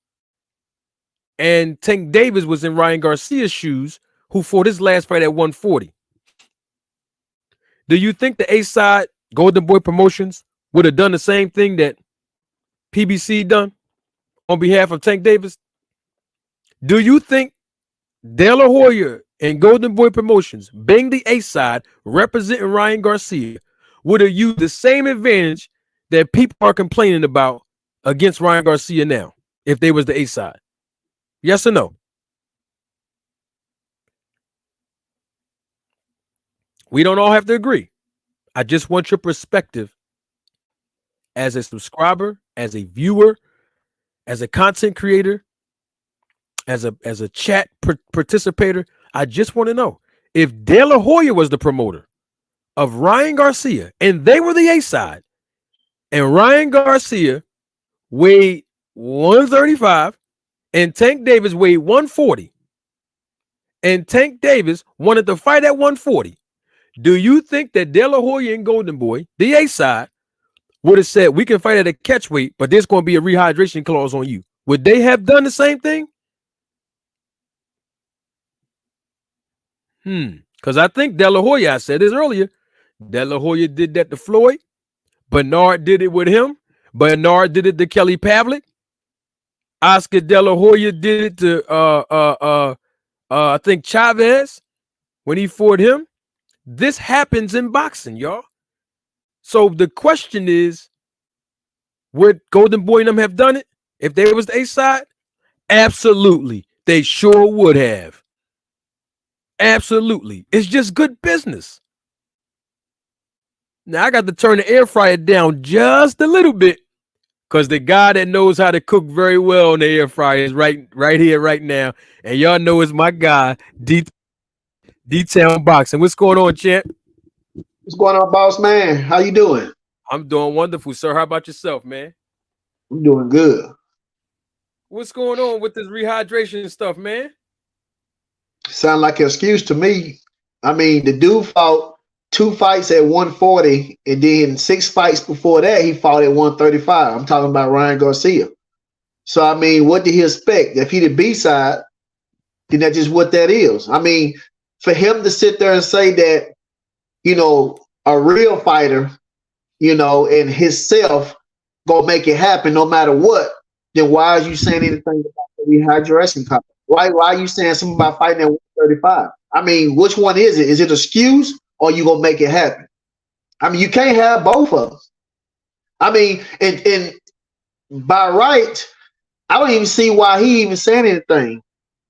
and Tank Davis was in Ryan Garcia's shoes, who fought his last fight at 140. Do you think the A-side Golden Boy Promotions would have done the same thing that PBC done on behalf of Tank Davis? Do you think De La Hoya and Golden Boy Promotions, being the A-side representing Ryan Garcia, would have used the same advantage that people are complaining about against Ryan Garcia now if they was the A-side? Yes or no? We don't all have to agree. I just want your perspective as a subscriber, as a viewer, as a content creator, as a chat participator. I just want to know if De La Hoya was the promoter of Ryan Garcia and they were the A-side, and Ryan Garcia weighed 135 and Tank Davis weighed 140, and Tank Davis wanted to fight at 140. Do you think that De La Hoya and Golden Boy, the A-side, would have said, we can fight at a catchweight, but there's going to be a rehydration clause on you? Would they have done the same thing? Because I think De La Hoya, I said this earlier, De La Hoya did that to Floyd. Bernard did it with him. Bernard did it to Kelly Pavlik. Oscar De La Hoya did it to I think Chavez when he fought him. This happens in boxing, y'all. So the question is, would Golden Boy and them have done it if they was the A-side? Absolutely. They sure would have. Absolutely. It's just good business. Now, I got to turn the air fryer down just a little bit because the guy that knows how to cook very well in the air fryer is right here, right now. And y'all know it's my guy, D-Town Boxing. What's going on, champ? What's going on, boss man? How you doing? I'm doing wonderful, sir. How about yourself, man? I'm doing good. What's going on with this rehydration stuff, man? Sound like an excuse to me. I mean, the dude fought 2 fights at 140, and then 6 fights before that, he fought at 135. I'm talking about Ryan Garcia. So, I mean, what did he expect? If he the B-side, then that's just what that is. I mean, for him to sit there and say that, you know, a real fighter, you know, and himself gonna make it happen no matter what, then why are you saying anything about the rehydration company? Why are you saying something about fighting at 135? I mean, which one is it? Is it an excuse or you gonna make it happen? I mean, you can't have both of them. I mean, and by right, I don't even see why he even said anything,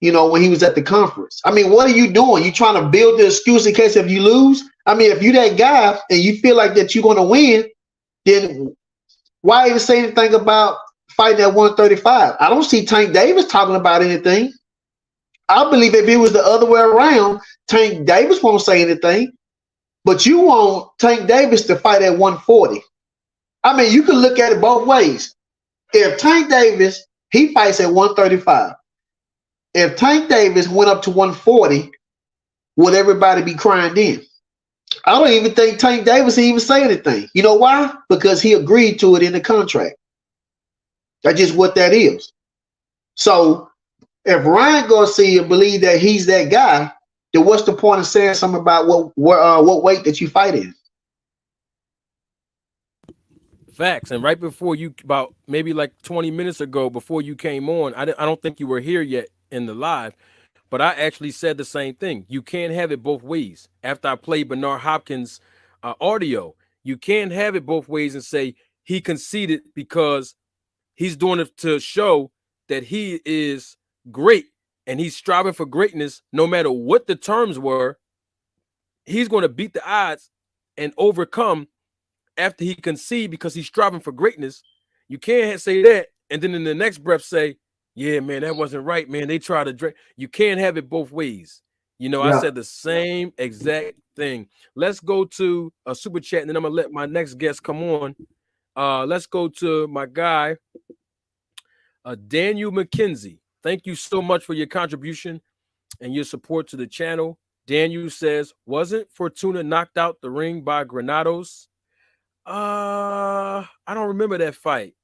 when he was at the conference. I mean, what are you doing? You trying to build the excuse in case if you lose? I mean, if you that guy and you feel like that you're going to win, then why even say anything about fighting at 135? I don't see Tank Davis talking about anything. I believe if it was the other way around, Tank Davis won't say anything, but you want Tank Davis to fight at 140. I mean, you can look at it both ways. If Tank Davis, he fights at 135. If Tank Davis went up to 140, would everybody be crying then? I don't even think Tank Davis even say anything. You know why? Because he agreed to it in the contract. That's just what that is. So if Ryan Garcia believe that he's that guy, then what's the point of saying something about what weight that you fight in? Facts. And right before you, about maybe like 20 minutes ago, before you came on, I don't think you were here yet in the live, but I actually said the same thing. You can't have it both ways. After I played Bernard Hopkins' audio, you can't have it both ways and say he conceded because he's doing it to show that he is great and he's striving for greatness no matter what the terms were. He's going to beat the odds and overcome after he concede because he's striving for greatness. You can't say that and then in the next breath say, yeah, man, that wasn't right, man. They try to drink. You can't have it both ways. Yeah. I said the same exact thing. Let's go to a super chat and then I'm going to let my next guest come on. Let's go to my guy, Daniel McKenzie. Thank you so much for your contribution and your support to the channel. Daniel says, wasn't Fortuna knocked out the ring by Granados? I don't remember that fight.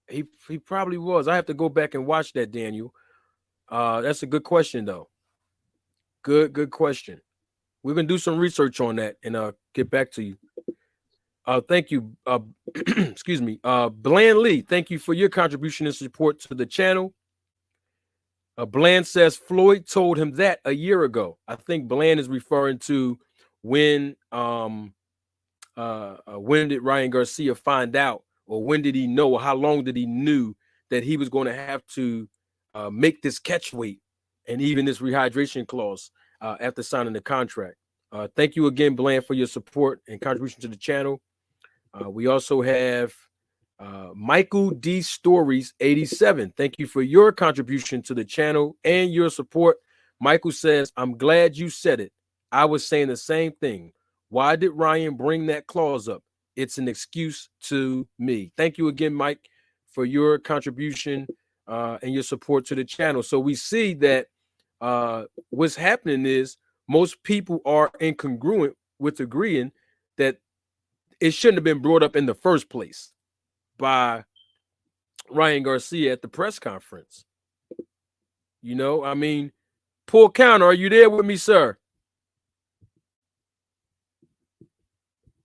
He probably was. I have to go back and watch that, Daniel. That's a good question, though. Good question. We're gonna do some research on that and get back to you. Thank you. Excuse me. Bland Lee, thank you for your contribution and support to the channel. Bland says Floyd told him that a year ago. I think Bland is referring to when did Ryan Garcia find out, or when did he know, or how long did he knew that he was going to have to make this catch weight and even this rehydration clause after signing the contract. Thank you again, Bland, for your support and contribution to the channel. We also have Michael D. Stories 87. Thank you for your contribution to the channel and your support. Michael says, I'm glad you said it. I was saying the same thing. Why did Ryan bring that clause up? It's an excuse to me. Thank you again, Mike, for your contribution and your support to the channel. So we see that what's happening is most people are incongruent with agreeing that it shouldn't have been brought up in the first place by Ryan Garcia at the press conference. I mean, Paul Counter, are you there with me, sir?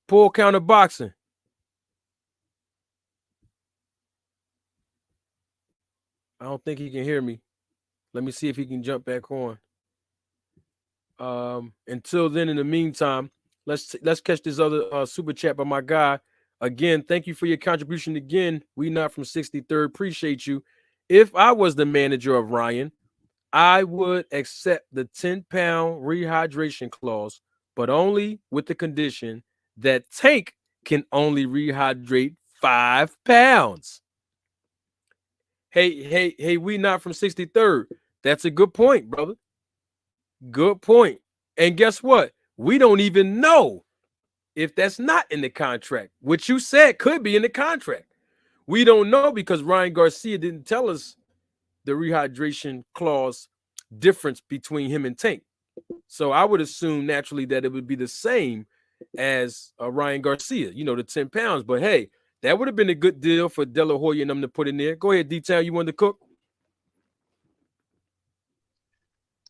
Paul Counter Boxing. I don't think he can hear me. Let me see if he can jump back on. Until then, in the meantime, let's catch this other super chat by my guy. Again, thank you for your contribution again. We not from 63rd. Appreciate you. If I was the manager of Ryan, I would accept the 10-pound rehydration clause, but only with the condition that Tank can only rehydrate 5 pounds. Hey, we not from 63rd. That's a good point, brother. Good point. And guess what? We don't even know if that's not in the contract. What you said could be in the contract. We don't know because Ryan Garcia didn't tell us the rehydration clause difference between him and Tank. So I would assume naturally that it would be the same as Ryan Garcia, the 10 pounds. But hey, that would have been a good deal for De La Hoya and them to put in there. Go ahead, Detail. You want to cook?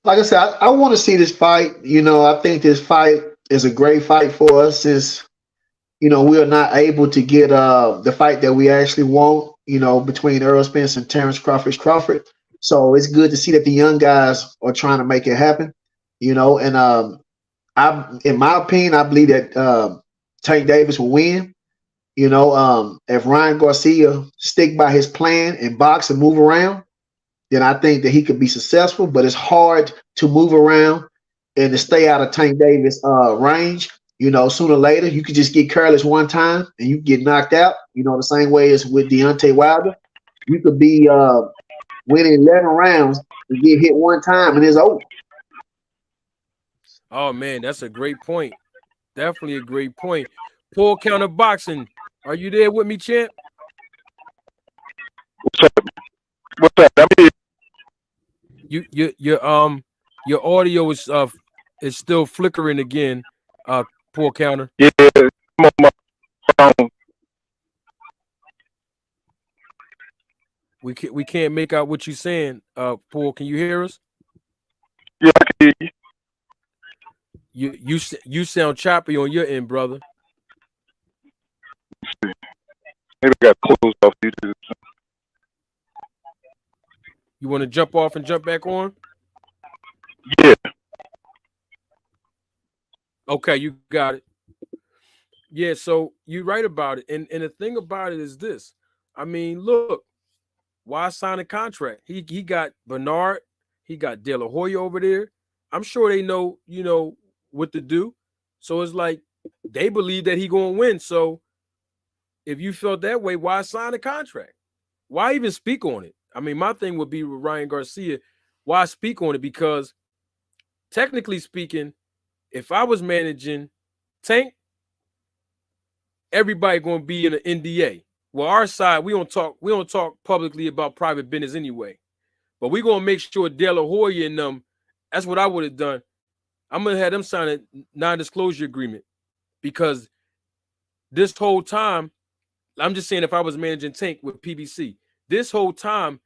Like I said, I want to see this fight. I think this fight is a great fight for us since, we are not able to get the fight that we actually want, between Errol Spence and Terrence Crawford. So it's good to see that the young guys are trying to make it happen, and in my opinion, I believe that Tank Davis will win. If Ryan Garcia stick by his plan and box and move around, then I think that he could be successful. But it's hard to move around and to stay out of Tank Davis' range. Sooner or later, you could just get careless one time and you get knocked out. The same way as with Deontay Wilder. You could be winning 11 rounds and get hit one time and it's over. Oh, man, that's a great point. Definitely a great point. Paul Counter Boxing, are you there with me, champ? What's up? I mean, Your audio is still flickering again. Paul Counter. yeah, I'm on my phone. We can't make out what you're saying. Paul, can you hear us? Yeah, I can hear you. You sound choppy on your end, brother. Maybe I got closed off. You want to jump off and jump back on? Yeah. Okay, you got it. Yeah, so you're right about it. And the thing about it is this. I mean, look, why sign a contract? He got Bernard, he got De La Hoya over there. I'm sure they know, what to do. So it's like they believe that he gonna win. So if you felt that way, why sign a contract? Why even speak on it? I mean, my thing would be with Ryan Garcia, why speak on it? Because technically speaking, if I was managing Tank, everybody gonna be in an NDA. Well, our side, we don't talk publicly about private business anyway. But we're gonna make sure De La Hoya and them, that's what I would have done. I'm gonna have them sign a non-disclosure agreement because this whole time, I'm just saying if I was managing Tank with PBC, this whole time,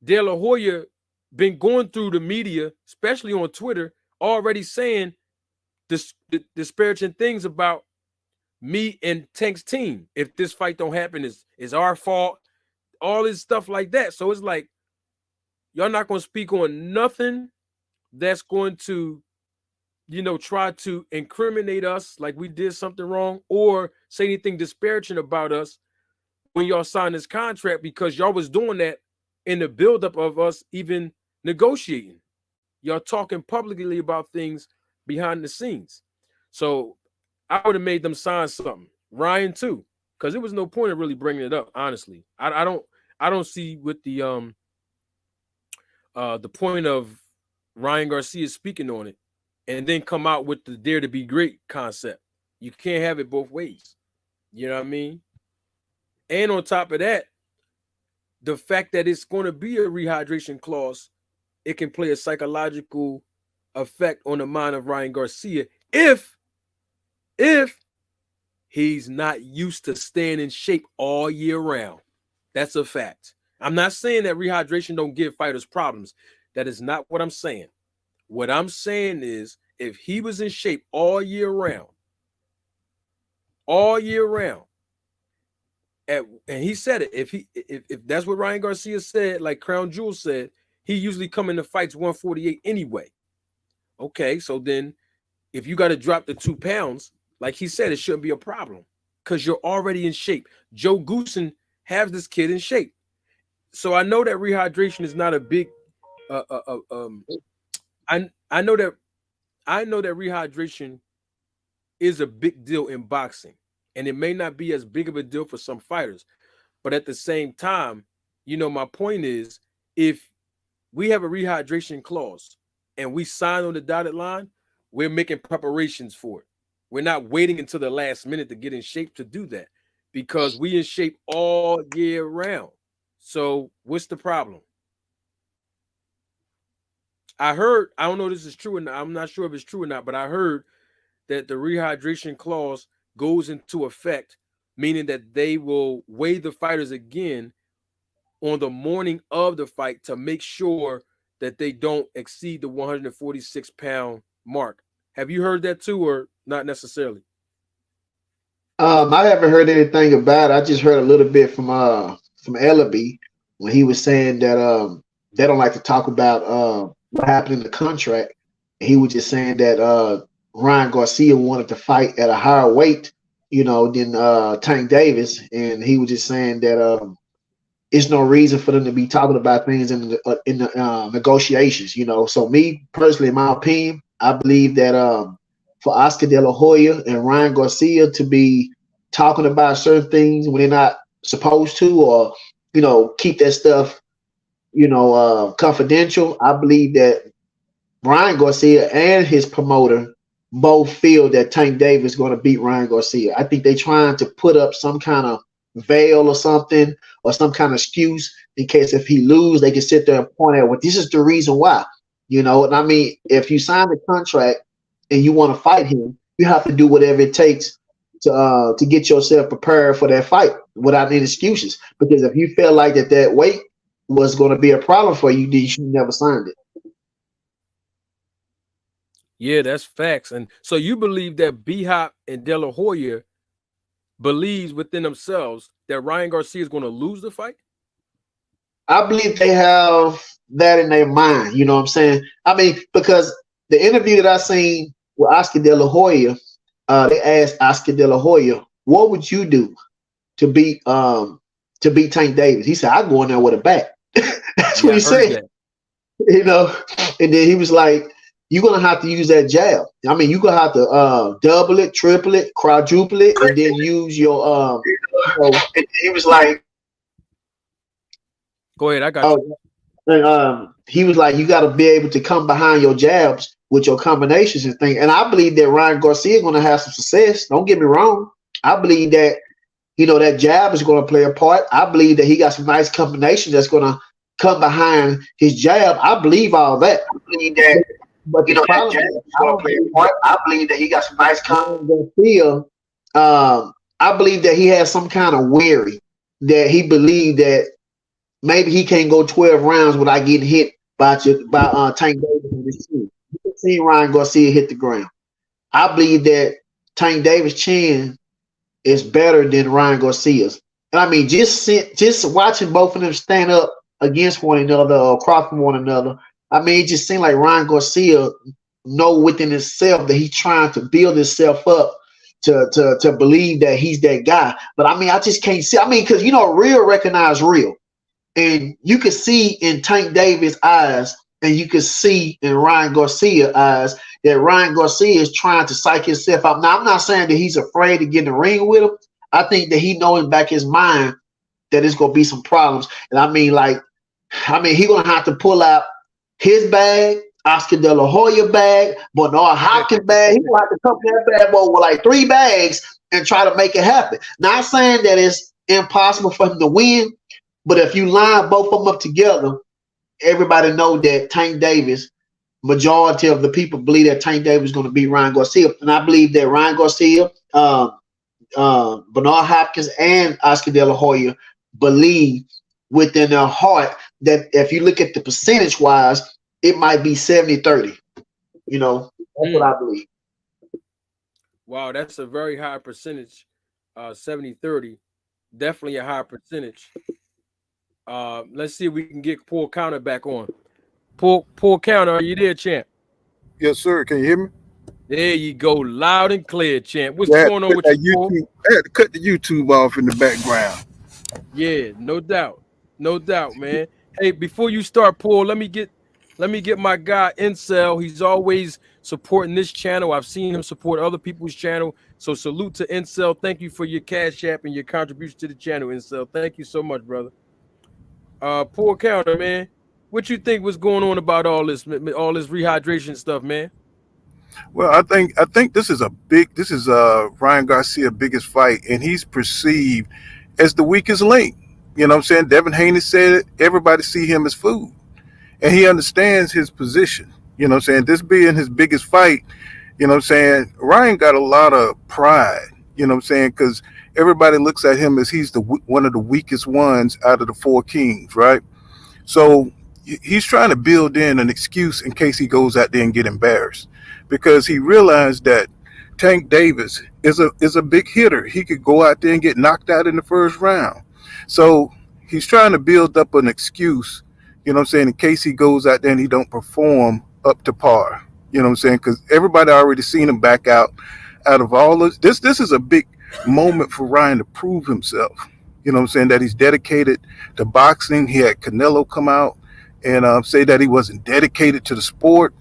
De La Hoya been going through the media, especially on Twitter, already saying disparaging things about me and Tank's team. If this fight don't happen, is our fault. All this stuff like that. So it's like y'all not gonna speak on nothing that's going to, try to incriminate us like we did something wrong or say anything disparaging about us when y'all signed this contract, because y'all was doing that in the buildup of us even negotiating. Y'all talking publicly about things behind the scenes. So I would have made them sign something. Ryan too, because there was no point of really bringing it up. Honestly, I don't see what the point of Ryan Garcia speaking on it and then come out with the Dare to Be Great concept. You can't have it both ways. You know what I mean? And on top of that, the fact that it's going to be a rehydration clause, it can play a psychological effect on the mind of Ryan Garcia if he's not used to staying in shape all year round. That's a fact. I'm not saying that rehydration don't give fighters problems. That is not what I'm saying. What I'm saying is if he was in shape all year round, and he said it, if that's what Ryan Garcia said, like Crown Jewel said, he usually come into fights 148 anyway. Okay, so then if you got to drop the 2 pounds, like he said, it shouldn't be a problem because you're already in shape. Joe Goosen has this kid in shape. So I know that rehydration is not a big I know that rehydration is a big deal in boxing, and it may not be as big of a deal for some fighters, but at the same time, my point is if we have a rehydration clause and we sign on the dotted line, we're making preparations for it. We're not waiting until the last minute to get in shape to do that because we in shape all year round. So what's the problem? I don't know if this is true or not. I'm not sure if it's true or not, but I heard that the rehydration clause goes into effect, meaning that they will weigh the fighters again on the morning of the fight to make sure that they don't exceed the 146-pound mark. Have you heard that too, or not necessarily? I haven't heard anything about it. I just heard a little bit from Ellaby when he was saying that they don't like to talk about what happened in the contract. He was just saying that Ryan Garcia wanted to fight at a higher weight than Tank Davis, and he was just saying that it's no reason for them to be talking about things in the negotiations. So me personally, in my opinion, I believe that for Oscar De La Hoya and Ryan Garcia to be talking about certain things when they're not supposed to, or keep that stuff confidential, I believe that Ryan Garcia and his promoter both feel that Tank Davis is going to beat Ryan Garcia. I think they're trying to put up some kind of veil or something, or some kind of excuse in case if he lose, they can sit there and point out, well, this is the reason why. And I mean, if you sign the contract and you want to fight him, you have to do whatever it takes to get yourself prepared for that fight without any excuses. Because if you feel like that weight was going to be a problem for you, then you should never signed it. Yeah, that's facts. And so you believe that B-Hop and De La Hoya believes within themselves that Ryan Garcia is going to lose the fight? I believe they have that in their mind. You know what I'm saying? I mean, because the interview that I seen with Oscar De La Hoya, they asked Oscar De La Hoya, "What would you do to beat Tank Davis?" He said, "I go in there with a bat." That's what he said. And then he was like, "You're gonna have to use that jab. I mean, you're gonna have to double it, triple it, quadruple it, and then use your And he was like, "Go ahead, I got you." And he was like, "You got to be able to come behind your jabs with your combinations and things." And I believe that Ryan Garcia is going to have some success. Don't get me wrong. I believe that that jab is going to play a part. I believe that he got some nice combinations that's going to come behind his jab. I believe all that. I believe that. But the problem is, I believe that he got some nice combinations. I believe that he has some kind of worry that he believed that maybe he can't go 12 rounds without getting hit by Tank Davis in his chin. You can see Ryan Garcia hit the ground. I believe that Tank Davis' chin is better than Ryan Garcia's. And I mean, just watching both of them stand up against one another or across from one another, I mean, it just seemed like Ryan Garcia know within himself that he's trying to build himself up to believe that he's that guy. But I mean, I just can't see. I mean, because real recognize real. And you can see in Tank Davis' eyes, and you can see in Ryan Garcia's eyes that Ryan Garcia is trying to psych himself out. Now, I'm not saying that he's afraid to get in the ring with him. I think that he knows back his mind that there's going to be some problems. And I mean, he's going to have to pull out his bag, Oscar De La Hoya bag, Bernard Hopkins bag. He's going to have to come that bad boy with like 3 bags and try to make it happen. Not saying that it's impossible for him to win, but if you line both of them up together, everybody know that Tank Davis, majority of the people believe that Tank Davis is going to beat Ryan Garcia. And I believe that Ryan Garcia, Bernard Hopkins, and Oscar De La Hoya believe within their heart that if you look at the percentage-wise, it might be 70-30. That's what I believe. Wow, that's a very high percentage, 70-30. Definitely a high percentage. Let's see if we can get Paul Counter back on. Paul Counter, are you there, champ? Yes, sir. Can you hear me? There you go, loud and clear, champ. What's going on with you, Paul? I had to cut the YouTube off in the background. Yeah, no doubt, man. Hey, before you start, Paul, let me get my guy Incel. He's always supporting this channel. I've seen him support other people's channel. So salute to Incel. Thank you for your cash app and your contribution to the channel, Incel. Thank you so much, brother. Paul Counter, man, what you think was going on about all this rehydration stuff, man? Well, I think this is Ryan Garcia's biggest fight, and he's perceived as the weakest link. You know what I'm saying? Devin Haney said it. Everybody see him as food, and he understands his position. You know what I'm saying? This being his biggest fight, you know what I'm saying? Ryan got a lot of pride. You know what I'm saying? Because everybody looks at him as he's one of the weakest ones out of the 4 kings, right? So he's trying to build in an excuse in case he goes out there and get embarrassed, because he realized that Tank Davis is a big hitter. He could go out there and get knocked out in the first round. So he's trying to build up an excuse, you know what I'm saying, in case he goes out there and he don't perform up to par. You know what I'm saying? Because everybody already seen him back out of all of this. This is a big moment for Ryan to prove himself. You know what I'm saying? That he's dedicated to boxing. He had Canelo come out and say that he wasn't dedicated to the sport.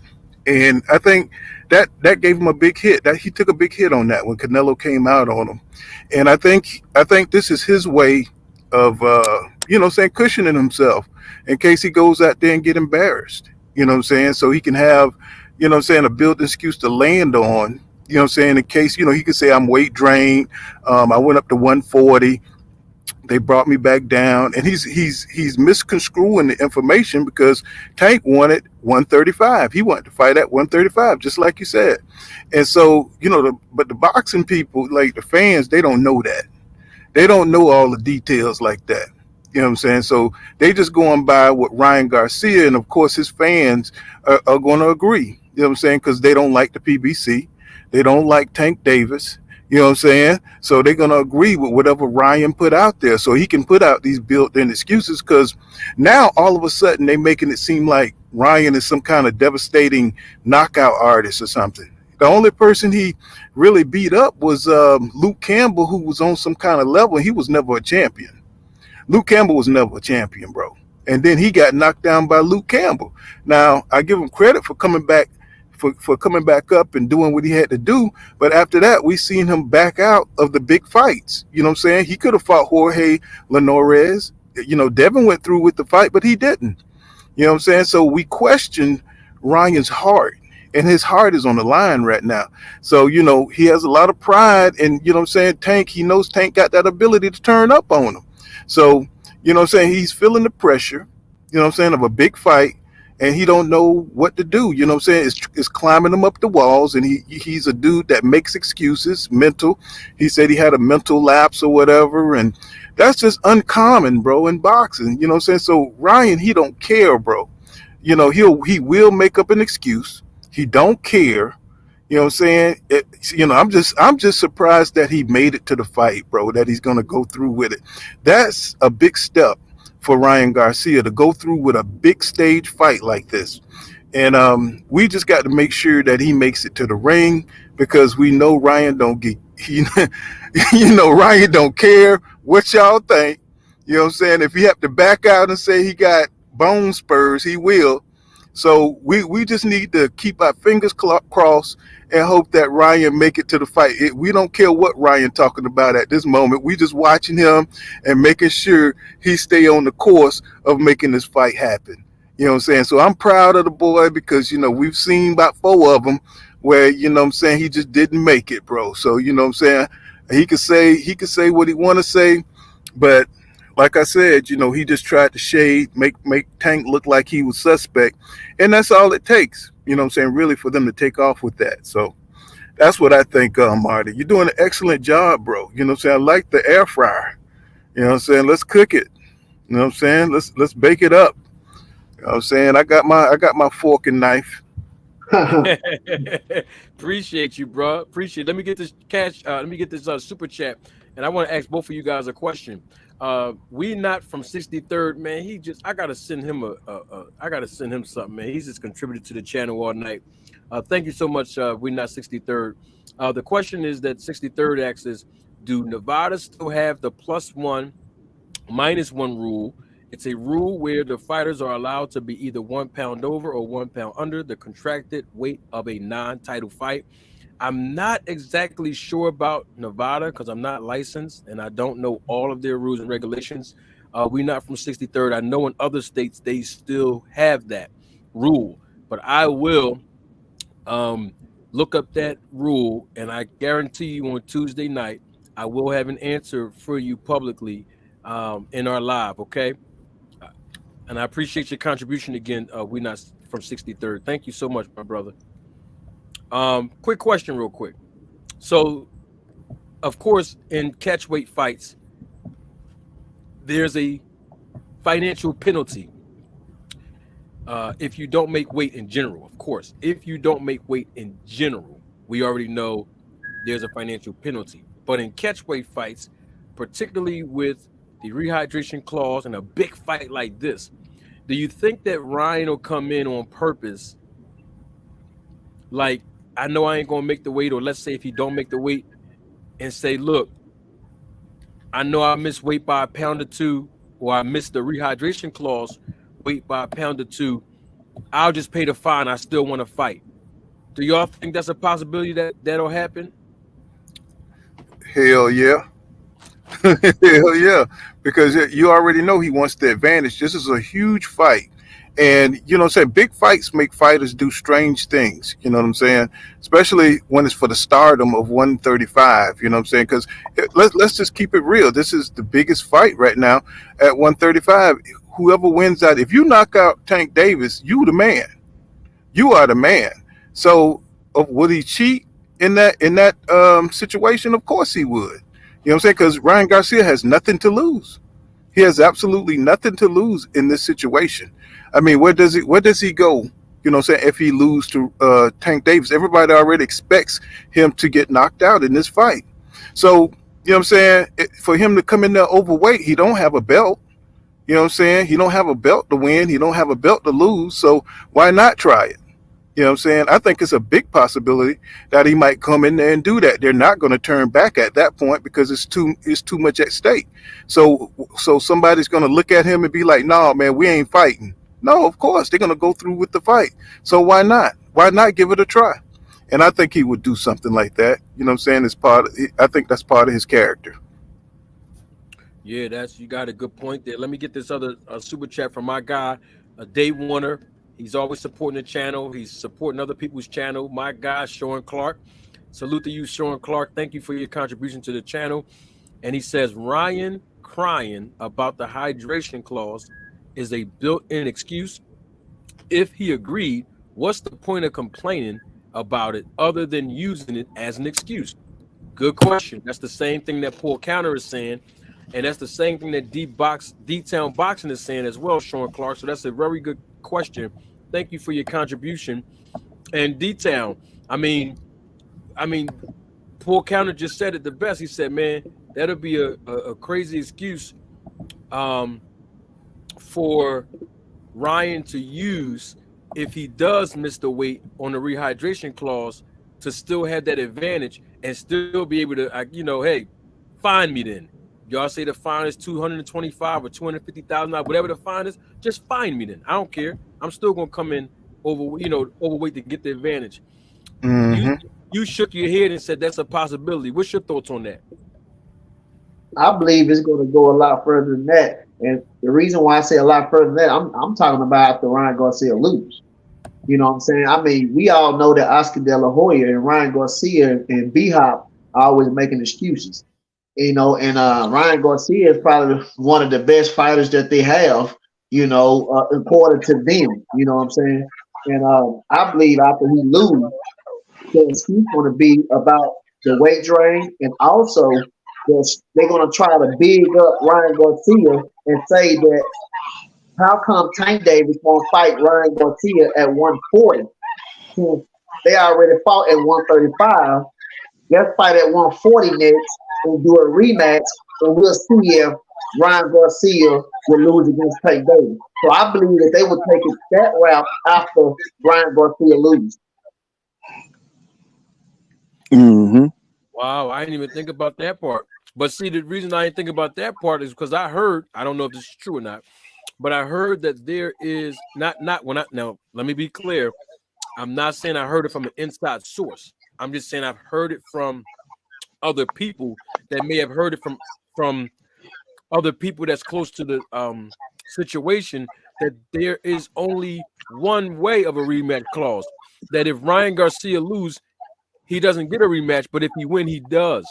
And I think that gave him a big hit. That he took a big hit on that when Canelo came out on him. And I think this is his way of saying cushioning himself in case he goes out there and get embarrassed. You know what I'm saying? So he can have, a built excuse to land on. You know what I'm saying? In case, he could say I'm weight drained. I went up to 140. They brought me back down, and he's misconstruing the information because Tank wanted 135. He wanted to fight at 135, just like you said. And so, but the boxing people, like the fans, they don't know that. They don't know all the details like that. You know what I'm saying? So they just going by what Ryan Garcia, and of course his fans are going to agree. You know what I'm saying? Because they don't like the PBC, they don't like Tank Davis. You know what I'm saying? So they're going to agree with whatever Ryan put out there, so he can put out these built-in excuses. Because now all of a sudden they're making it seem like Ryan is some kind of devastating knockout artist or something. The only person he really beat up was Luke Campbell, who was on some kind of level. He was never a champion. Luke Campbell was never a champion, bro. And then he got knocked down by Luke Campbell. Now, I give him credit for coming back for coming back up and doing what he had to do. But after that, we seen him back out of the big fights. You know what I'm saying? He could have fought Jorge Linares. Devin went through with the fight, but he didn't. You know what I'm saying? So we question Ryan's heart, and his heart is on the line right now. So, he has a lot of pride, and, Tank, he knows Tank got that ability to turn up on him. So, he's feeling the pressure, of a big fight, and he don't know what to do. It's climbing him up the walls, and he's a dude that makes excuses, mental. He said he had a mental lapse or whatever, and that's just uncommon, bro, in boxing. So Ryan, he don't care, bro. He will make up an excuse. He don't care. You know what I'm saying? I'm just surprised that he made it to the fight, bro, that he's going to go through with it. That's a big step for Ryan Garcia to go through with a big stage fight like this. And we just got to make sure that he makes it to the ring, because we know Ryan don't get, Ryan don't care what y'all think. You know what I'm saying? If he have to back out and say he got bone spurs, he will. So we just need to keep our fingers crossed and hope that Ryan make it to the fight. We don't care what Ryan talking about at this moment. We just watching him and making sure he stay on the course of making this fight happen. You know what I'm saying? So I'm proud of the boy, because, we've seen about 4 of them where, he just didn't make it, bro. So, he could say what he want to say, but like I said, he just tried to shade, make Tank look like he was suspect. And that's all it takes, really, for them to take off with that. So that's what I think, Marty. You're doing an excellent job, bro. I like the air fryer. Let's cook it. Let's bake it up. I got my fork and knife. Appreciate you, bro. Appreciate. Let me get this cash. Let me get this super chat, and I want to ask both of you guys a question. We not from 63rd, man. I gotta send him I gotta send him something, man. He's just contributed to the channel all night. Thank you so much. We not 63rd. The question is that 63rd asks is, do Nevada still have the +1, -1 rule? It's a rule where the fighters are allowed to be either 1 pound over or 1 pound under the contracted weight of a non-title fight. I'm not exactly sure about Nevada because I'm not licensed and I don't know all of their rules and regulations. We're not from 63rd. I know in other states they still have that rule, but I will look up that rule, and I guarantee you on Tuesday night I will have an answer for you publicly in our live. Okay. And I appreciate your contribution again. We're not from 63rd. Thank you so much, my brother. Quick question, real quick. So, of course, in catchweight fights, there's a financial penalty if you don't make weight in general. Of course, if you don't make weight in general, we already know there's a financial penalty. But in catchweight fights, particularly with the rehydration clause and a big fight like this, do you think that Ryan will come in on purpose? Like, I know I ain't gonna make the weight, or let's say if he don't make the weight, and say, look, I know I missed weight by a pound or two, or I missed the rehydration clause weight by a pound or two. I'll just pay the fine. I still want to fight. Do y'all think that's a possibility that'll happen? Hell yeah. Hell yeah, because you already know he wants the advantage. This is a huge fight. And, you know what I'm saying? Big fights make fighters do strange things. You know what I'm saying? Especially when it's for the stardom of 135. You know what I'm saying? Because let's just keep it real. This is the biggest fight right now at 135. Whoever wins that, if you knock out Tank Davis, you the man. You are the man. So, would he cheat in that situation? Of course he would. You know what I'm saying? Because Ryan Garcia has nothing to lose. He has absolutely nothing to lose in this situation. I mean, where does he go? You know what I'm saying? If he lose to Tank Davis, everybody already expects him to get knocked out in this fight. So, you know what I'm saying? For him to come in there overweight, he don't have a belt. You know what I'm saying? He don't have a belt to win. He don't have a belt to lose. So why not try it? You know what I'm saying? I think it's a big possibility that he might come in there and do that. They're not going to turn back at that point because it's too much at stake. So somebody's going to look at him and be like, "No, man, we ain't fighting." No, of course they're going to go through with the fight. So why not? Why not give it a try? And I think he would do something like that. You know what I'm saying? I think that's part of his character. Yeah, you got a good point there. Let me get this other super chat from my guy, Day Warner. He's always supporting the channel. He's supporting other people's channel. My guy, Sean Clark. Salute to you, Sean Clark. Thank you for your contribution to the channel. And he says, Ryan crying about the hydration clause is a built-in excuse. If he agreed, what's the point of complaining about it other than using it as an excuse? Good question. That's the same thing that Paul Counter is saying. And that's the same thing that D-Town Boxing is saying as well, Sean Clark. So that's a very good question. Thank you for your contribution. And D-Town, I mean, Paul Counter just said it the best. He said, man, that'll be a crazy excuse for Ryan to use if he does miss the weight on the rehydration clause to still have that advantage and still be able to, hey, fine me then. Y'all say the fine is $225 or $250,000, whatever the fine is, just fine me then. I don't care. I'm still gonna come in overweight to get the advantage. Mm-hmm. You shook your head and said that's a possibility. What's your thoughts on that? I believe it's going to go a lot further than that. And the reason why I say a lot further than that, I'm talking about after Ryan Garcia lose. You know what I'm saying? I mean, we all know that Oscar De La Hoya and Ryan Garcia and B-Hop are always making excuses. You know, and Ryan Garcia is probably one of the best fighters that they have, according to them. You know what I'm saying? And I believe after he lose, the excuse going to be about the weight drain, and also they're going to try to big up Ryan Garcia and say that how come Tank Davis won't fight Ryan Garcia at 140 since they already fought at 135? Let's fight at 140 next and do a rematch, and we'll see if Ryan Garcia will lose against Tank Davis. So I believe that they will take it that route after Ryan Garcia loses. Mm-hmm. Wow, I didn't even think about that part. But see, the reason I didn't think about that part is because I don't know if this is true or not, but I heard that there is now, let me be clear. I'm not saying I heard it from an inside source. I'm just saying I've heard it from other people that may have heard it from other people that's close to the situation, that there is only one way of a rematch clause. That if Ryan Garcia loses, he doesn't get a rematch, but if he win, he does.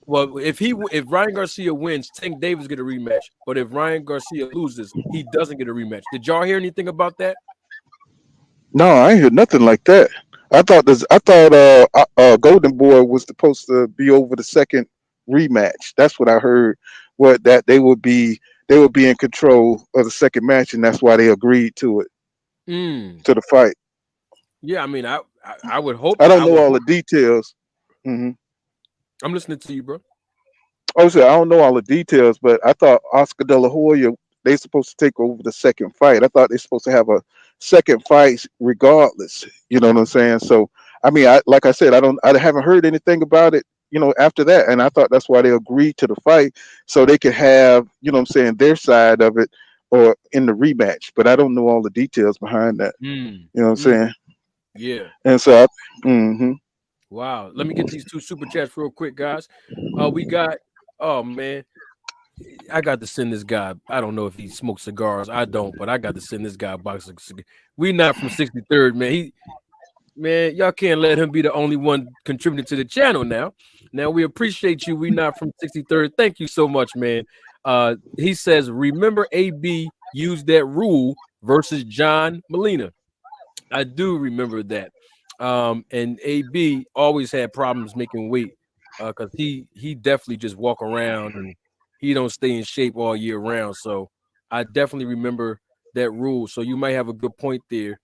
Well, if Ryan Garcia wins, Tank Davis get a rematch. But if Ryan Garcia loses, he doesn't get a rematch. Did y'all hear anything about that? No, I ain't heard nothing like that. I thought Golden Boy was supposed to be over the second rematch. That's what I heard. What that they would be in control of the second match, and that's why they agreed to it, to the fight. Yeah, I mean, I would hope. I don't know all the details. Mm-hmm. I'm listening to you, bro. I don't know all the details, but I thought Oscar De La Hoya, they supposed to take over the second fight. I thought they're supposed to have a second fight regardless. You know what I'm saying? So I mean, like I said, I haven't heard anything about it. after that. And I thought that's why they agreed to the fight, so they could have, their side of it or in the rematch. But I don't know all the details behind that. Mm, You know what I'm mm, saying? yeah. And so, mm-hmm. Wow. Let me get these two super chats real quick, guys. We got. Oh man, I got to send this guy. I don't know if he smokes cigars. I don't, but I got to send this guy a box of cigars. We not from 63rd, man. Man, y'all can't let him be the only one contributing to the channel now. Now we appreciate you. We not from 63rd. Thank you so much, man. He says, remember AB used that rule versus John Molina. I do remember that. And AB always had problems making weight because he definitely just walk around and he don't stay in shape all year round. So I definitely remember that rule. So you might have a good point there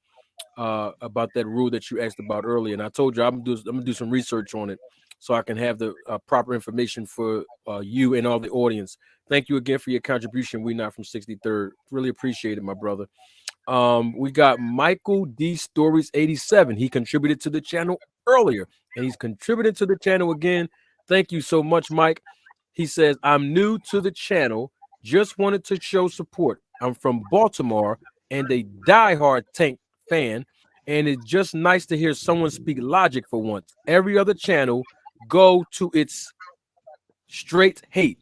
about that rule that you asked about earlier. And I told you I'm gonna do some research on it so I can have the proper information for you and all the audience. Thank you again for your contribution. We not from 63rd. Really appreciate it, my brother. We got Michael D Stories 87. He contributed to the channel earlier, and he's contributing to the channel again. Thank you so much, Mike. He says, I'm new to the channel, just wanted to show support. I'm from Baltimore and a diehard Tank fan, and it's just nice to hear someone speak logic for once. Every other channel go to its straight hate.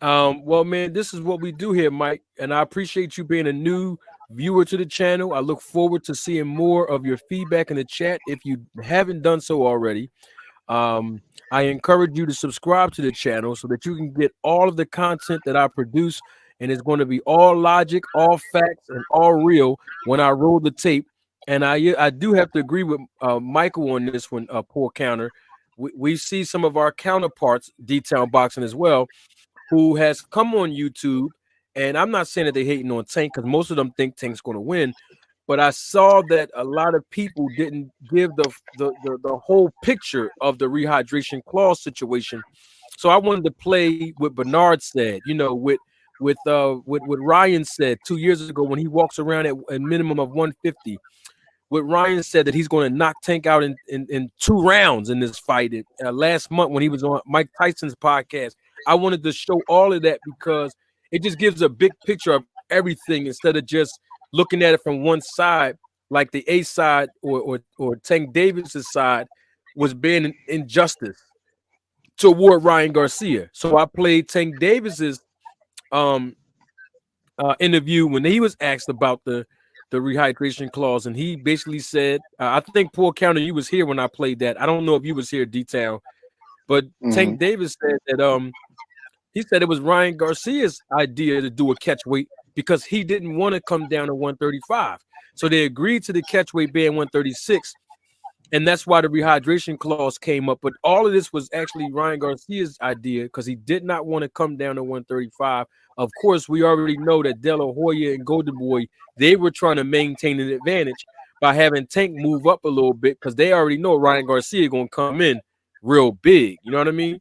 Well, man, this is what we do here, Mike, and I appreciate you being a new viewer to the channel. I look forward to seeing more of your feedback in the chat if you haven't done so already. I encourage you to subscribe to the channel so that you can get all of the content that I produce, and it's going to be all logic, all facts, and all real when I roll the tape. And I do have to agree with Michael on this one, poor counter. We see some of our counterparts, D-Town Boxing as well, who has come on YouTube, and I'm not saying that they're hating on Tank because most of them think Tank's going to win, but I saw that a lot of people didn't give the whole picture of the rehydration clause situation. So I wanted to play what Bernard said, what Ryan said 2 years ago when he walks around at a minimum of 150. What Ryan said that he's going to knock Tank out in 2 rounds in this fight last month when he was on Mike Tyson's podcast. I wanted to show all of that because it just gives a big picture of everything instead of just looking at it from one side, like the A side or Tank Davis's side was being an injustice toward Ryan Garcia. So I played Tank Davis's interview when he was asked about the rehydration clause, and he basically said, I think Paul Counter, you was here when I played that. I don't know if you was here, Detail, but Tank Davis said that he said it was Ryan Garcia's idea to do a catch weight because he didn't want to come down to 135. So they agreed to the catch weight being 136, and that's why the rehydration clause came up. But all of this was actually Ryan Garcia's idea because he did not want to come down to 135. Of course, we already know that De La Hoya and Golden Boy, they were trying to maintain an advantage by having Tank move up a little bit because they already know Ryan Garcia going to come in real big. You know what I mean?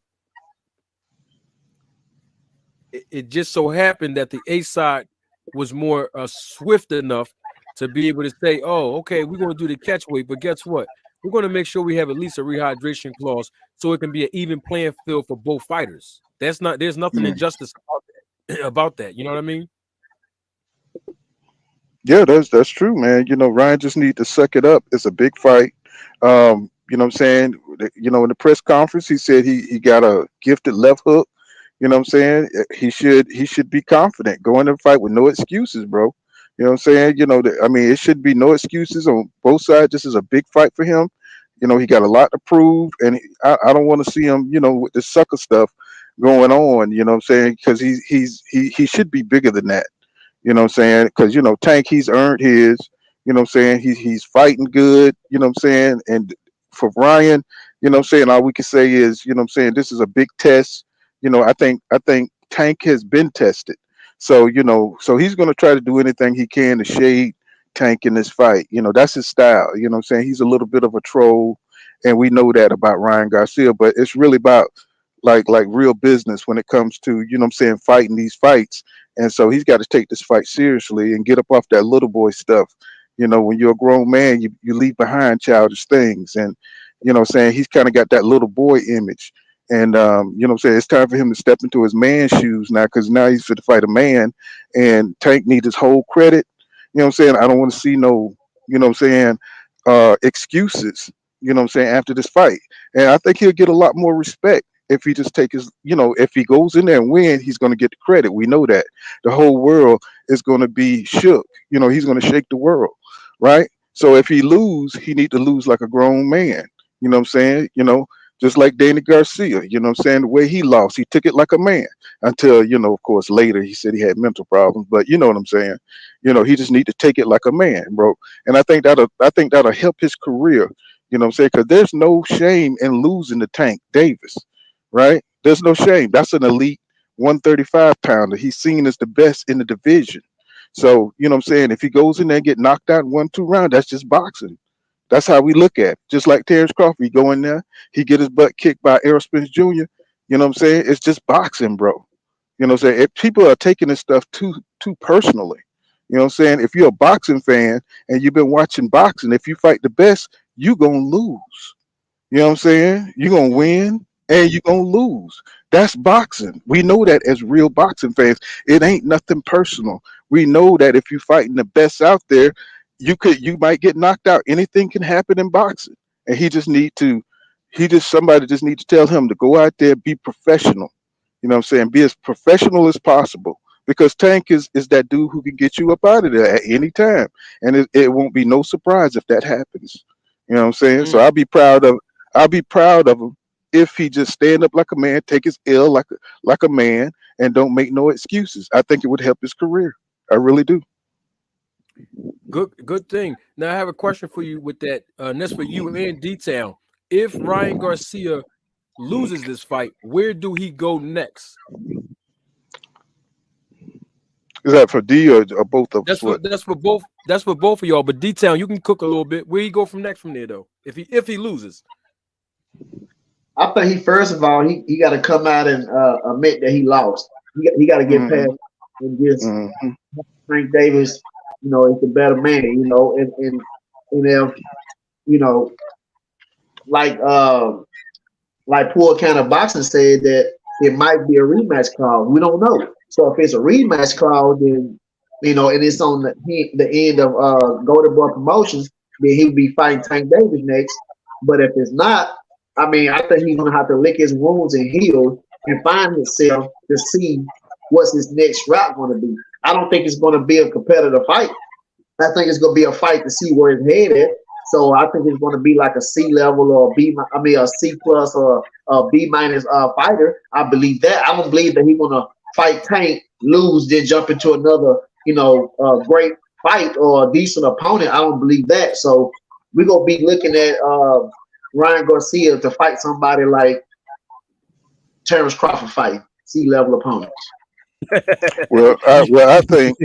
It just so happened that the A side was more swift enough to be able to say, oh, okay, we're going to do the catch weight, but guess what? We're going to make sure we have at least a rehydration clause so it can be an even playing field for both fighters. There's nothing injustice about that. You know what I mean? Yeah, that's true, man. Ryan just need to suck it up. It's a big fight. You know what I'm saying? In the press conference, he said he got a gifted left hook. You know what I'm saying? He should be confident. Go in and fight with no excuses, bro. You know what I'm saying? It should be no excuses on both sides. This is a big fight for him. He got a lot to prove, and I don't want to see him, with the sucker stuff going on. You know what I'm saying? Because he should be bigger than that. You know what I'm saying? Because Tank, he's earned his. You know what I'm saying? He's fighting good. You know what I'm saying? And for Ryan, what I'm saying, all we can say is, what I'm saying, this is a big test. I think Tank has been tested. So, so he's going to try to do anything he can to shade Tank in this fight. That's his style. You know what I'm saying? He's a little bit of a troll, and we know that about Ryan Garcia, but it's really about like real business when it comes to, what I'm saying, fighting these fights. And so he's got to take this fight seriously and get up off that little boy stuff. When you're a grown man, you leave behind childish things. And You know what I'm saying? He's kind of got that little boy image. And you know what I'm saying? It's time for him to step into his man shoes now, because now he's fit to fight a man, and Tank needs his whole credit. You know what I'm saying? I don't want to see no, you know what I'm saying, excuses, you know what I'm saying, after this fight. And I think he'll get a lot more respect if he just take his, you know, if he goes in there and win, he's going to get the credit. We know that. The whole world is going to be shook. You know, he's going to shake the world, right? So if he lose, he need to lose like a grown man. You know what I'm saying? You know, just like Danny Garcia, you know what I'm saying? The way he lost, he took it like a man until, you know, of course, later he said he had mental problems, but you know what I'm saying? You know, he just need to take it like a man, bro. And I think that'll help his career, you know what I'm saying? Because there's no shame in losing to Tank Davis, right? There's no shame. That's an elite 135 pounder. He's seen as the best in the division. So, you know what I'm saying? If he goes in there and get knocked out in 1, 2 rounds, that's just boxing. That's how we look at it. Just like Terrence Crawford, he go in there, he get his butt kicked by Errol Spence Jr. You know what I'm saying? It's just boxing, bro. You know what I'm saying? If people are taking this stuff too personally, you know what I'm saying? If you're a boxing fan and you've been watching boxing, if you fight the best, you gonna lose. You know what I'm saying? You're gonna win and you're gonna lose. That's boxing. We know that as real boxing fans. It ain't nothing personal. We know that if you're fighting the best out there, you might get knocked out. Anything can happen in boxing. And somebody just need to tell him to go out there, be professional. You know what I'm saying? Be as professional as possible. Because Tank is that dude who can get you up out of there at any time. And it won't be no surprise if that happens. You know what I'm saying? So Mm. I'll be proud of him if he just stand up like a man, take his L like a man, and don't make no excuses. I think it would help his career. I really do. Good thing. Now I have a question for you with that. And that's for you in detail. If Ryan Garcia loses this fight, where do he go next? Is that for D or both of us? What? That's for both. That's for both of y'all. But detail, you can cook a little bit. Where he go from next from there though? If he loses, I think he first of all he got to come out and admit that he lost. He got to get Hmm. past and just Hmm. Frank Davis, is the better man. And if you know like poor kind of boxing said that it might be a rematch clause. We don't know. So if it's a rematch clause, then and it's on the end of Golden Boy Promotions, then he'll be fighting Tank Davis next. But if it's not, I mean, I think he's gonna have to lick his wounds and heal and find himself to see what's his next route going to be. I don't think it's going to be a competitive fight. I think it's going to be a fight to see where his head is. So I think it's going to be like a C level or a C plus or a B minus fighter. I believe that. I don't believe that he's going to fight Tank, lose, then jump into another, great fight or a decent opponent. I don't believe that. So we're going to be looking at Ryan Garcia to fight somebody like Terrence Crawford fight C level opponents. Well, I think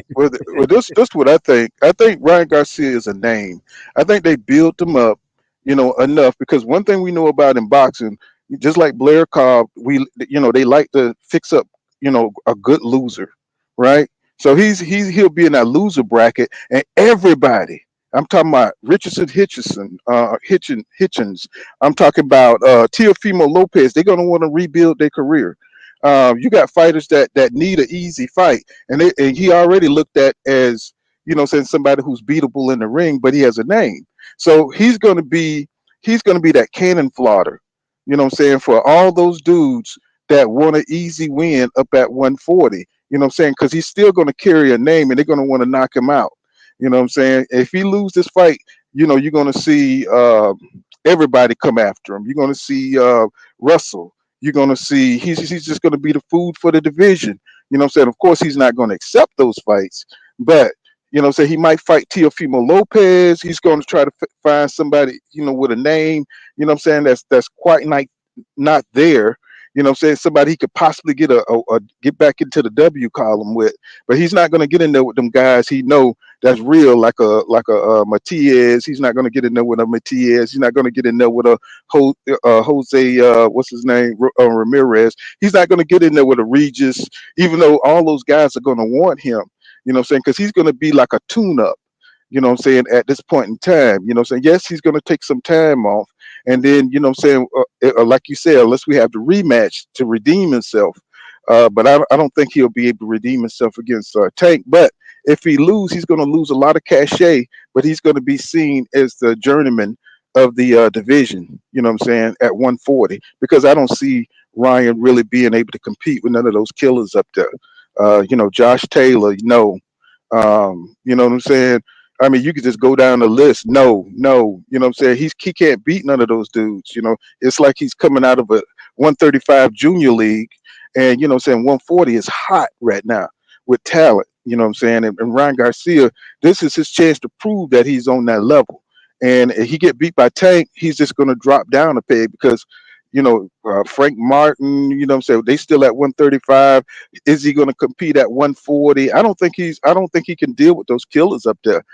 this what I think. I think Ryan Garcia is a name. I think they built him up, enough, because one thing we know about in boxing, just like Blair Cobb, they like to fix up, a good loser, right? So he'll be in that loser bracket, and everybody. I'm talking about Richardson, Hitchens. I'm talking about Teofimo Lopez. They're gonna want to rebuild their career. You got fighters that need an easy fight, and he already looked at as saying somebody who's beatable in the ring, but he has a name. So he's gonna be that cannon fodder. You know what I'm saying, for all those dudes that want an easy win up at 140. You know what I'm saying, because he's still gonna carry a name, and they're gonna want to knock him out. You know what I'm saying. If he lose this fight, you're gonna see everybody come after him. You're gonna see Russell. You're going to see he's just going to be the food for the division. You know what I'm saying? Of course, he's not going to accept those fights, but he might fight Teofimo Lopez. He's going to try to find somebody, with a name, what I'm saying, that's quite not there. You know what I'm saying? Somebody he could possibly get back into the W column with, but he's not going to get in there with them guys he know that's real, like a Matias. He's not going to get in there with a Matias. He's not going to get in there with a Jose, what's his name, Ramirez. He's not going to get in there with a Regis, even though all those guys are going to want him. You know what I'm saying? Because he's going to be like a tune-up. You know what I'm saying? At this point in time, you know what I'm saying? Yes, he's going to take some time off, And then, you know what I'm saying, like you said, unless we have the rematch to redeem himself. But I don't think he'll be able to redeem himself against Tank. But if he lose, he's going to lose a lot of cachet, but he's going to be seen as the journeyman of the division, you know what I'm saying, at 140, because I don't see Ryan really being able to compete with none of those killers up there. Josh Taylor, no. You know what I'm saying? I mean, you could just go down the list. No, no, you know what I'm saying? He can't beat none of those dudes. It's like he's coming out of a 135 junior league, and you know what I'm saying, 140 is hot right now with talent. You know what I'm saying? And Ryan Garcia, this is his chance to prove that he's on that level. And if he get beat by Tank, he's just going to drop down a peg because Frank Martin, you know what I'm saying, they still at 135. Is he going to compete at 140? I don't think he can deal with those killers up there.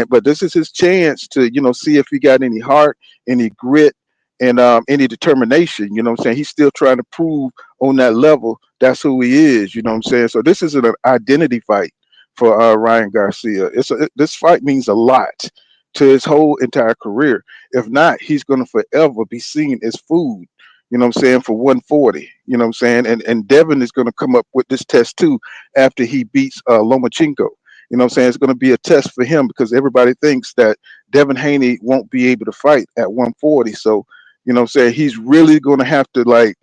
But this is his chance to, see if he got any heart, any grit, and any determination. You know what I'm saying? He's still trying to prove on that level that's who he is. You know what I'm saying? So this is an identity fight for Ryan Garcia. This fight means a lot to his whole entire career. If not, he's going to forever be seen as food. You know what I'm saying, for 140. You know what I'm saying? And Devin is going to come up with this test too after he beats Lomachenko. You know what I'm saying? It's going to be a test for him because everybody thinks that Devin Haney won't be able to fight at 140. So, you know what I'm saying, he's really going to have to like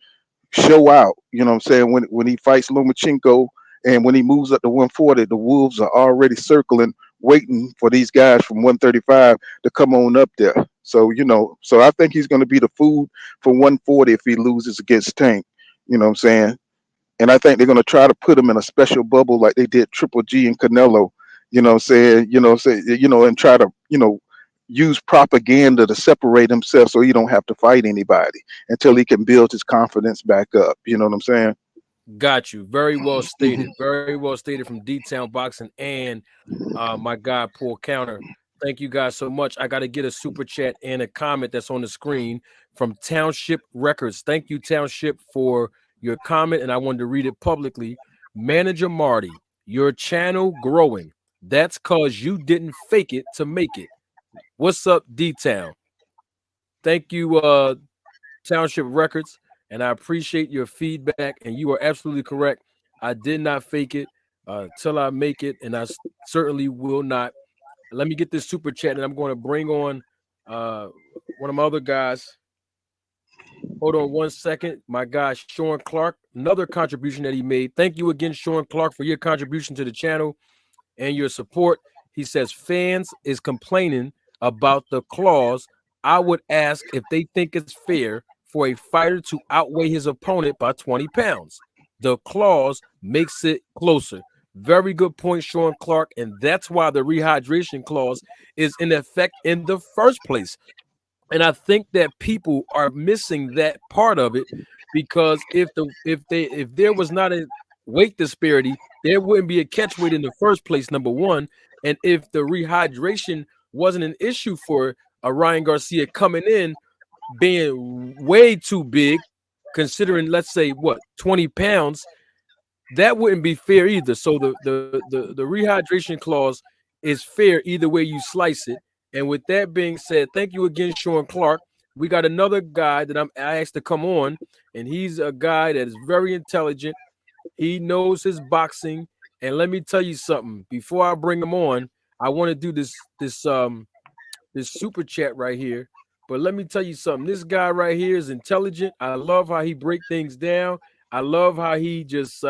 show out, you know what I'm saying, when he fights Lomachenko, and when he moves up to 140, the Wolves are already circling, waiting for these guys from 135 to come on up there. So, so I think he's going to be the food for 140 if he loses against Tank, you know what I'm saying? And I think they're going to try to put him in a special bubble like they did Triple G and Canelo, you know what I'm saying, and try to, use propaganda to separate himself so he don't have to fight anybody until he can build his confidence back up. You know what I'm saying? Got you. Very well stated. Very well stated from D-Town Boxing and my guy Paul Counter. Thank you guys so much. I got to get a super chat and a comment that's on the screen from Township Records. Thank you, Township, for your comment, and I wanted to read it publicly. Manager Marty, your channel growing. That's cause you didn't fake it to make it. What's up, D-Town? Thank you, Township Records, and I appreciate your feedback. And you are absolutely correct. I did not fake it till I make it, and I certainly will not. Let me get this super chat, and I'm going to bring on one of my other guys. Hold on 1 second. My guy, Sean Clark, another contribution that he made. Thank you again, Sean Clark, for your contribution to the channel and your support. He says fans is complaining about the clause. I would ask if they think it's fair for a fighter to outweigh his opponent by 20 pounds. The clause makes it closer. Very good point, Sean Clark. And that's why the rehydration clause is in effect in the first place. And I think that people are missing that part of it because if there was not a weight disparity, there wouldn't be a catch weight in the first place, number one. And if the rehydration wasn't an issue for Ryan Garcia coming in being way too big, considering, let's say, 20 pounds, that wouldn't be fair either. So the rehydration clause is fair either way you slice it. And with that being said, thank you again, Sean Clark. We got another guy that I asked to come on, and he's a guy that is very intelligent. He knows his boxing. And let me tell you something. Before I bring him on, I want to do this super chat right here. But let me tell you something. This guy right here is intelligent. I love how he breaks things down. I love how he just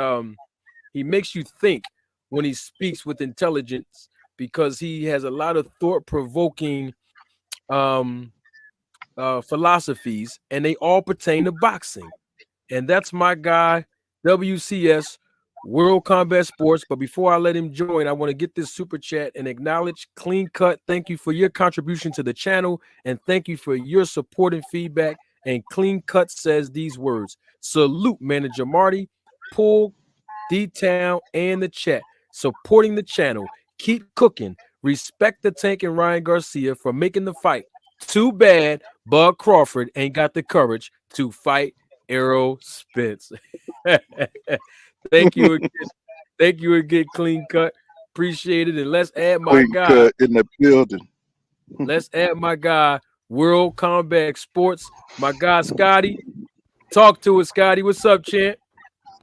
he makes you think when he speaks with intelligence, because he has a lot of thought-provoking philosophies, and they all pertain to boxing. And that's my guy, WCS, World Combat Sports. But before I let him join, I want to get this super chat and acknowledge Clean Cut. Thank you for your contribution to the channel, and thank you for your support and feedback. And Clean Cut says these words: salute Manager Marty, Pull, D-Town, and the chat, supporting the channel. Keep cooking. Respect the Tank and Ryan Garcia for making the fight. Too bad Bud Crawford ain't got the courage to fight Errol Spence. Thank you again. Thank you again, Clean Cut. Appreciate it. And let's add my Clean guy Cut in the building. Let's add my guy World Combat Sports. My guy Scotty. Talk to us, Scotty. What's up, champ?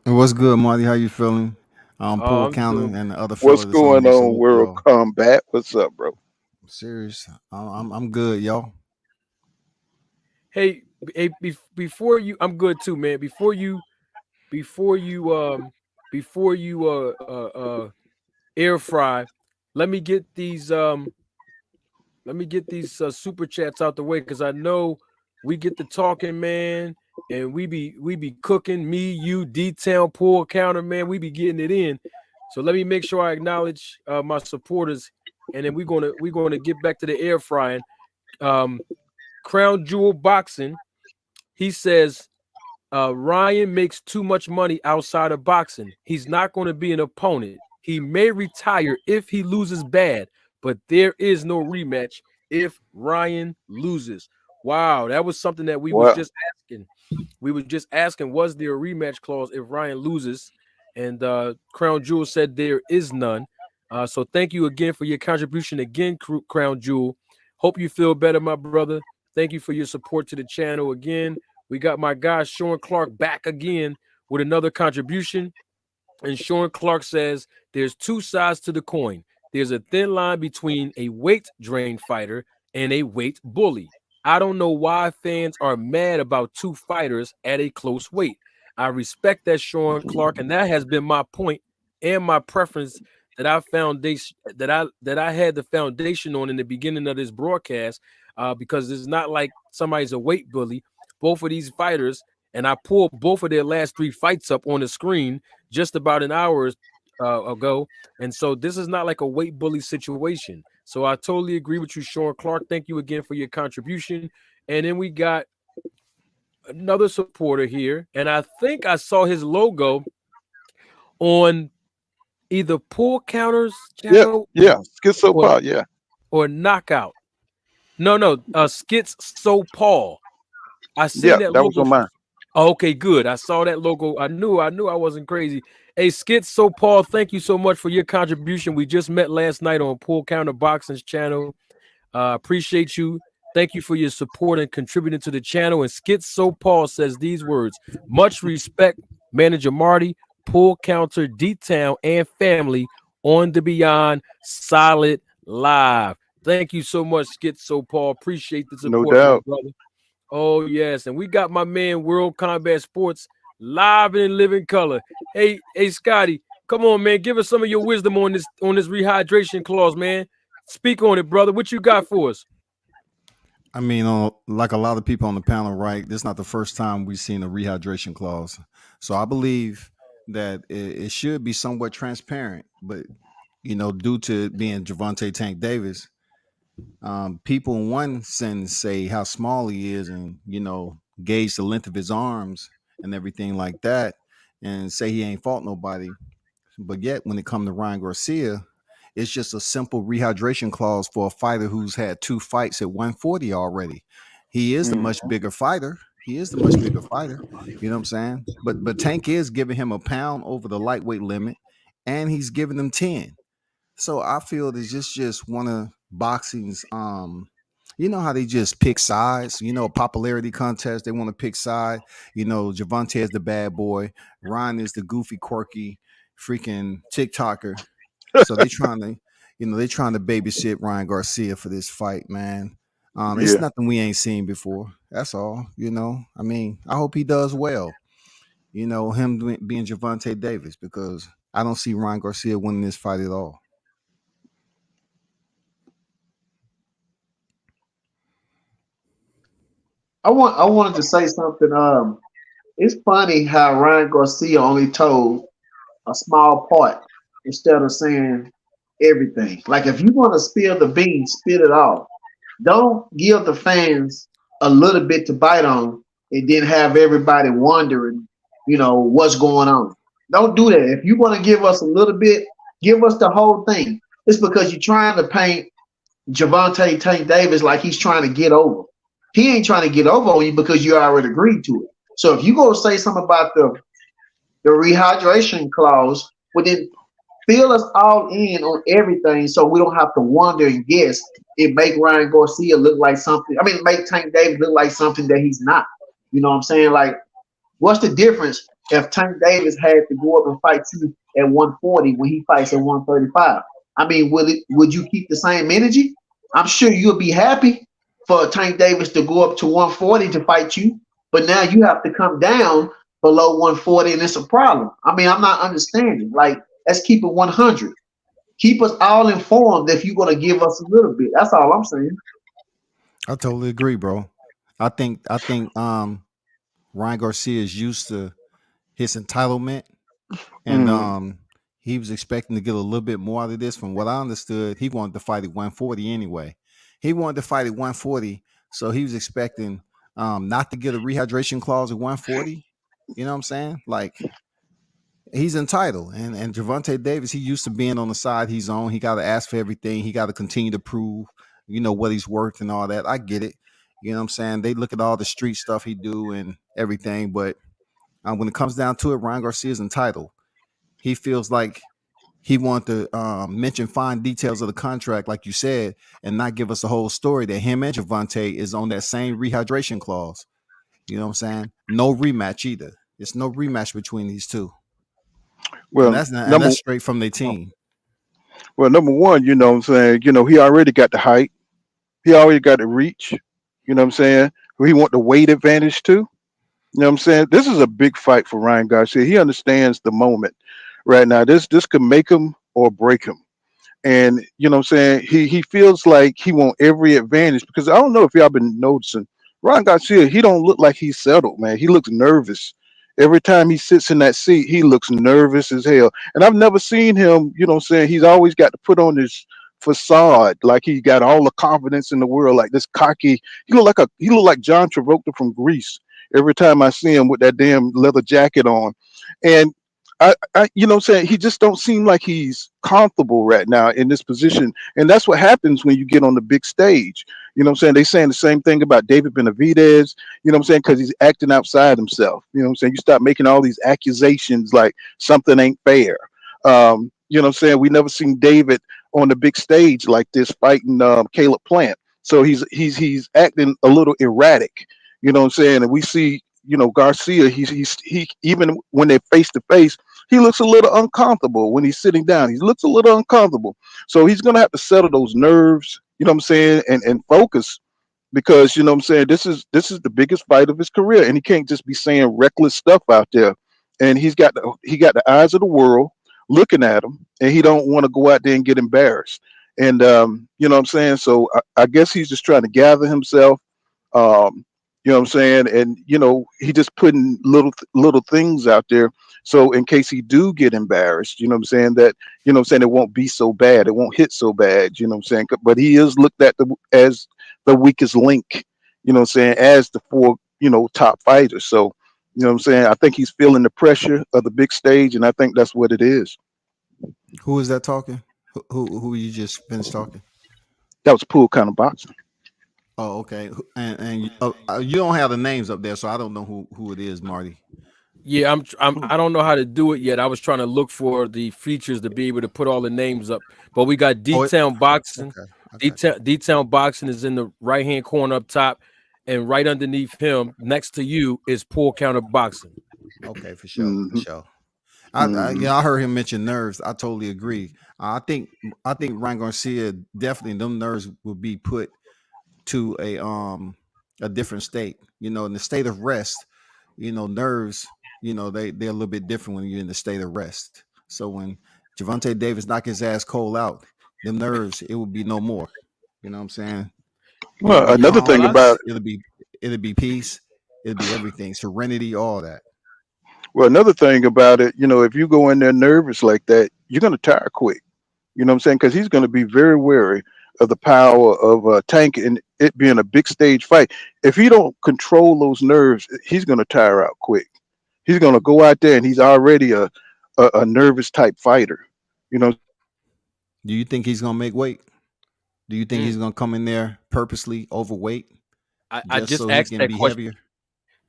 What's good, Marty? How you feeling? Oh, Paul I'm Counter doing and the other What's fella that's on going here. on, Salute World y'all. Combat? What's up, bro? Serious. I'm good, y'all. Hey, before you, I'm good too, man. Before you, before you, air fry, let me get these, super chats out the way because I know we get to talking, man, and we be cooking. Me, you, D-Town, Pool Counter, man. We be getting it in. So let me make sure I acknowledge my supporters, and then we're gonna get back to the air frying. Um, Crown Jewel Boxing. He says Ryan makes too much money outside of boxing. He's not going to be an opponent. He may retire if he loses bad, but there is no rematch if Ryan loses. Wow, that was something that we was Wow. just asking. We were just asking, was there a rematch clause if Ryan loses? And Crown Jewel said there is none. So thank you again for your contribution again, Crown Jewel. Hope you feel better, my brother. Thank you for your support to the channel again. We got my guy Sean Clark back again with another contribution. And Sean Clark says there's two sides to the coin. There's a thin line between a weight drain fighter and a weight bully. I don't know why fans are mad about two fighters at a close weight. I respect that, Sean Clark, and that has been my point and my preference that I had the foundation on in the beginning of this broadcast, because it's not like somebody's a weight bully. Both of these fighters, and I pulled both of their last three fights up on the screen just about an hour ago. And so this is not like a weight bully situation. So I totally agree with you, Sean Clark. Thank you again for your contribution. And then we got another supporter here. And I think I saw his logo on either Pool Counters channel Yeah. Schizo or, Pod, yeah. or Knockout. No, Skits So Paul. I seen Yeah, that that was logo. on mine. Okay, good. I saw that logo. I knew I wasn't crazy. Hey, Skits So Paul, thank you so much for your contribution. We just met last night on Pool Counter Boxing's channel. Appreciate you. Thank you for your support and contributing to the channel. And Skits So Paul says these words: much respect, Manager Marty, Pool Counter, D-Town, and family on the Beyond Solid Live. Thank you so much, Skits So Paul. Appreciate the No support, my doubt. brother. Oh, yes. And we got my man World Combat Sports live and in living color. Hey, Scotty, come on, man. Give us some of your wisdom on this rehydration clause, man. Speak on it, brother. What you got for us? I mean, like a lot of people on the panel, right? This is not the first time we've seen a rehydration clause. So I believe that it should be somewhat transparent. But, due to it being Gervonta Tank Davis, people in one sense say how small he is and, gauge the length of his arms and everything like that and say he ain't fought nobody. But yet, when it comes to Ryan Garcia, it's just a simple rehydration clause for a fighter who's had two fights at 140 already. He is the Mm. much bigger fighter. He is the much bigger fighter. You know what I'm saying? But Tank is giving him a pound over the lightweight limit, and he's giving him 10. So I feel that just one of boxing's you know how they just pick sides, a popularity contest, they want to pick side. Gervonta is the bad boy, Ryan is the goofy, quirky, freaking TikToker. So they trying to babysit Ryan Garcia for this fight, man. It's Yeah. nothing we ain't seen before. That's all. I mean, I hope he does well. Him being Gervonta Davis, because I don't see Ryan Garcia winning this fight at all. I wanted to say something. It's funny how Ryan Garcia only told a small part instead of saying everything. Like if you want to spill the beans, spill it all. Don't give the fans a little bit to bite on and then have everybody wondering, what's going on. Don't do that. If you want to give us a little bit, give us the whole thing. It's because you're trying to paint Gervonta Tank Davis like he's trying to get over. He ain't trying to get over on you because you already agreed to it. So if you go say something about the rehydration clause, well then Fill us all in on everything so we don't have to wonder and guess. It make Ryan Garcia look like something. I mean, make Tank Davis look like something that he's not. You know what I'm saying? Like, what's the difference if Tank Davis had to go up and fight you at 140 when he fights at 135? I mean, would you keep the same energy? I'm sure you'll be happy for Tank Davis to go up to 140 to fight you, but now you have to come down below 140 and it's a problem. I mean, I'm not understanding. Like, let's keep it 100. Keep us all informed if you're going to give us a little bit. That's all I'm saying. I totally agree, bro. I think Ryan Garcia is used to his entitlement, and he was expecting to get a little bit more out of this. From what I understood, he wanted to fight at 140 anyway. He wanted to fight at 140, so he was expecting not to get a rehydration clause at 140. You know what I'm saying? Like, he's entitled, and Gervonta Davis, he used to being on the side he's on. He got to ask for everything. He got to continue to prove, what he's worth and all that. I get it. You know what I'm saying? They look at all the street stuff he do and everything, but when it comes down to it, Ryan Garcia is entitled. He feels like he wanted to mention fine details of the contract, like you said, and not give us the whole story that him and Gervonta is on that same rehydration clause. You know what I'm saying? No rematch either. It's no rematch between these two. Well, And that's straight from their team. well, number one, you know what I'm saying, he already got the height. He already got the reach. You know what I'm saying? He want the weight advantage too. You know what I'm saying? This is a big fight for Ryan Garcia. He understands the moment right now. This could make him or break him. And you know what I'm saying? He feels like he want every advantage because I don't know if y'all been noticing. Ryan Garcia, he don't look like he's settled, man. He looks nervous. Every time he sits in that seat, he looks nervous as hell. And I've never seen him, you know what I'm saying? He's always got to put on this facade like he got all the confidence in the world, like this cocky. He look like John Travolta from Grease every time I see him with that damn leather jacket on. And you know what I'm saying, he just don't seem like he's comfortable right now in this position. And that's what happens when you get on the big stage. You know what I'm saying? They saying the same thing about David Benavidez, you know what I'm saying, because he's acting outside himself. You know what I'm saying? You start making all these accusations like something ain't fair. You know what I'm saying? We never seen David on the big stage like this fighting Caleb Plant. So he's acting a little erratic. You know what I'm saying? And we see, Garcia, he even when they're face to face, he looks a little uncomfortable when he's sitting down. He looks a little uncomfortable. So he's gonna have to settle those nerves, you know what I'm saying, and focus because you know what I'm saying, this is the biggest fight of his career, and he can't just be saying reckless stuff out there. And he got the eyes of the world looking at him, and he don't want to go out there and get embarrassed. And you know what I'm saying? So I guess he's just trying to gather himself. Um, you know what I'm saying? And he just putting little things out there. So in case he do get embarrassed, you know what I'm saying, that you know what I'm saying, it won't be so bad. It won't hit so bad, you know what I'm saying? But he is looked at as the weakest link, you know what I'm saying, as the four, top fighters. So, you know what I'm saying? I think he's feeling the pressure of the big stage, and I think that's what it is. Who is that talking? Who you just finished talking? That was pool kind of boxing. Oh, okay. And you don't have the names up there, so I don't know who it is, Marty. Yeah, I don't know how to do it yet. I was trying to look for the features to be able to put all the names up. But we got D-Town Boxing. Okay. D-Town Boxing is in the right-hand corner up top, and right underneath him, next to you, is Pool Counter Boxing. Okay, for sure. Mhm. For sure. I heard him mention nerves. I totally agree. I think Ryan Garcia definitely them nerves will be put to a different state. In the state of rest, nerves, they're a little bit different when you're in the state of rest. So when Gervonta Davis knock his ass cold out, them nerves, it would be no more. You know what I'm saying? It'll Well, be another thing calmness, about it'll be peace, it'll be everything, serenity, all that. another thing about it, if you go in there nervous like that, you're gonna tire quick. You know what I'm saying? Because he's going to be very wary of the power of Tank and it being a big stage fight. If he don't control those nerves, he's going to tire out quick. He's going to go out there and he's already a nervous type fighter. You know, Do you think he's gonna make weight? Do you think Mm. he's gonna come in there purposely overweight I just just so he asked can that be question. heavier?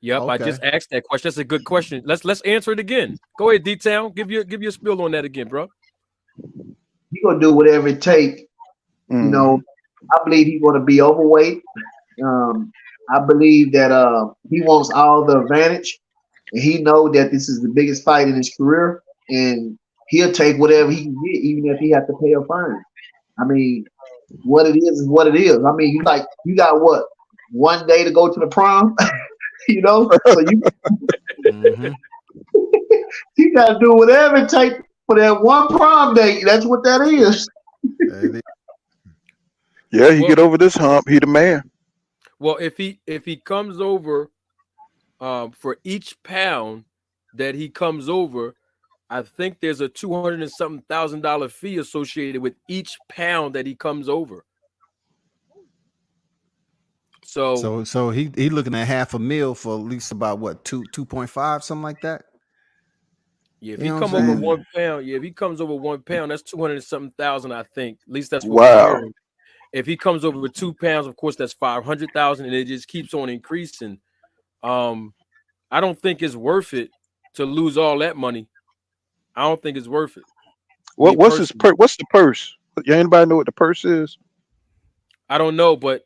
Yep, I Okay. just asked that question. That's a good question. Let's answer it again. Go ahead, D-Town. Give your spiel on that again, bro. He gonna do whatever it takes. You know, I believe he's gonna be overweight. I believe that he wants all the advantage, and he know that this is the biggest fight in his career, and he'll take whatever he can get, even if he has to pay a fine. I mean, what it is what it is. I mean, you got what 1 day to go to the prom, you know, so Mm-hmm. you got to do whatever it takes for that one prom date. That's what that is. Yeah, he get over this hump. He the man. Well, if he comes over, for each pound that he comes over, I think there's a $200 and something thousand fee associated with each pound that he comes over. So he looking at half a meal for at least about what 2.5 something like that. Yeah, if You he know what come I'm over saying? 1 pound, if he comes over 1 pound, that's 200 and something thousand. I think at least that's what we're Wow. hearing. If he comes over 2 pounds, of course that's 500,000, and it just keeps on increasing. I don't think it's worth it to lose all that money. I don't think it's worth it. Me What's his personally, what's the purse? Anybody know what the purse is? I don't know, but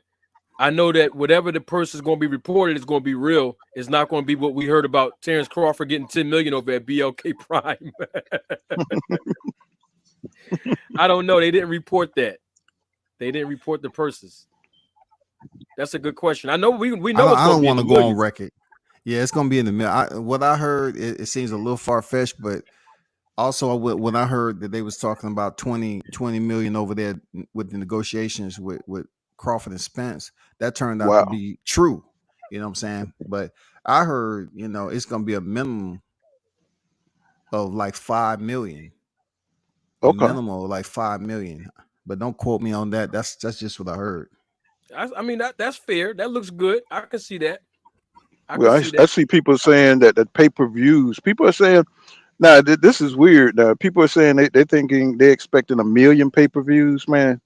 I know that whatever the purse is going to be reported is going to be real. It's not going to be what we heard about Terrence Crawford getting 10 million over at BLK Prime. I don't know. They didn't report that. They didn't report the purses. That's a good question. I know we know it's I going to don't be in want the to go on millions. record. Yeah, it's gonna be in the middle. What I heard, it seems a little far fetched, but also when I heard that they was talking about 20 million over there with the negotiations with Crawford and Spence, that turned out to Wow. be true. You know what I'm saying? But I heard, it's gonna be a minimum of like 5 million. A Okay. minimum of like 5 million. But don't quote me on that. That's just what I heard. I mean that's fair. That looks good. I can see that. I can Well, see I that. see people saying that the pay-per-views. People are saying, "Nah, this is weird." People are saying they thinking they expecting a million pay-per-views. Man, you know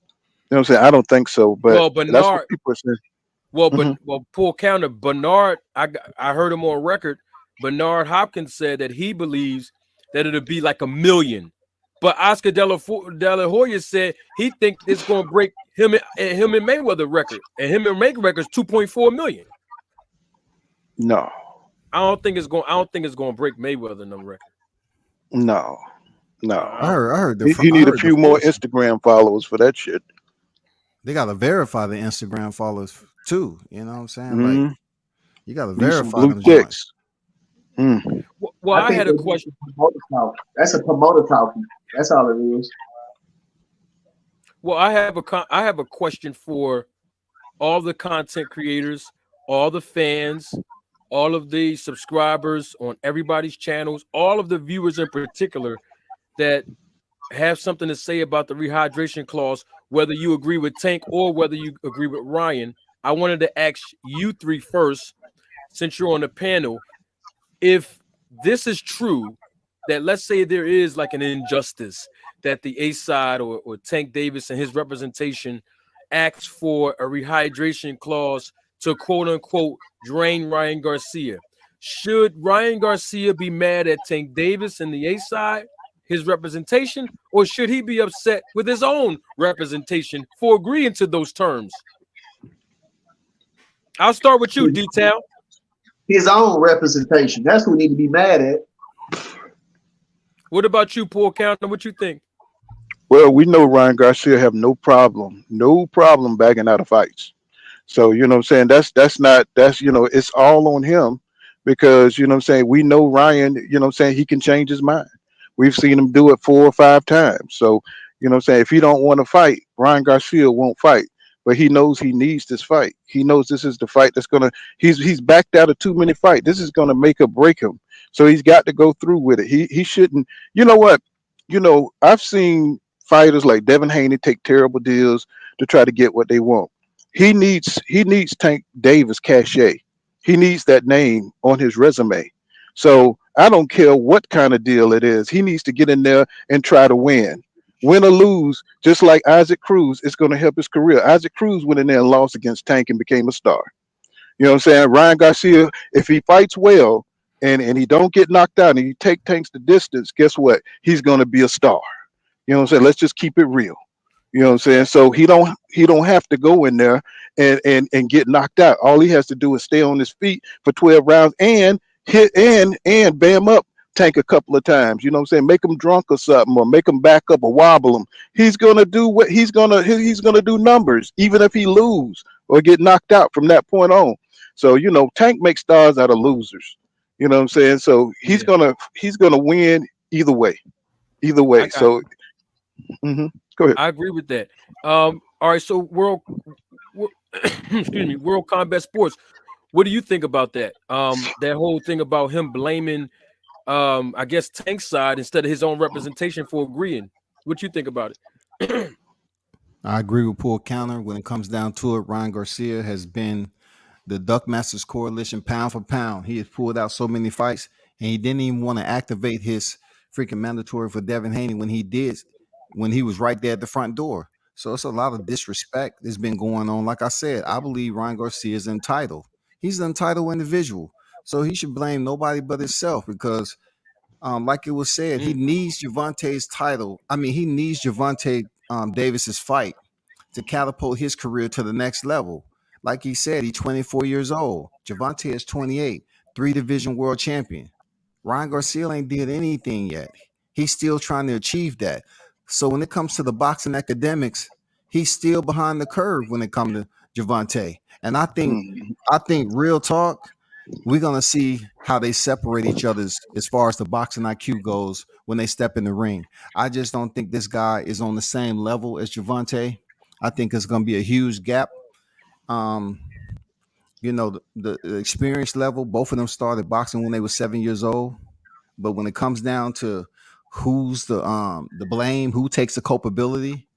what I'm saying? I don't think so, but Well, that's what Bernard. people are saying. But Hmm. full counter. Bernard. I heard him on record. Bernard Hopkins said that he believes that it'll be like a million. But Oscar De La Hoya said he think it's going to break him and Mayweather record, and him and Mayweather record is 2.4 million. No, I don't think it's going to break Mayweather no record. no, no. I don't think. He I need a heard the few more force. Instagram followers for that shit. They gotta verify the Instagram followers too. You know what I'm saying? Like Hmm. you gotta Need some verify blue them joints. checks. Mm. Well, I I think had a they do question. some promoter talk. That's a promoter talking. That's all it is. Well, I have a question for all the content creators, all the fans, all of the subscribers on everybody's channels, all of the viewers in particular that have something to say about the rehydration clause, whether you agree with Tank or whether you agree with Ryan. I wanted to ask you three first, since you're on the panel, if this is true, that let's say there is like an injustice that the A side or Tank Davis and his representation asks for a rehydration clause to quote unquote drain Ryan Garcia. Should Ryan Garcia be mad at Tank Davis and the A side, his representation, or should he be upset with his own representation for agreeing to those terms? I'll start with you, Detail. His own representation. That's what we need to be mad at. What about you, Paul Counter? What you think? Well, we know Ryan Garcia have no problem backing out of fights. So, you know what I'm saying? That's not that's it's all on him because you know what I'm saying, we know Ryan, what I'm saying, he can change his mind. We've seen him do it 4 or 5 times. So, what I'm saying, if he don't want to fight, Ryan Garcia won't fight. But he knows he needs this fight. He knows this is the fight that's gonna he's backed out of too many fights. This is gonna make or break him. So he's got to go through with it. He shouldn't, you know what? I've seen fighters like Devin Haney take terrible deals to try to get what they want. He needs Tank Davis cachet. He needs that name on his resume. So I don't care what kind of deal it is. He needs to get in there and try to win. Win or lose, just like Isaac Cruz, it's going to help his career. Isaac Cruz went in there and lost against Tank and became a star. You know what I'm saying? Ryan Garcia, if he fights well and he don't get knocked out and he take Tanks the distance, guess what? He's going to be a star. You know what I'm saying? Let's just keep it real. You know what I'm saying? So he don't have to go in there and get knocked out. All he has to do is stay on his feet for 12 rounds and hit and bam up Tank a couple of times. You know what I'm saying? Make him drunk or something, or make him back up or wobble him. He's gonna do what he's gonna do numbers, even if he lose or get knocked out from that point on. So Tank makes stars out of losers. You know what I'm saying? So he's Yeah, gonna win either way. Either I way. got So you. go ahead. I agree with that. All right, so excuse me, World Combat Sports. What do you think about that? That whole thing about him blaming, I guess Tank's side instead of his own representation for agreeing. What you think about it? I agree with Paul Counter. When it comes down to it, Ryan Garcia has been the Duck Masters Coalition pound for pound. He has pulled out so many fights, and he didn't even want to activate his freaking mandatory for Devin Haney when he did, when he was right there at the front door. So it's a lot of disrespect that's been going on. Like I said, I believe Ryan Garcia is entitled. He's an entitled individual. So he should blame nobody but himself because like it was said, he Mm, needs Gervonta's title. I mean, he needs Gervonta Davis's fight to catapult his career to the next level. Like he said, he's 24 years old. Gervonta is 28, three-division world champion. Ryan Garcia ain't did anything yet. He's still trying to achieve that. So when it comes to the boxing academics, he's still behind the curve when it comes to Gervonta. And Mhm. I think real talk, we're gonna see how they separate each other's as far as the boxing IQ goes when they step in the ring. I just don't think this guy is on the same level as Gervonta. I think it's gonna be a huge gap. Um, the experience level, both of them started boxing when they were 7 years old. But when it comes down to who's the blame, who takes the culpability,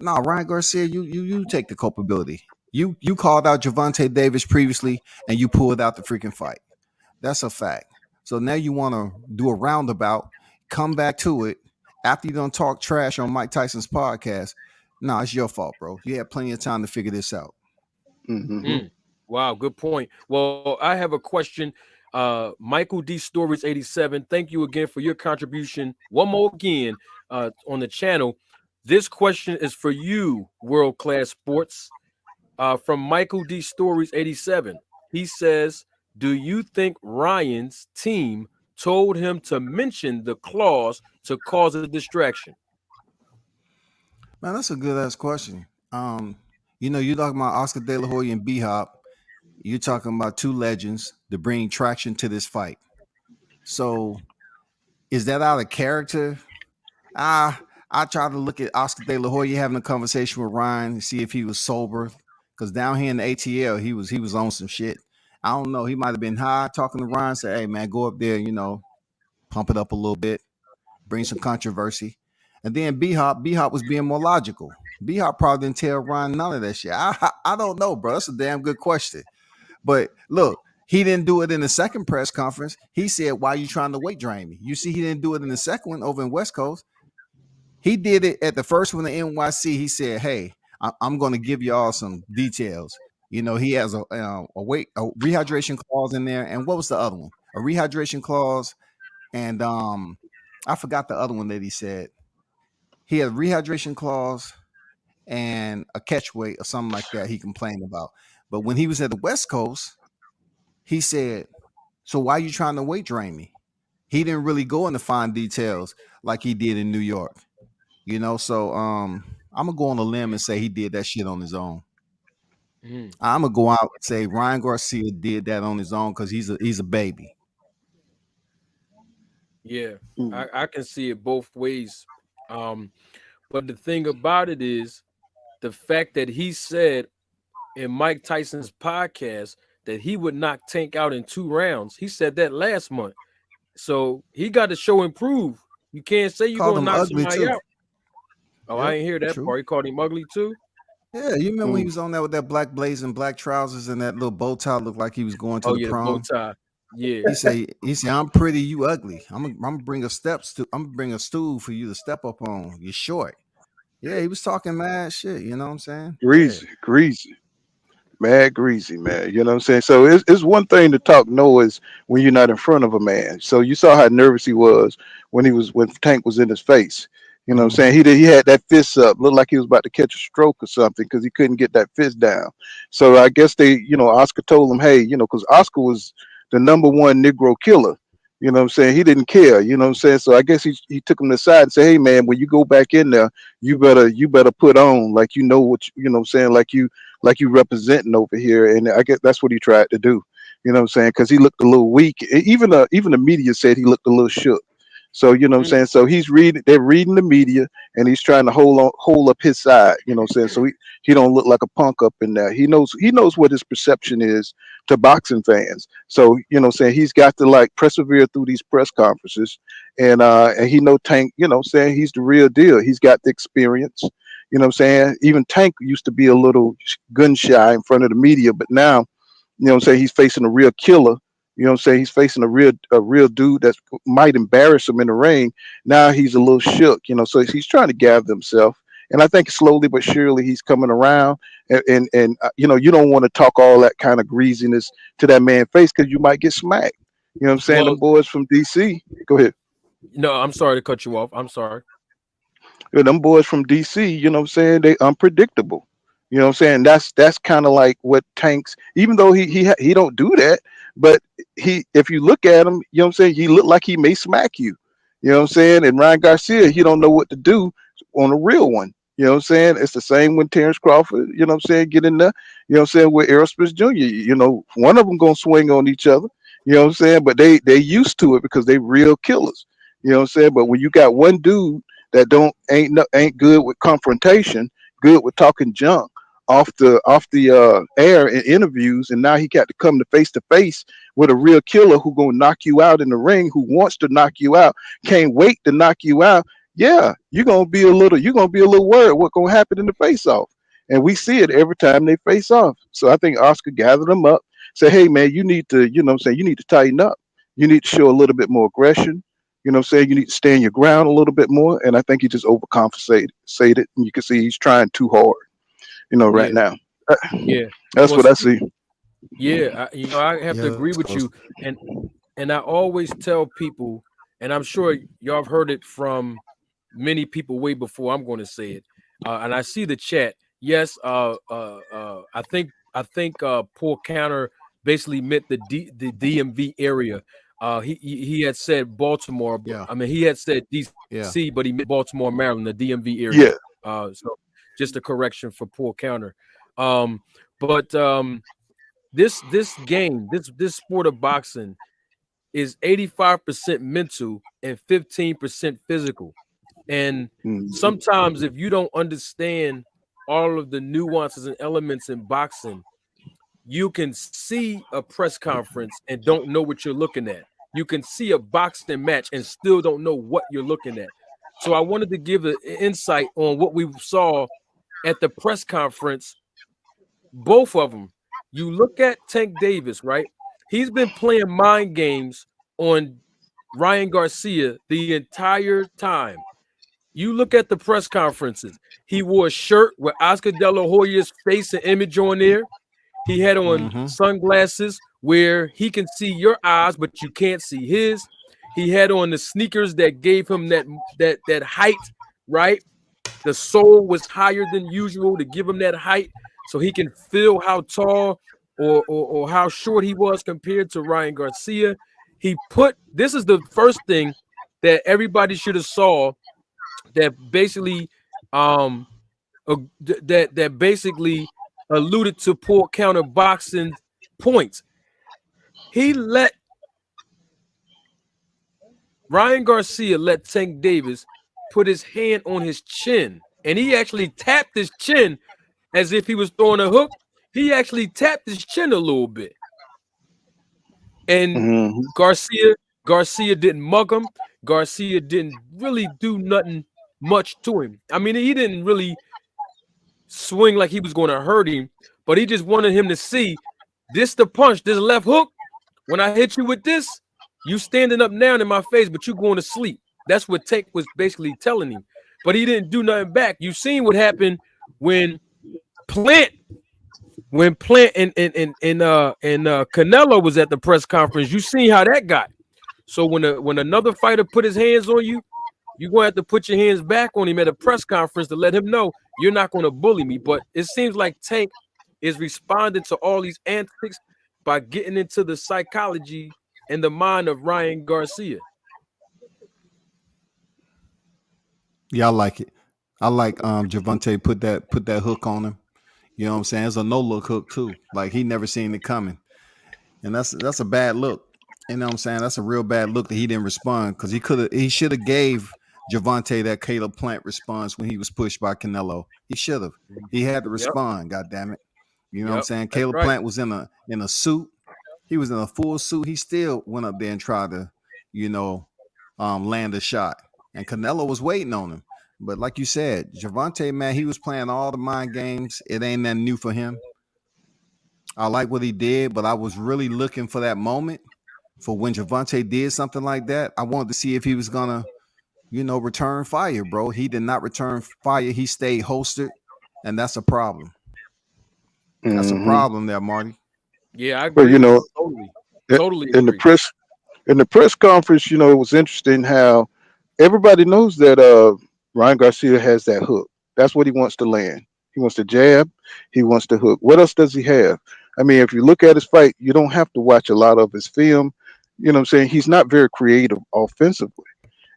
no, Ryan Garcia, you take the culpability. You called out Gervonta Davis previously and you pulled out the freaking fight. That's a fact. So now you want to do a roundabout, come back to it after you don't talk trash on Mike Tyson's podcast. No, it's your fault, bro. You had plenty of time to figure this out. Mhm. mm. Wow, good point. Well, I have a question. Michael D Stories 87. Thank you again for your contribution. One more again on the channel. This question is for you, World Class Sports. From Michael D Stories 87. He says, "Do you think Ryan's team told him to mention the clause to cause a distraction?" Man, that's a good ass question. You're talking about Oscar De La Hoya and B Hop. You're talking about two legends to bring traction to this fight. So is that out of character? Ah, I tried to look at Oscar De La Hoya having a conversation with Ryan to see if he was sober. Cause down here in the ATL, he was on some shit. I don't know. He might have been high talking to Ryan, say, hey man, go up there, pump it up a little bit, bring some controversy. And then B Hop was being more logical. B Hop probably didn't tell Ryan none of that shit. I don't know, bro. That's a damn good question. But look, he didn't do it in the second press conference. He said, why are you trying to weight drain me? You see, he didn't do it in the second one over in West Coast. He did it at the first one in NYC. He said, hey, I'm going to give y'all some details. He has a rehydration clause in there. And what was the other one? A rehydration clause. And I forgot the other one that he said. He had a rehydration clause and a catch weight or something like that he complained about. But when he was at the West Coast, he said, so why are you trying to weight drain me? He didn't really go into fine details like he did in New York. So I'm gonna go on a limb and say he did that shit on his own. Mm, I'm gonna go out and say Ryan Garcia did that on his own because he's a baby. yeah, Mhm. I can see it both ways. Um, but the thing about it is the fact that he said in Mike Tyson's podcast that he would knock Tank out in 2 rounds. He said that last month. So he got to show and prove. You can't say you're Called gonna him knock ugly somebody too. out. Oh, I Yep, didn't hear that true. part. He called him ugly too. Yeah, you remember when he Mhm. was on there with that black blazer and black trousers and that little bow tie looked like he was going to Oh the yeah, the bow prom. tie. Yeah. He said, I'm pretty, you ugly. I'm gonna bring I'm gonna bring a stool for you to step up on. You're short. Yeah, he was talking mad shit. You know what I'm saying? Yeah. Greasy, mad greasy, man. You know what I'm saying? So it's one thing to talk noise when you're not in front of a man. So you saw how nervous he was when Tank was in his face. You know what I'm saying? He had that fist up, looked like he was about to catch a stroke or something because he couldn't get that fist down. So I guess Oscar told him, hey, because Oscar was the #1 Negro killer. You know what I'm saying? He didn't care. You know what I'm saying? So I guess he took him aside and said, hey man, when you go back in there, you better put on like you know what I'm saying, like you representing over here. And I guess that's what he tried to do. You know what I'm saying? Because he looked a little weak. Even the media said he looked a little shook. So you know what I'm saying. So they're reading the media, and he's trying to hold up his side. You know what I'm saying. So he don't look like a punk up in there. He knows what his perception is to boxing fans. So you know what I'm saying, he's got to like persevere through these press conferences, and he know Tank. You know what I'm saying, he's the real deal. He's got the experience. You know what I'm saying. Even Tank used to be a little gun shy in front of the media, but now you know what I'm saying, he's facing a real killer. You know what I'm saying? He's facing a real dude that might embarrass him in the ring. Now he's a little shook, so he's trying to gather himself. And I think slowly but surely he's coming around. And you don't want to talk all that kind of greasiness to that man's face because you might get smacked. You know what I'm saying? Well, Them boys from DC. Go ahead. no, I'm sorry to cut you off. I'm sorry. Them boys from DC, you know what I'm saying, they unpredictable. You know what I'm saying? That's kind of like what Tanks, even though he don't do that, but if you look at him, you know what I'm saying, he look like he may smack you. You know what I'm saying? And Ryan Garcia, he don't know what to do on a real one. You know what I'm saying? It's the same when Terrence Crawford, you know what I'm saying, get in there, you know what I'm saying, with Aerosmith Jr. One of them gonna swing on each other, you know what I'm saying? But they used to it because they real killers. You know what I'm saying? But when you got one dude that ain't good with confrontation, good with talking junk off the air in interviews, and now he got to come to face with a real killer who gonna knock you out in the ring, who wants to knock you out, can't wait to knock you out. Yeah, you're gonna be a little worried what gonna happen in the face off, and we see it every time they face off. So I think Oscar gathered them up, say, hey man, you need to, you know what I'm saying, you need to tighten up, you need to show a little bit more aggression. You know what I'm saying? You need to stand your ground a little bit more. And I think he just overcompensated. And you can see he's trying too hard, right Yeah, now. yeah. That's Well, what I see. yeah, I have to Yeah, agree with you, and I always tell people, and I'm sure y'all have heard it from many people way before I'm going to say it. And I see the chat. Yes, I think poor counter basically meant the DMV area. He had said Baltimore. yeah, I mean, he had said yeah. DC, but he meant Baltimore, Maryland, the DMV area. Yeah. So just a correction for poor counter. But this game, this sport of boxing is 85% mental and 15% physical. And Mhm. sometimes if you don't understand all of the nuances and elements in boxing, you can see a press conference and don't know what you're looking at. You can see a boxing match and still don't know what you're looking at. So I wanted to give an insight on what we saw at the press conference. Both of them. You look at Tank Davis, right? He's been playing mind games on Ryan Garcia the entire time. You look at the press conferences. He wore a shirt with Oscar De La Hoya's face and image on there. He had on Mm-hmm. sunglasses where he can see your eyes, but you can't see his. He had on the sneakers that gave him that height, right? The sole was higher than usual to give him that height so he can feel how tall or how short he was compared to Ryan Garcia. This is the first thing that everybody should have saw that basically that basically alluded to poor counter boxing points. He let Ryan Garcia let Tank Davis put his hand on his chin, and he actually tapped his chin as if he was throwing a hook. He actually tapped his chin a little bit, and Mhm. Garcia didn't mug him. Garcia didn't really do nothing much to him. I mean, he didn't really swing like he was going to hurt him, but he just wanted him to see this the punch, this left hook. When I hit you with this, you standing up now in my face, but you going to sleep. That's what Tank was basically telling him. But he didn't do nothing back. You seen what happened when Plant and Canelo was at the press conference. You seen how that got. So when another fighter put his hands on you, you're going to have to put your hands back on him at a press conference to let him know you're not going to bully me. But it seems like Tank is responding to all these antics by getting into the psychology and the mind of Ryan Garcia. Yeah, I like it. I like Gervonta put that hook on him. You know what I'm saying? It's a no look hook too. Like he never seen it coming. And that's a bad look. You know what I'm saying? That's a real bad look that he didn't respond because he should have gave Gervonta that Caleb Plant response when he was pushed by Canelo. He should have. He had to Yep. respond, god damn it. You know what I'm Yep. saying? That's Caleb right. Plant was in a suit. He was in a full suit. He still went up there and tried to, land a shot. And Canelo was waiting on him. But like you said, Gervonta, man, he was playing all the mind games. It ain't nothing new for him. I like what he did, but I was really looking for that moment for when Gervonta did something like that. I wanted to see if he was gonna, return fire, bro. He did not return fire. He stayed holstered, and that's a problem. That's a problem there, Marty. Yeah, I But agree with you. Totally in the agree. press conference, it was interesting how everybody knows that Ryan Garcia has that hook. That's what he wants to land. He wants to jab. He wants to hook. What else does he have? I mean, if you look at his fight, you don't have to watch a lot of his film. You know what I'm saying? He's not very creative offensively.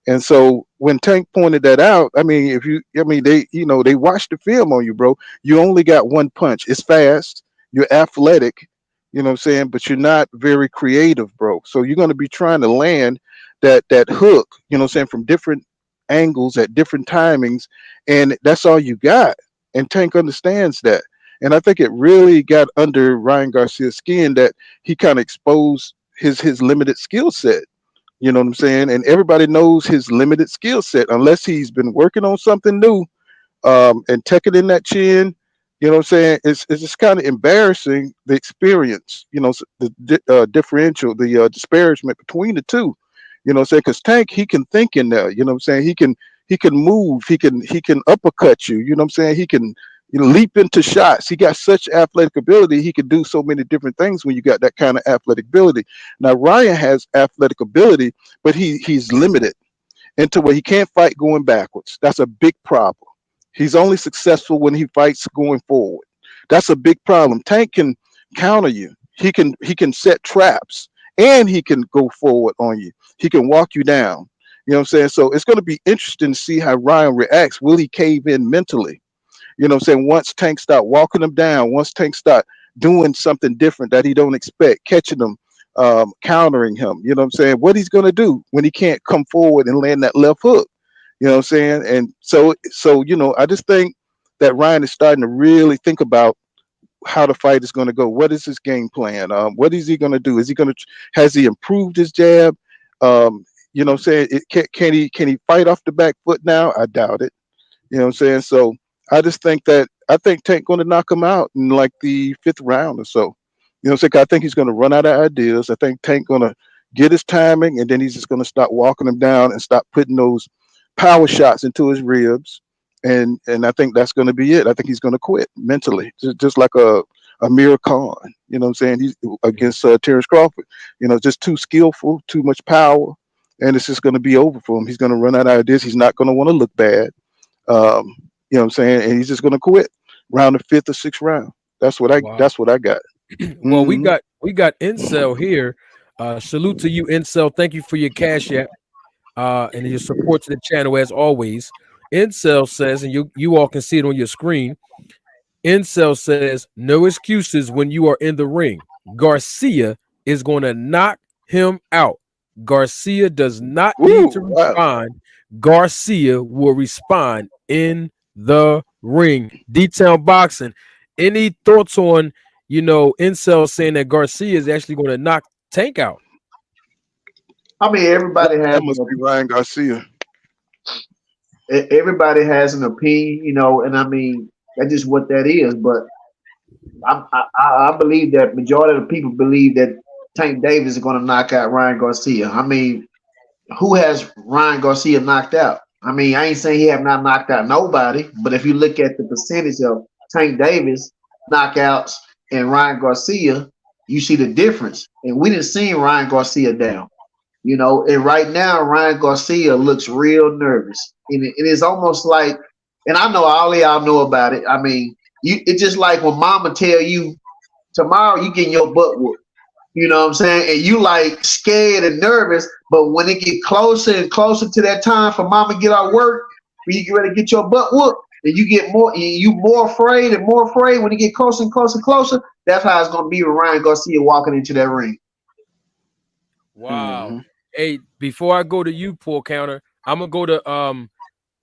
And so when Tank pointed that out, I mean, they watched the film on you, bro. You only got one punch. It's fast. You're athletic, you know what I'm saying, but you're not very creative, bro. So you're going to be trying to land that hook, you know what I'm saying, from different angles at different timings, and that's all you got. And Tank understands that. And I think it really got under Ryan Garcia's skin that he kind of exposed his limited skill set. You know what I'm saying? And everybody knows his limited skill set unless he's been working on something new, and tucking in that chin. You know what I'm saying? It's just kind of embarrassing the experience, differential, the disparagement between the two. You know what I'm saying? Because Tank, he can think in there. You know what I'm saying? He can move. He can uppercut you. You know what I'm saying? He can leap into shots. He got such athletic ability. He can do so many different things when you got that kind of athletic ability. Now Ryan has athletic ability, but he's limited into where he can't fight going backwards. That's a big problem. He's only successful when he fights going forward. That's a big problem. Tank can counter you. He can set traps and he can go forward on you. He can walk you down. You know what I'm saying? So it's going to be interesting to see how Ryan reacts. Will he cave in mentally? You know what I'm saying? Once Tank start walking him down, once Tank start doing something different that he don't expect, catching him, countering him, you know what I'm saying? What he's going to do when he can't come forward and land that left hook. You know what I'm saying? And so I just think that Ryan is starting to really think about how the fight is going to go. What is his game plan? What is he going to do? Has he improved his jab? You know what I'm saying? Can he fight off the back foot now? I doubt it. You know what I'm saying? So I just think Tank going to knock him out in like the fifth round or so. You know what I'm saying? I think he's going to run out of ideas. I think Tank going to get his timing, and then he's just going to start walking him down and stop putting those power shots into his ribs. And I think that's going to be it. I think he's going to quit mentally, just like a Amir Khan. You know what I'm saying? He's against Terrence Crawford. Just too skillful, too much power, and it's just going to be over for him. He's going to run out of ideas. He's not going to want to look bad. You know what I'm saying? And he's just going to quit around the fifth or sixth round. That's what I got. Well, we got Incel here. Salute to you, Incel. Thank you for your cash app and your support to the channel as always. Incel says, and you all can see it on your screen. Incel says, no excuses when you are in the ring. Garcia is going to knock him out. Garcia does not need to respond. Garcia will respond in the ring. D-Town Boxing. Any thoughts on, Incel saying that Garcia is actually going to knock Tank out? I mean, everybody has. That must be Ryan Garcia. Everybody has an opinion, and I mean that's just what that is. But I believe that majority of the people believe that Tank Davis is going to knock out Ryan Garcia. I mean, who has Ryan Garcia knocked out? I mean, I ain't saying he have not knocked out nobody, but if you look at the percentage of Tank Davis knockouts and Ryan Garcia, you see the difference. And we didn't see Ryan Garcia down. You know, and right now Ryan Garcia looks real nervous, and it is almost like, and I know all of y'all know about it. I mean, it's just like when Mama tell you tomorrow you getting your butt whooped. You know what I'm saying? And you like scared and nervous, but when it get closer and closer to that time for Mama get out work, when you get ready to get your butt whooped, and you more afraid and more afraid when you get closer and closer and closer. That's how it's gonna be with Ryan Garcia walking into that ring. Wow. Hey, before I go to you, Paul Counter, I'm gonna go to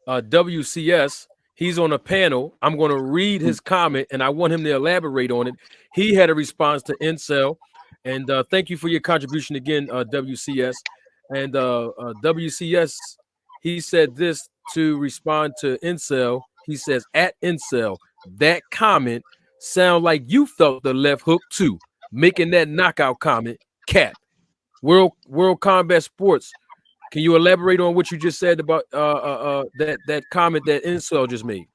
WCS. He's on a panel. I'm going to read his comment, and I want him to elaborate on it. He had a response to Incel, and thank you for your contribution again, WCS. And WCS, he said this to respond to Incel. He says, at Incel, that comment sound like you felt the left hook too, making that knockout comment. Cap. World Combat Sports. Can you elaborate on what you just said about that comment that Incel just made?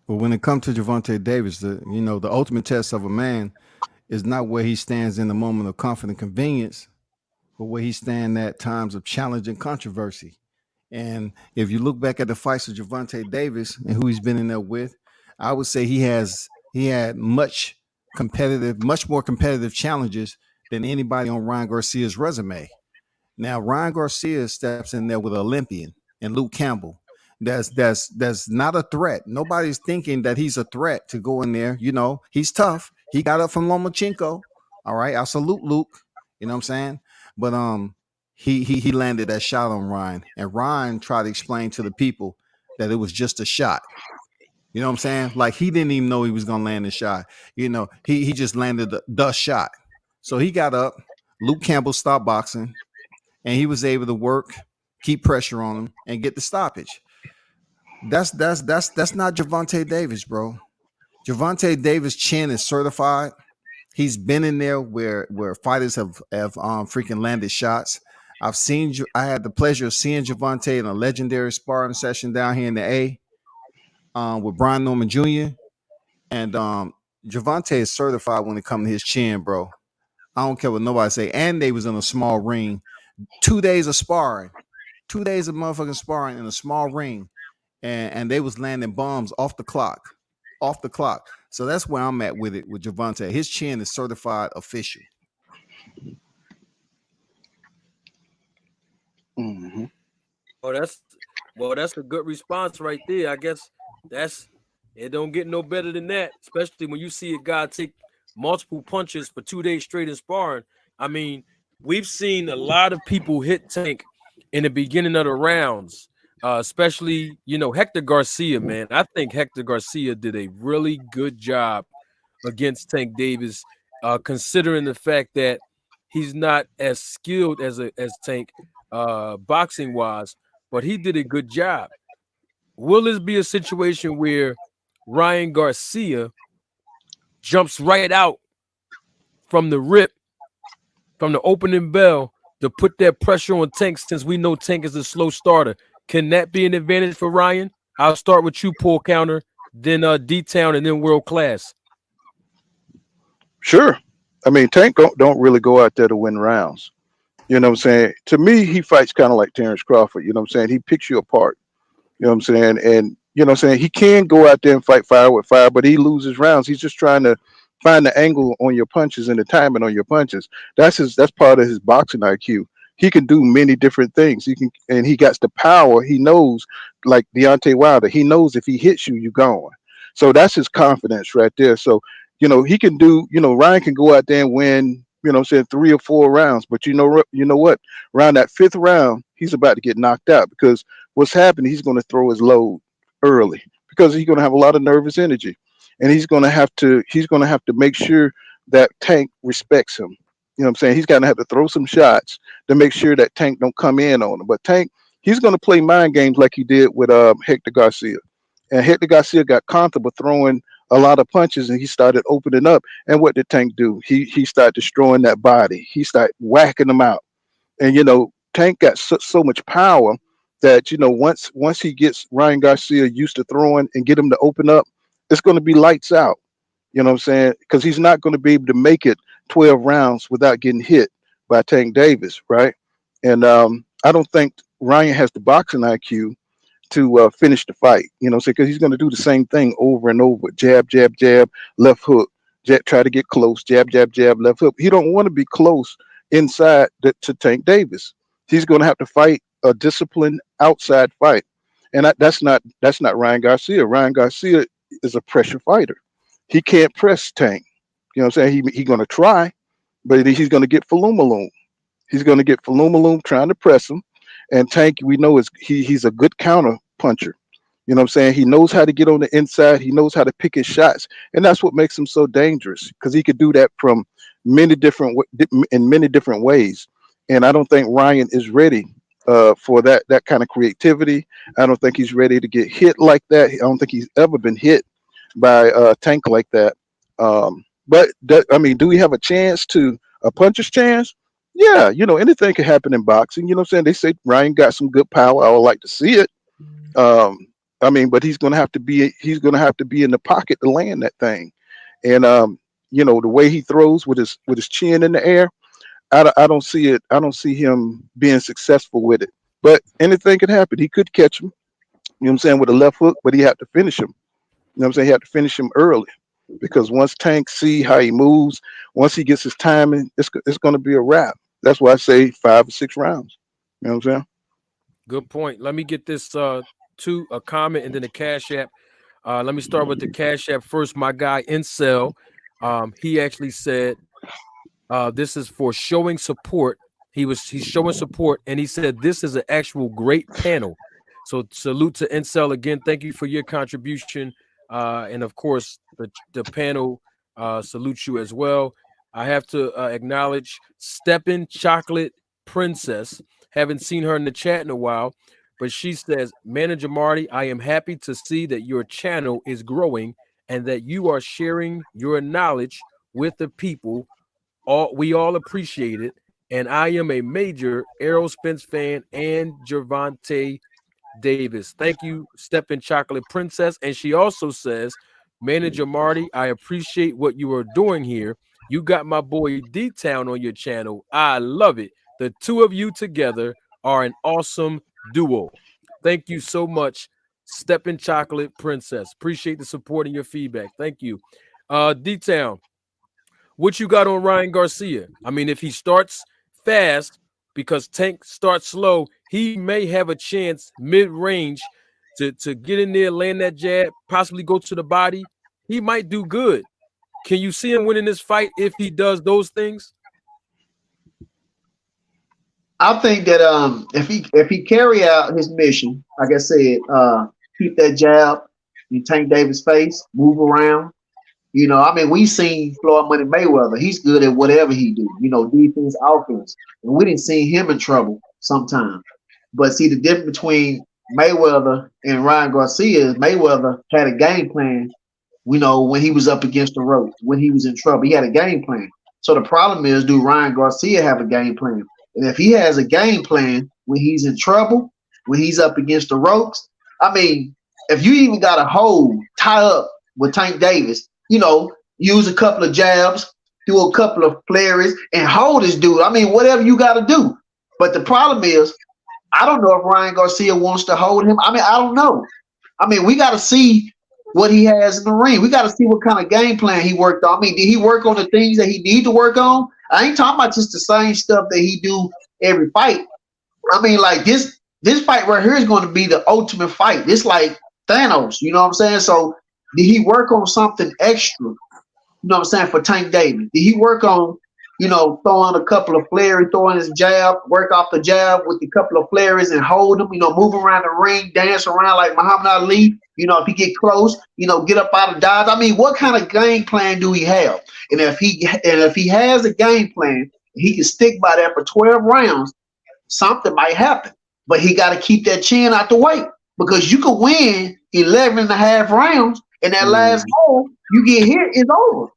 Well, when it comes to Gervonta Davis, the ultimate test of a man is not where he stands in the moment of comfort and convenience, but where he stands at times of challenge and controversy. And if you look back at the fights of Gervonta Davis and who he's been in there with, I would say he had much more competitive challenges than anybody on Ryan Garcia's resume. Now Ryan Garcia steps in there with an Olympian and Luke Campbell. That's not a threat. Nobody's thinking that he's a threat to go in there. You know, he's tough. He got up from Lomachenko. All right, I salute Luke. You know what I'm saying? But he landed that shot on Ryan, and Ryan tried to explain to the people that it was just a shot. You know what I'm saying? Like he didn't even know he was gonna land the shot. You know, he just landed the shot. So he got up. Luke Campbell stopped boxing, and he was able to work, keep pressure on him, and get the stoppage. That's not Gervonta Davis, bro. Gervonta Davis' chin is certified. He's been in there where fighters have freaking landed shots. I had the pleasure of seeing Gervonta in a legendary sparring session down here in the A with Brian Norman Jr. And Gervonta is certified when it comes to his chin, bro. I don't care what nobody say. And they was in a small ring. 2 days of sparring. 2 days of motherfucking sparring in a small ring. And they was landing bombs off the clock. So that's where I'm at with it with Gervonta. His chin is certified official. Mm-hmm. That's a good response right there. I guess it don't get no better than that, especially when you see a guy take multiple punches for 2 days straight in sparring. I mean, we've seen a lot of people hit Tank in the beginning of the rounds, especially, Hector Garcia, man. I think Hector Garcia did a really good job against Tank Davis, considering the fact that he's not as skilled as Tank boxing wise, but he did a good job. Will this be a situation where Ryan Garcia jumps right out from the rip, from the opening bell, to put that pressure on Tank, since we know Tank is a slow starter? Can that be an advantage for Ryan? I'll start with you, Paul Counter, then D-Town, and then World Class. Sure. I mean, Tank don't really go out there to win rounds. You know what I'm saying? To me, he fights kind of like Terrence Crawford. You know what I'm saying? He picks you apart. You know what I'm saying? And, you know what I'm saying? He can go out there and fight fire with fire, but he loses rounds. He's just trying to find the angle on your punches and the timing on your punches. That's part of his boxing IQ. He can do many different things. He got the power. He knows, like Deontay Wilder, he knows if he hits you, you're gone. So that's his confidence right there. So, he can do, Ryan can go out there and win, 3 or 4 rounds. But you know what? Around that 5th round, he's about to get knocked out, because what's happening, he's going to throw his load early, because he's going to have a lot of nervous energy, and he's going to have to make sure that Tank respects him. You know what I'm saying? He's going to have to throw some shots to make sure that Tank don't come in on him. But Tank, he's going to play mind games like he did with Hector Garcia. And Hector Garcia got comfortable throwing a lot of punches, and he started opening up. And what did Tank do? He started destroying that body. He started whacking them out. And, Tank got so much power that, once he gets Ryan Garcia used to throwing and get him to open up, it's going to be lights out. You know what I'm saying? Because he's not going to be able to make it 12 rounds without getting hit by Tank Davis, right? And I don't think Ryan has the boxing IQ to finish the fight. Because he's going to do the same thing over and over: jab, jab, jab, left hook, jab, try to get close, jab, jab, jab, left hook. He don't want to be close inside to Tank Davis. He's going to have to fight a disciplined outside fight, and that's not Ryan Garcia. Ryan Garcia is a pressure fighter. He can't press Tank. You know what I'm saying? He's going to try, but he's going to get Falumaloom. He's going to get Falumaloom trying to press him. And Tank, we know, he's a good counter puncher. You know what I'm saying? He knows how to get on the inside. He knows how to pick his shots, and that's what makes him so dangerous, because he could do that from in many different ways. And I don't think Ryan is ready for that kind of creativity. I don't think he's ready to get hit like that. I don't think he's ever been hit by a Tank like that. But do we have a puncher's chance? Yeah, anything can happen in boxing. You know what I'm saying? They say Ryan got some good power. I would like to see it. But he's gonna have to be in the pocket to land that thing. And the way he throws with his chin in the air, I don't see it. I don't see him being successful with it. But anything could happen. He could catch him, what I'm saying, with a left hook, but he had to finish him. What I'm saying? He had to finish him early, because once Tank see how he moves, once he gets his timing, it's going to be a wrap. That's why I say 5 or 6 rounds. You know what I'm saying? Good point. Let me get this to a comment and then a Cash App. Let me start with the Cash App first. My guy Incel, he actually said this is for showing support. He's showing support, and he said this is an actual great panel. So salute to Incel again. Thank you for your contribution, and of course the panel salutes you as well. I have to acknowledge Steppin' Chocolate Princess. Haven't seen her in the chat in a while, but she says, Manager Marty, I am happy to see that your channel is growing and that you are sharing your knowledge with the people. We all appreciate it. And I am a major Errol Spence fan and Gervonta Davis. Thank you, Steppin' Chocolate Princess. And she also says, Manager Marty, I appreciate what you are doing here. You got my boy D-Town on your channel. I love it. The two of you together are an awesome duo. Thank you so much, Steppin' Chocolate Princess. Appreciate the support and your feedback. Thank you. D-Town, what you got on Ryan Garcia? I mean, if he starts fast, because Tank starts slow, he may have a chance mid-range to get in there, land that jab, possibly go to the body. He might do good. Can you see him winning this fight if he does those things? I think that if he carry out his mission, like I said, keep that jab in Tank Davis' face, move around. We seen Floyd Money Mayweather. He's good at whatever he do. Defense, offense, and we didn't see him in trouble sometimes. But see, the difference between Mayweather and Ryan Garcia is Mayweather had a game plan. When he was up against the ropes, when he was in trouble, he had a game plan. So the problem is, do Ryan Garcia have a game plan? And if he has a game plan when he's in trouble, when he's up against the ropes, if you even got a hold, tie up with Tank Davis, use a couple of jabs, do a couple of flurries, and hold this dude. Whatever you got to do. But the problem is, I don't know if Ryan Garcia wants to hold him. I don't know. We got to see what he has in the ring. We got to see what kind of game plan he worked on. Did he work on the things that he need to work on? I ain't talking about just the same stuff that he do every fight. Like this fight right here is going to be the ultimate fight. It's like Thanos, you know what I'm saying? So did he work on something extra, for Tank Davis? Did he work on, throwing a couple of flurries, throwing his jab, work off the jab with a couple of flurries and hold him, move around the ring, dance around like Muhammad Ali, if he get close, get up out of dodge. What kind of game plan do he have? And if he has a game plan, he can stick by that for 12 rounds, something might happen. But he got to keep that chin out the way, because you could win 11 and a half rounds, and that last hole, you get hit, it's over.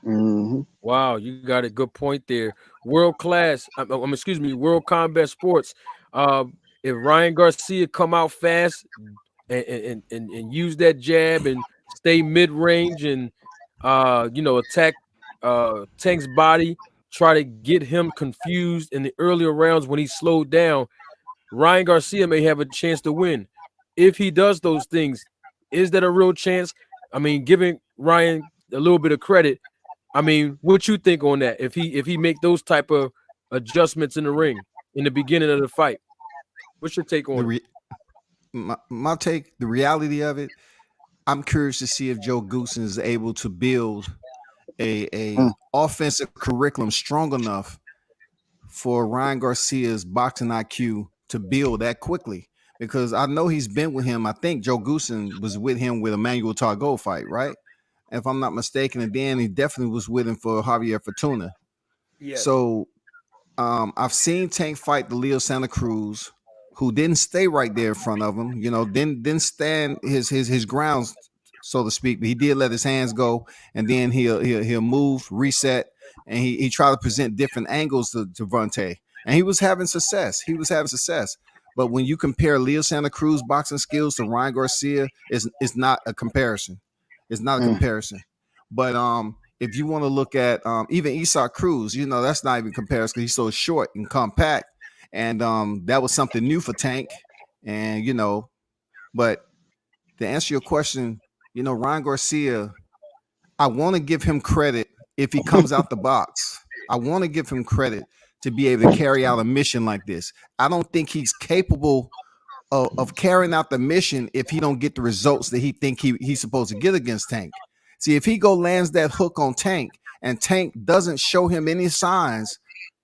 Mm-hmm. Wow, you got a good point there. World Combat Sports. If Ryan Garcia come out fast and use that jab and stay mid range and attack Tank's body, try to get him confused in the earlier rounds when he slowed down, Ryan Garcia may have a chance to win. If he does those things, is that a real chance? I mean, giving Ryan a little bit of credit. I mean, what you think on that? If he make those type of adjustments in the ring in the beginning of the fight, what's your take The on it? my take, the reality of it, I'm curious to see if Joe Goosen is able to build a Mm. offensive curriculum strong enough for Ryan Garcia's boxing IQ to build that quickly. Because I know he's been with him. I think Joe Goosen was with him with Emmanuel Targo fight, right? If I'm not mistaken. And then he definitely was with him for Javier Fortuna. Yes. So I've seen Tank fight the Leo Santa Cruz, who didn't stay right there in front of him. You know, didn't stand his grounds, so to speak. But he did let his hands go, and then he'll move, reset, and he tried to present different angles to Gervonta, and he was having success. But when you compare Leo Santa Cruz boxing skills to Ryan Garcia, it's not a comparison. It's not a Mm. comparison. But if you want to look at even Isak Cruz, you know, that's not even comparison because he's so short and compact. And that was something new for Tank. And, you know, but to answer your question, you know, Ryan Garcia, I want to give him credit if he comes out the box. I want to give him credit to be able to carry out a mission like this. I don't think he's capable of carrying out the mission if he don't get the results that he think he's supposed to get against Tank. See, if he lands that hook on Tank and Tank doesn't show him any signs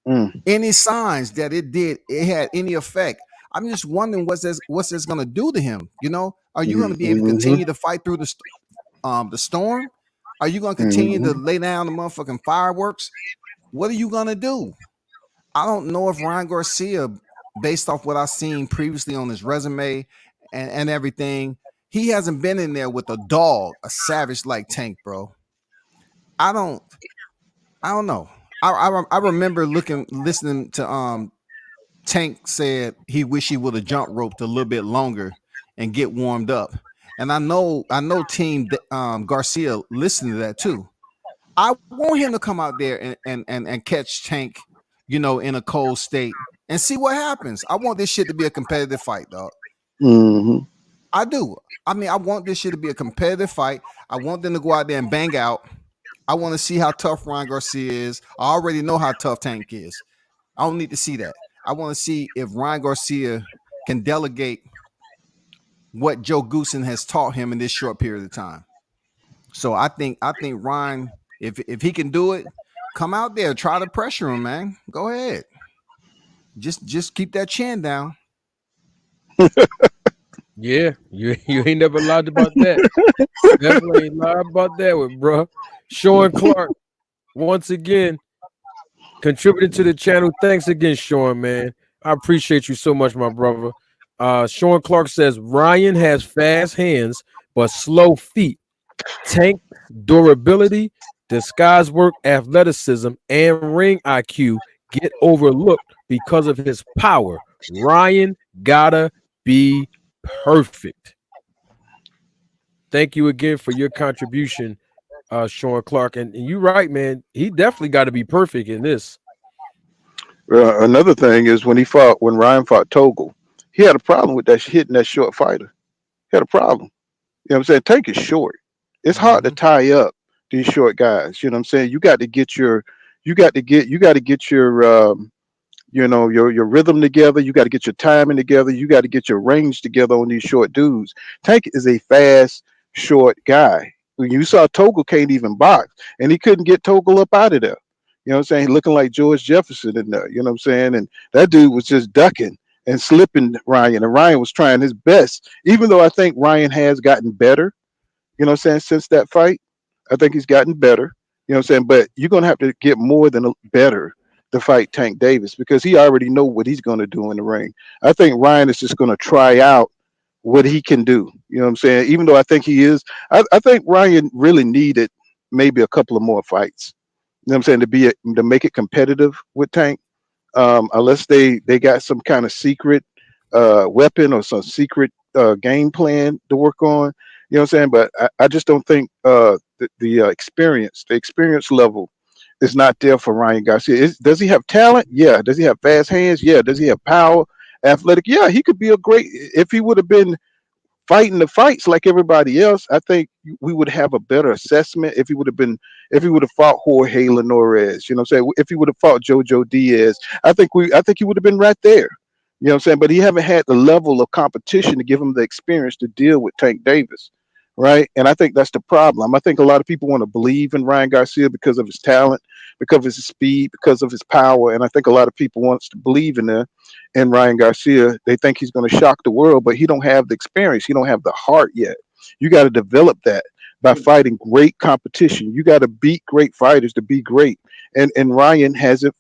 Mm. that it had any effect, I'm just wondering what's this going to do to him. You know, are you going to be able to Mm-hmm. continue to fight through the storm? Are you going to continue to lay down the motherfucking fireworks? What are you going to do? I don't know if Ryan Garcia, based off what I've seen previously on his resume and everything, he hasn't been in there with a dog, a savage like Tank, bro. I don't know. I remember listening to Tank said he wish he would have jump roped a little bit longer and get warmed up. And I know Team Garcia listened to that too. I want him to come out there and catch Tank, you know, in a cold state and see what happens. I want this shit to be a competitive fight, dog. Mm-hmm. I do. I mean, I want this shit to be a competitive fight. I want them to go out there and bang out. I want to see how tough Ryan Garcia is. I already know how tough Tank is. I don't need to see that. I want to see if Ryan Garcia can delegate what Joe Goosen has taught him in this short period of time. So I think Ryan, if he can do it, come out there, try to pressure him, man. Go ahead. Just keep that chin down. Yeah, you ain't never lied about that. Definitely ain't lied about that one, bro. Sean Clark, once again, contributing to the channel. Thanks again, Sean, man. I appreciate you so much, my brother. Sean Clark says Ryan has fast hands but slow feet. Tank durability, disguise work, athleticism, and ring IQ get overlooked because of his power. Ryan gotta be perfect. Thank you again for your contribution, Sean Clark. And you're right, man. He definitely got to be perfect in this. Another thing is when Ryan fought Togel, he had a problem with that hitting that short fighter. He had a problem. You know what I'm saying? Tank is short. It's hard to Mhm. tie up these short guys. You know what I'm saying? You got to get your your rhythm together. You got to get your timing together. You got to get your range together on these short dudes. Tank is a fast, short guy. When you saw Togel can't even box, and he couldn't get Togel up out of there. You know what I'm saying? Looking like George Jefferson in there. You know what I'm saying? And that dude was just ducking and slipping Ryan, and Ryan was trying his best. Even though I think Ryan has gotten better, you know what I'm saying, since that fight, I think he's gotten better. You know what I'm saying? But you're gonna have to get more than better to fight Tank Davis because he already know what he's gonna do in the ring. I think Ryan is just gonna try out what he can do. You know what I'm saying? Even though I think he is, I think Ryan really needed maybe a couple of more fights. You know what I'm saying, to make it competitive with Tank. Unless they got some kind of secret weapon or some secret game plan to work on. You know what I'm saying? But I just don't think the experience level is not there for Ryan Garcia. Does he have talent? Yeah. Does he have fast hands? Yeah. Does he have power? Athletic? Yeah. He could be a great if he would have been fighting the fights like everybody else. I think we would have a better assessment if he would have fought Jorge Linares. You know what I'm saying? If he would have fought Jojo Diaz, I think he would have been right there. You know what I'm saying? But he haven't had the level of competition to give him the experience to deal with Tank Davis. Right. And I think that's the problem. I think a lot of people want to believe in Ryan Garcia because of his talent, because of his speed, because of his power. And I think a lot of people wants to believe in Ryan Garcia. They think he's going to shock the world, but he don't have the experience. He don't have the heart yet. You got to develop that by fighting great competition. You got to beat great fighters to be great. And Ryan hasn't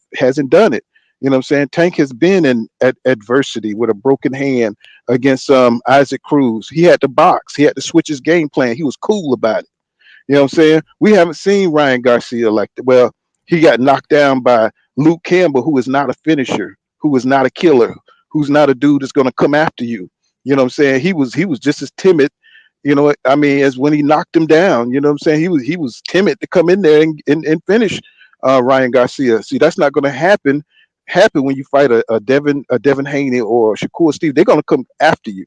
done it. You know what I'm saying? Tank has been in adversity with a broken hand against Isaac Cruz. He had to box. He had to switch his game plan. He was cool about it. You know what I'm saying? We haven't seen Ryan Garcia like that. Well, he got knocked down by Luke Campbell, who is not a finisher, who is not a killer, who's not a dude that's going to come after you. You know what I'm saying? He was just as timid, I mean, as when he knocked him down. You know what I'm saying? He was timid to come in there and finish Ryan Garcia. See, that's not going to happen when you fight a Devin Haney or Shakur Steve. They're going to come after you.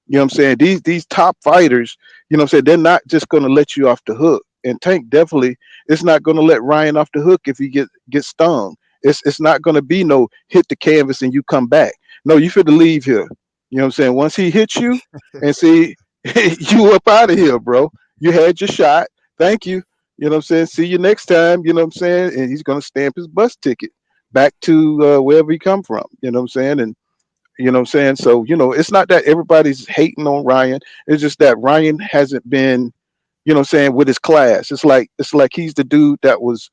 You know what I'm saying? These top fighters, you know what I'm saying, they're not just going to let you off the hook. And Tank definitely is not going to let Ryan off the hook if he gets stung. It's not going to be no hit the canvas and you come back. No, you fit to leave here. You know what I'm saying? Once he hits you and see you up out of here, bro. You had your shot. Thank you. You know what I'm saying? See you next time. You know what I'm saying? And he's going to stamp his bus ticket back to wherever he come from. You know what I'm saying? And you know what I'm saying? So, it's not that everybody's hating on Ryan. It's just that Ryan hasn't been, what I'm saying, with his class. It's like he's the dude that was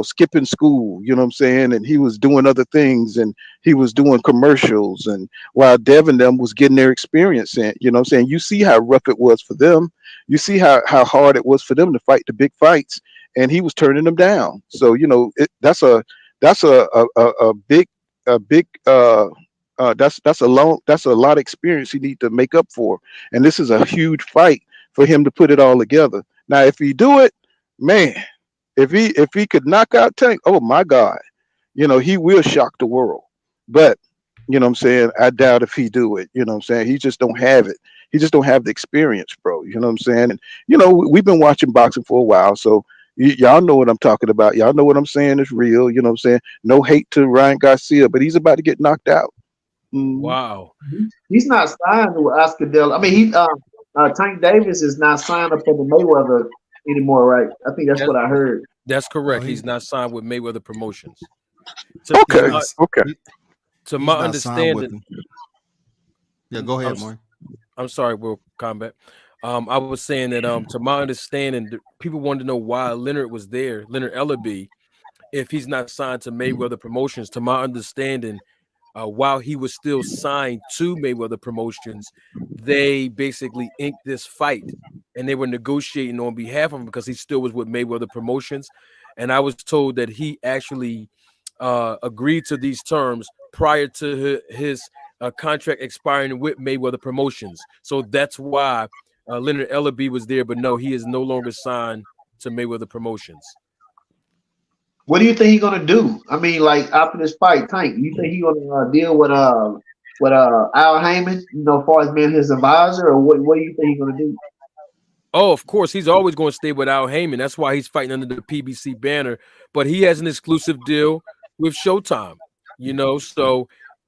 skipping school, you know what I'm saying, and he was doing other things and he was doing commercials, and while Devin them was getting their experience in, you know what I'm saying. You see how rough it was for them. You see how hard it was for them to fight the big fights, and he was turning them down. So that's a big that's a lot of experience he need to make up for, and this is a huge fight for him to put it all together. Now if he do it, man, if he could knock out Tank, oh my God, he will shock the world. But you know what I'm saying, I doubt if he do it. You know what I'm saying, he just don't have it. He just don't have the experience, bro. You know what I'm saying. And we've been watching boxing for a while, so y'all know what I'm talking about. Y'all know what I'm saying is real. You know what I'm saying. No hate to Ryan Garcia, but he's about to get knocked out. Wow. He's not signed with Oscar Del. I mean, Tank Davis is not signed up for the Mayweather anymore, right? I think that's what I heard. That's correct. He's not signed with Mayweather Promotions. Okay. To my understanding. Yeah, go ahead, Marty. I'm sorry, World Combat. I was saying that to my understanding, people wanted to know why Leonard was there, Leonard Ellaby, if he's not signed to Mayweather Promotions. To my understanding, while he was still signed to Mayweather Promotions, they basically inked this fight, and they were negotiating on behalf of him because he still was with Mayweather Promotions. And I was told that he actually agreed to these terms prior to his contract expiring with Mayweather Promotions. So that's why Leonard Ellaby was there, but no, he is no longer signed to Mayweather Promotions. What do you think he's gonna do? I mean, like after this fight, Tank, you think he's gonna deal with Al Heyman, as far as being his advisor, or what do you think he's gonna do? Oh, of course, he's always going to stay with Al Heyman. That's why he's fighting under the PBC banner. But he has an exclusive deal with Showtime, so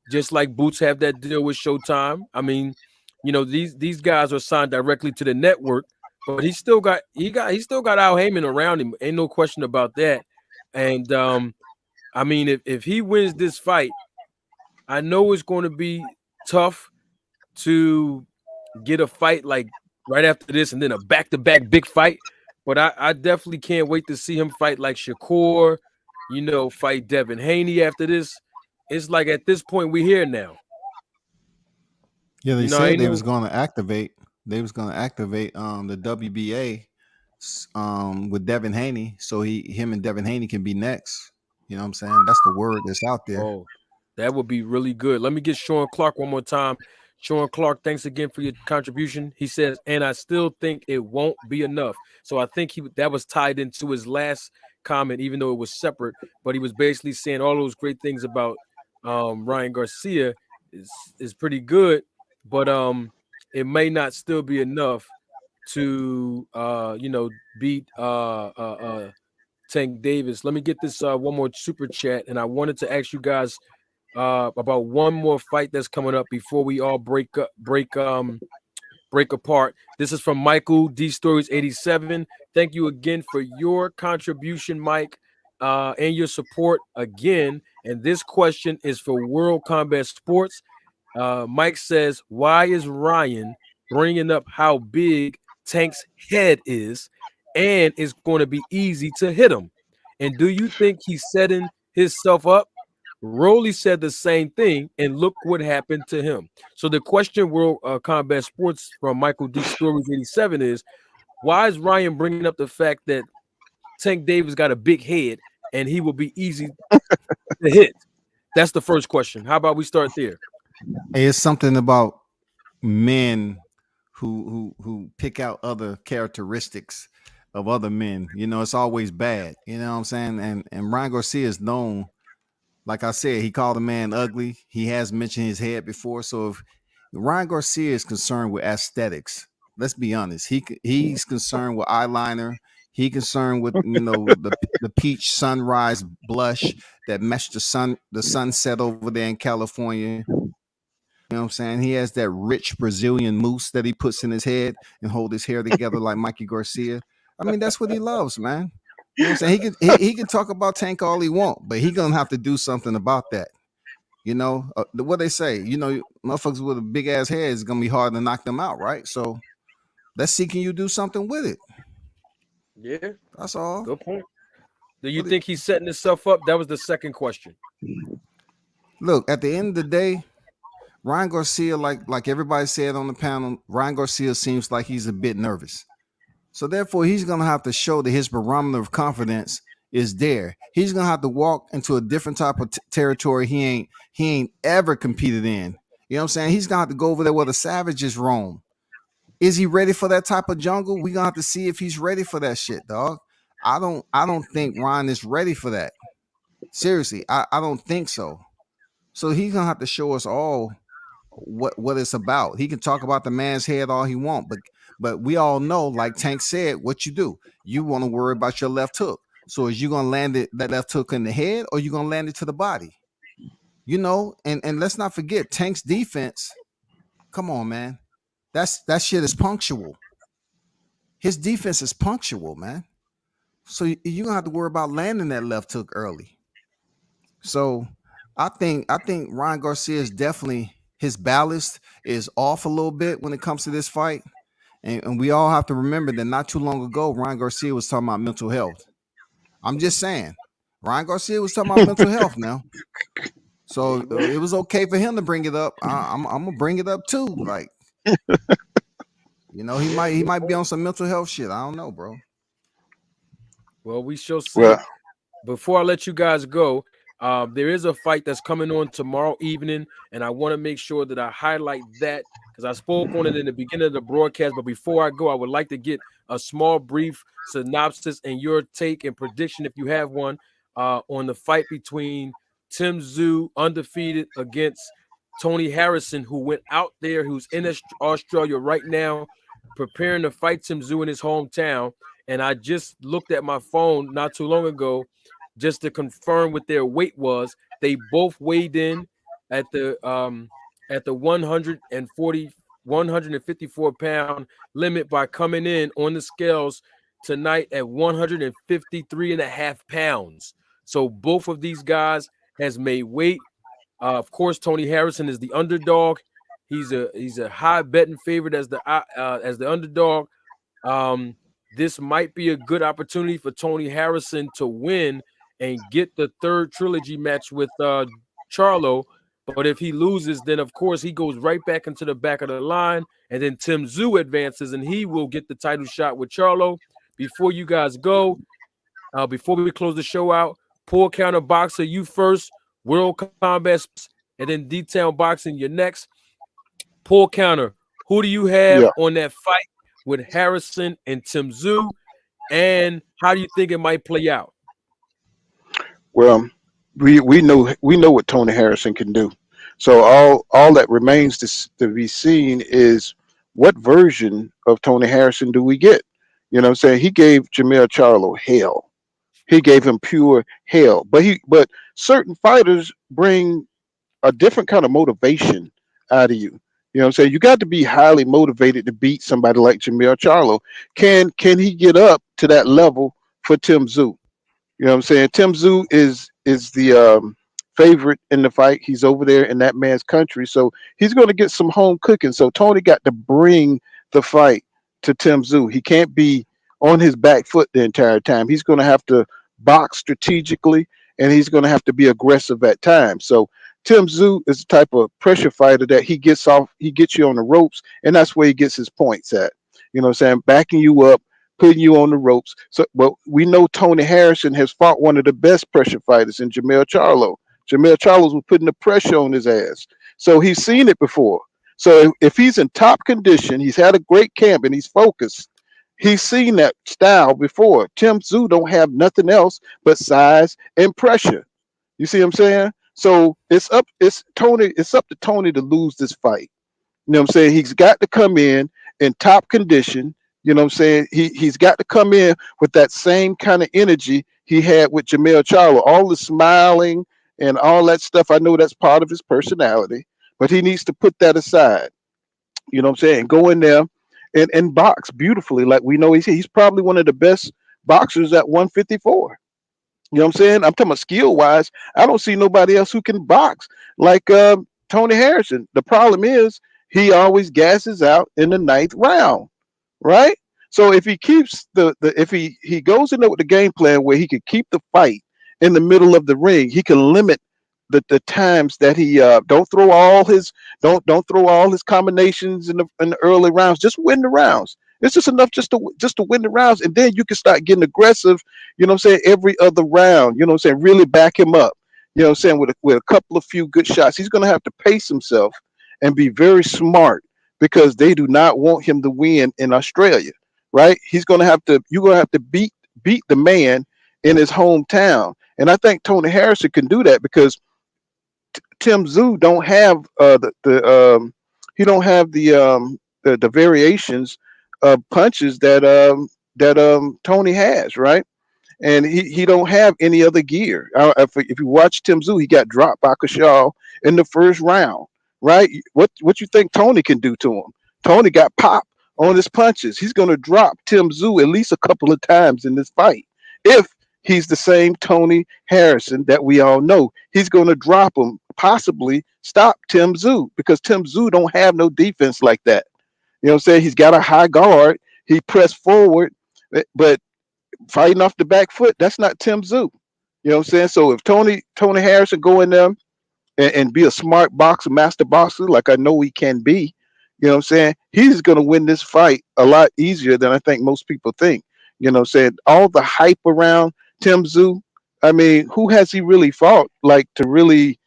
just like Boots have that deal with Showtime. I mean, these guys are signed directly to the network, but he still got Al Heyman around him. Ain't no question about that. And I mean, if he wins this fight, I know it's going to be tough to get a fight like right after this and then a back-to-back big fight. But I definitely can't wait to see him fight like Shakur, fight Devin Haney after this. It's like at this point we're here now. Yeah, they said they was going to activate. They was going to activate the WBA with Devin Haney, so him and Devin Haney can be next. You know what I'm saying? That's the word that's out there. Oh, that would be really good. Let me get Sean Clark one more time. Sean Clark, thanks again for your contribution. He says, and I still think it won't be enough. So I think that was tied into his last comment, even though it was separate. But he was basically saying all those great things about Ryan Garcia is pretty good, but it may not still be enough to beat Tank Davis. Let me get this one more super chat, and I wanted to ask you guys about one more fight that's coming up before we all break apart. This is from Michael D Stories 87. Thank you again for your contribution, Mike, and your support again. And this question is for World Combat Sports. Mike says, why is Ryan bringing up how big Tank's head is and it's going to be easy to hit him? And do you think he's setting himself up? Rolly said the same thing, and look what happened to him. So the question, World Combat Sports, from Michael D. Stories 87 is, why is Ryan bringing up the fact that Tank Davis got a big head and he will be easy to hit? That's the first question. How about we start there? It's something about men who pick out other characteristics of other men. You know, it's always bad. You know what I'm saying? And Ryan Garcia is known, like I said, he called a man ugly. He has mentioned his head before. So if Ryan Garcia is concerned with aesthetics, let's be honest. He's concerned with eyeliner. He concerned with the peach sunrise blush that matched the sunset over there in California. You know what I'm saying? He has that rich Brazilian mousse that he puts in his head and hold his hair together like Mikey Garcia. I mean, that's what he loves, man. You know what I'm saying? He can talk about Tank all he want, but he gonna have to do something about that. You know what they say. You know, motherfuckers with a big ass head is gonna be hard to knock them out, right? So let's see, can you do something with it? Yeah, that's all. Good point. Do you think he's setting himself up? That was the second question. Look, at the end of the day, Ryan Garcia, like everybody said on the panel, Ryan Garcia seems like he's a bit nervous. So therefore, he's going to have to show that his barometer of confidence is there. He's going to have to walk into a different type of territory he ain't ever competed in. You know what I'm saying? He's going to have to go over there where the savages roam. Is he ready for that type of jungle? We're going to have to see if he's ready for that shit, dog. I don't think Ryan is ready for that. Seriously, I don't think so. So he's going to have to show us all what it's about. He can talk about the man's head all he wants, but we all know, like Tank said, what you do. You want to worry about your left hook. So is you gonna land that left hook in the head, or you gonna land it to the body? You know, and let's not forget Tank's defense. Come on, man. That shit is punctual. His defense is punctual, man. So you're gonna have to worry about landing that left hook early. So I think Ryan Garcia is definitely, his ballast is off a little bit when it comes to this fight. And we all have to remember that not too long ago, Ryan Garcia was talking about mental health. I'm just saying, Ryan Garcia was talking about mental health now. So it was okay for him to bring it up. I'm gonna bring it up too. Like, you know, he might be on some mental health shit. I don't know, bro. Well, we shall see. Well, before I let you guys go, there is a fight that's coming on tomorrow evening, and I want to make sure that I highlight that because I spoke on it in the beginning of the broadcast. But before I go, I would like to get a small, brief synopsis and your take and prediction, if you have one, on the fight between Tim Tszuy, undefeated, against Tony Harrison, who went out there, who's in Australia right now, preparing to fight Tim Tszuy in his hometown. And I just looked at my phone not too long ago just to confirm what their weight was. They both weighed in at the 154 pound limit by coming in on the scales tonight at 153.5 pounds. So both of these guys has made weight. Of course, Tony Harrison is the underdog. He's a high betting favorite as the underdog. This might be a good opportunity for Tony Harrison to win and get the third trilogy match with Charlo. But if he loses, then of course he goes right back into the back of the line, and then Tim Tszuy advances and he will get the title shot with Charlo. Before you guys go, before we close the show out, Poor Counter Boxer, you first, World Combat, and then Detail Boxing, you're next. Poor Counter, who do you have on that fight with Harrison and Tim Tszuy, and how do you think it might play out? Well, we know what Tony Harrison can do. So all that remains to be seen is what version of Tony Harrison do we get? You know what I'm saying? He gave Jamel Charlo hell. He gave him pure hell. But certain fighters bring a different kind of motivation out of you. You know what I'm saying? You got to be highly motivated to beat somebody like Jamel Charlo. Can he get up to that level for Tim Tszyu? You know what I'm saying? Tim Tszyu is the favorite in the fight. He's over there in that man's country, so he's going to get some home cooking. So Tony got to bring the fight to Tim Tszyu. He can't be on his back foot the entire time. He's going to have to box strategically, and he's going to have to be aggressive at times. So Tim Tszyu is the type of pressure fighter that he gets off. He gets you on the ropes, and that's where he gets his points at. You know what I'm saying? Backing you up, putting you on the ropes. So, well, we know Tony Harrison has fought one of the best pressure fighters in Jamel Charlo. Jamel Charlo was putting the pressure on his ass, so he's seen it before. So if he's in top condition, he's had a great camp and he's focused. He's seen that style before. Tim Tszyu don't have nothing else but size and pressure. You see what I'm saying? So it's up to Tony to lose this fight. You know what I'm saying? He's got to come in top condition. You know what I'm saying? He's got to come in with that same kind of energy he had with Jamel Charlo. All the smiling and all that stuff. I know that's part of his personality, but he needs to put that aside. You know what I'm saying? Go in there and box beautifully. Like we know he's probably one of the best boxers at 154. You know what I'm saying? I'm talking about skill wise. I don't see nobody else who can box like Tony Harrison. The problem is he always gasses out in the ninth round, right? So if he keeps if he goes in there with the game plan where he could keep the fight in the middle of the ring, he can limit the times that he don't throw all his combinations in the early rounds. Just win the rounds. It's just enough just to win the rounds, and then you can start getting aggressive. You know what I'm saying? Every other round. You know what I'm saying? Really back him up. You know what I'm saying? With a couple of few good shots, he's going to have to pace himself and be very smart because they do not want him to win in Australia, right? He's going to have to. You're going to have to beat the man in his hometown, and I think Tony Harrison can do that because Tim Tszyu don't have he don't have the variations of punches that Tony has, right? And he don't have any other gear. If you watch Tim Tszyu, he got dropped by Kashaw in the first round, right? What you think Tony can do to him? Tony got popped on his punches. He's going to drop Tim Tszyu at least a couple of times in this fight. If he's the same Tony Harrison that we all know, he's going to drop him, possibly stop Tim Tszyu because Tim Tszyu don't have no defense like that. You know what I'm saying? He's got a high guard. He pressed forward, but fighting off the back foot, that's not Tim Tszyu. You know what I'm saying? So if Tony Harrison go in there and be a smart boxer, master boxer, like I know he can be, you know what I'm saying? He's going to win this fight a lot easier than I think most people think. You know what I'm saying? All the hype around Tim Tszyu, I mean, who has he really fought like to really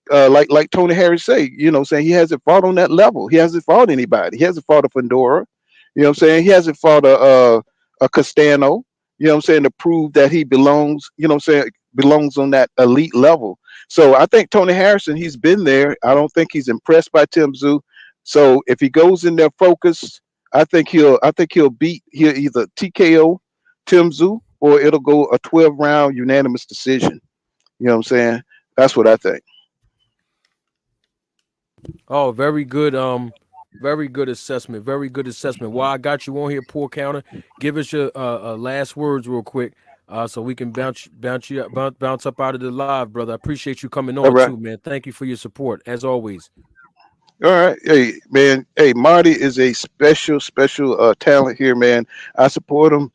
like Tony Harris say, you know, saying he hasn't fought on that level. He hasn't fought anybody. He hasn't fought a Fedora. You know what I'm saying? He hasn't fought a Castano. You know what I'm saying? To prove that he belongs. You know what I'm saying? Belongs on that elite level. So I think Tony Harrison, he's been there. I don't think he's impressed by Tim Tszyu. So if he goes in there focused, I think he'll either TKO Tim Tszyu or it'll go a 12-round unanimous decision. You know what I'm saying? That's what I think. Oh, very good. Very good assessment. Very good assessment. While I got you on here, poor counter, give us your last words real quick, so we can bounce up out of the live, brother. I appreciate you coming All on right. too, man. Thank you for your support as always. All right. Hey, man. Hey, Marty is a special talent here, man. I support him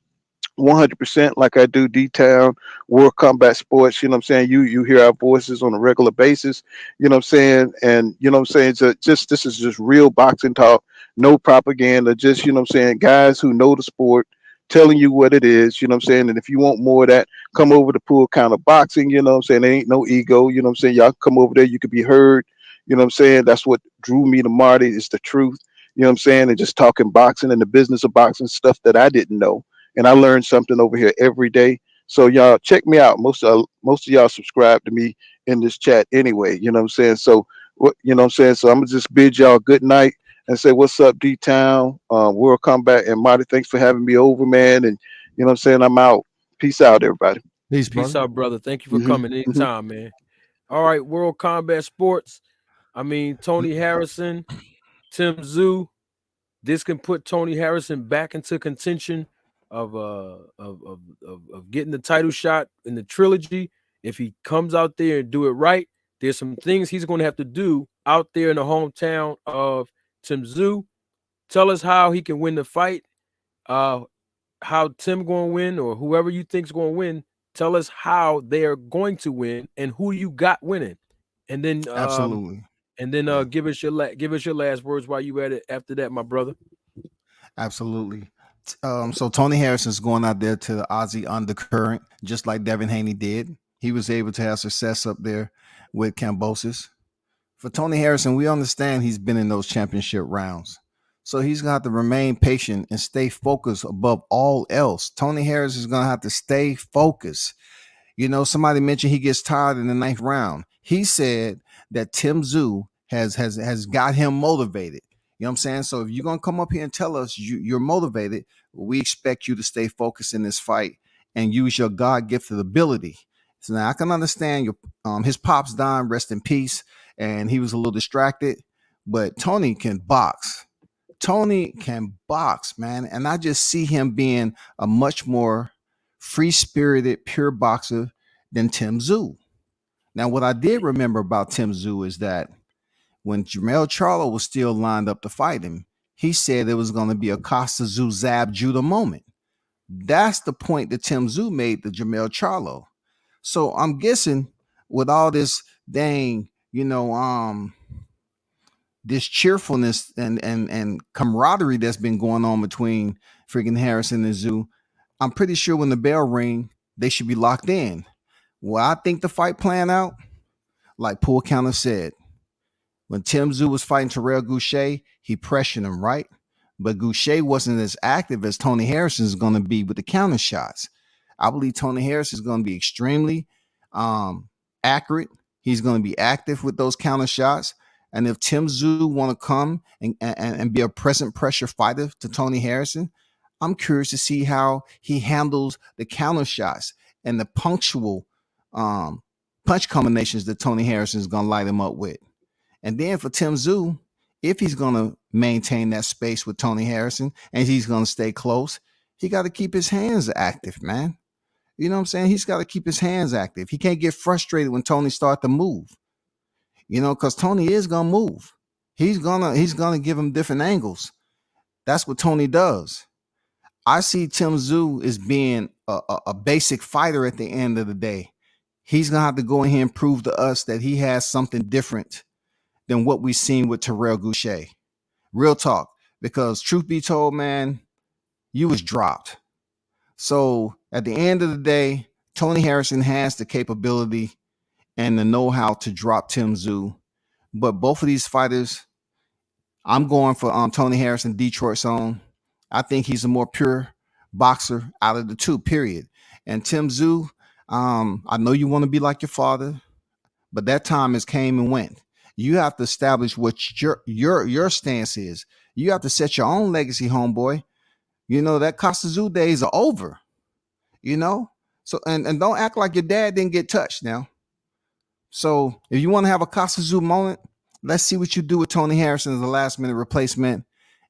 100% like I do D-Town, World Combat Sports. You know what I'm saying? You hear our voices on a regular basis. You know what I'm saying? And you know what I'm saying? So just this is just real boxing talk, no propaganda. Just you know what I'm saying? Guys who know the sport telling you what it is. You know what I'm saying? And if you want more of that, come over to Pool Counter Boxing. You know what I'm saying? There ain't no ego. You know what I'm saying? Y'all come over there. You could be heard. You know what I'm saying? That's what drew me to Marty is the truth. You know what I'm saying? And just talking boxing and the business of boxing stuff that I didn't know. And I learned something over here every day. So y'all check me out. Most of y'all subscribe to me in this chat anyway. You know what I'm saying? So what you know what I'm saying? So I'm gonna just bid y'all good night and say what's up, D Town, World Combat, and Marty. Thanks for having me over, man. And you know what I'm saying? I'm out. Peace out, everybody. Peace, Peace brother. out, brother. Thank you for Hmm. coming Hmm. anytime, man. All right, World Combat Sports. I mean, Tony Harrison, Tim Zoo. This can put Tony Harrison back into contention of getting the title shot in the trilogy. If he comes out there and do it right, there's some things he's going to have to do out there in the hometown of Tim Zoo. Tell us how he can win the fight. Uh, how Tim going to win, or whoever you think's going to win. Tell us how they are going to win and who you got winning, and then Absolutely. Yeah. give us your last words while you at it. After that, my brother. Absolutely. So Tony Harrison's going out there to the Aussie undercurrent, just like Devin Haney did. He was able to have success up there with Cambosis. For Tony Harrison, we understand he's been in those championship rounds. So he's going to have to remain patient and stay focused above all else. Tony Harris is going to have to stay focused. You know, somebody mentioned he gets tired in the ninth round. He said that Tim Zoo has got him motivated. You know what I'm saying? So if you're gonna come up here and tell us you're motivated, we expect you to stay focused in this fight and use your God gifted ability. So now I can understand your his pops dying, rest in peace, and he was a little distracted. But Tony can box. Tony can box, man, and I just see him being a much more free spirited, pure boxer than Tim Zoo. Now, what I did remember about Tim Zoo is that when Jermell Charlo was still lined up to fight him, he said it was going to be a Costa Zoo Zab Judah moment. That's the point that Tim Zoo made to Jermell Charlo. So I'm guessing with all this dang, this cheerfulness and camaraderie that's been going on between freaking Harrison and Zoo, I'm pretty sure when the bell ring, they should be locked in. Well, I think the fight plan out, like Pool Counter said, when Tim Zoo was fighting Terrell Goucher, he pressured him, right? But Goucher wasn't as active as Tony Harrison is going to be with the counter shots. I believe Tony Harris is going to be extremely accurate. He's going to be active with those counter shots. And if Tim Zoo want to come and be a present pressure fighter to Tony Harrison, I'm curious to see how he handles the counter shots and the punctual punch combinations that Tony Harrison is going to light him up with. And then for Tim Zoo, if he's going to maintain that space with Tony Harrison and he's going to stay close, he got to keep his hands active, man. You know what I'm saying? He's got to keep his hands active. He can't get frustrated when Tony start to move. Because Tony is gonna move. He's gonna give him different angles. That's what Tony does. I see Tim Zoo as being a basic fighter at the end of the day. He's gonna have to go in here and prove to us that he has something different than what we've seen with Terrell Goucher. Real talk. Because truth be told, man, you was dropped. So at the end of the day, Tony Harrison has the capability and the know-how to drop Tim Zoo. But both of these fighters, I'm going for Tony Harrison, Detroit's own. I think he's a more pure boxer out of the two, period. And Tim Zoo, I know you want to be like your father, but that time has came and went. You have to establish what your stance is. You have to set your own legacy, homeboy. That Costa Zoo days are over. So and don't act like your dad didn't get touched now. So if you want to have a Costa Zoo moment, let's see what you do with Tony Harrison as a last minute replacement.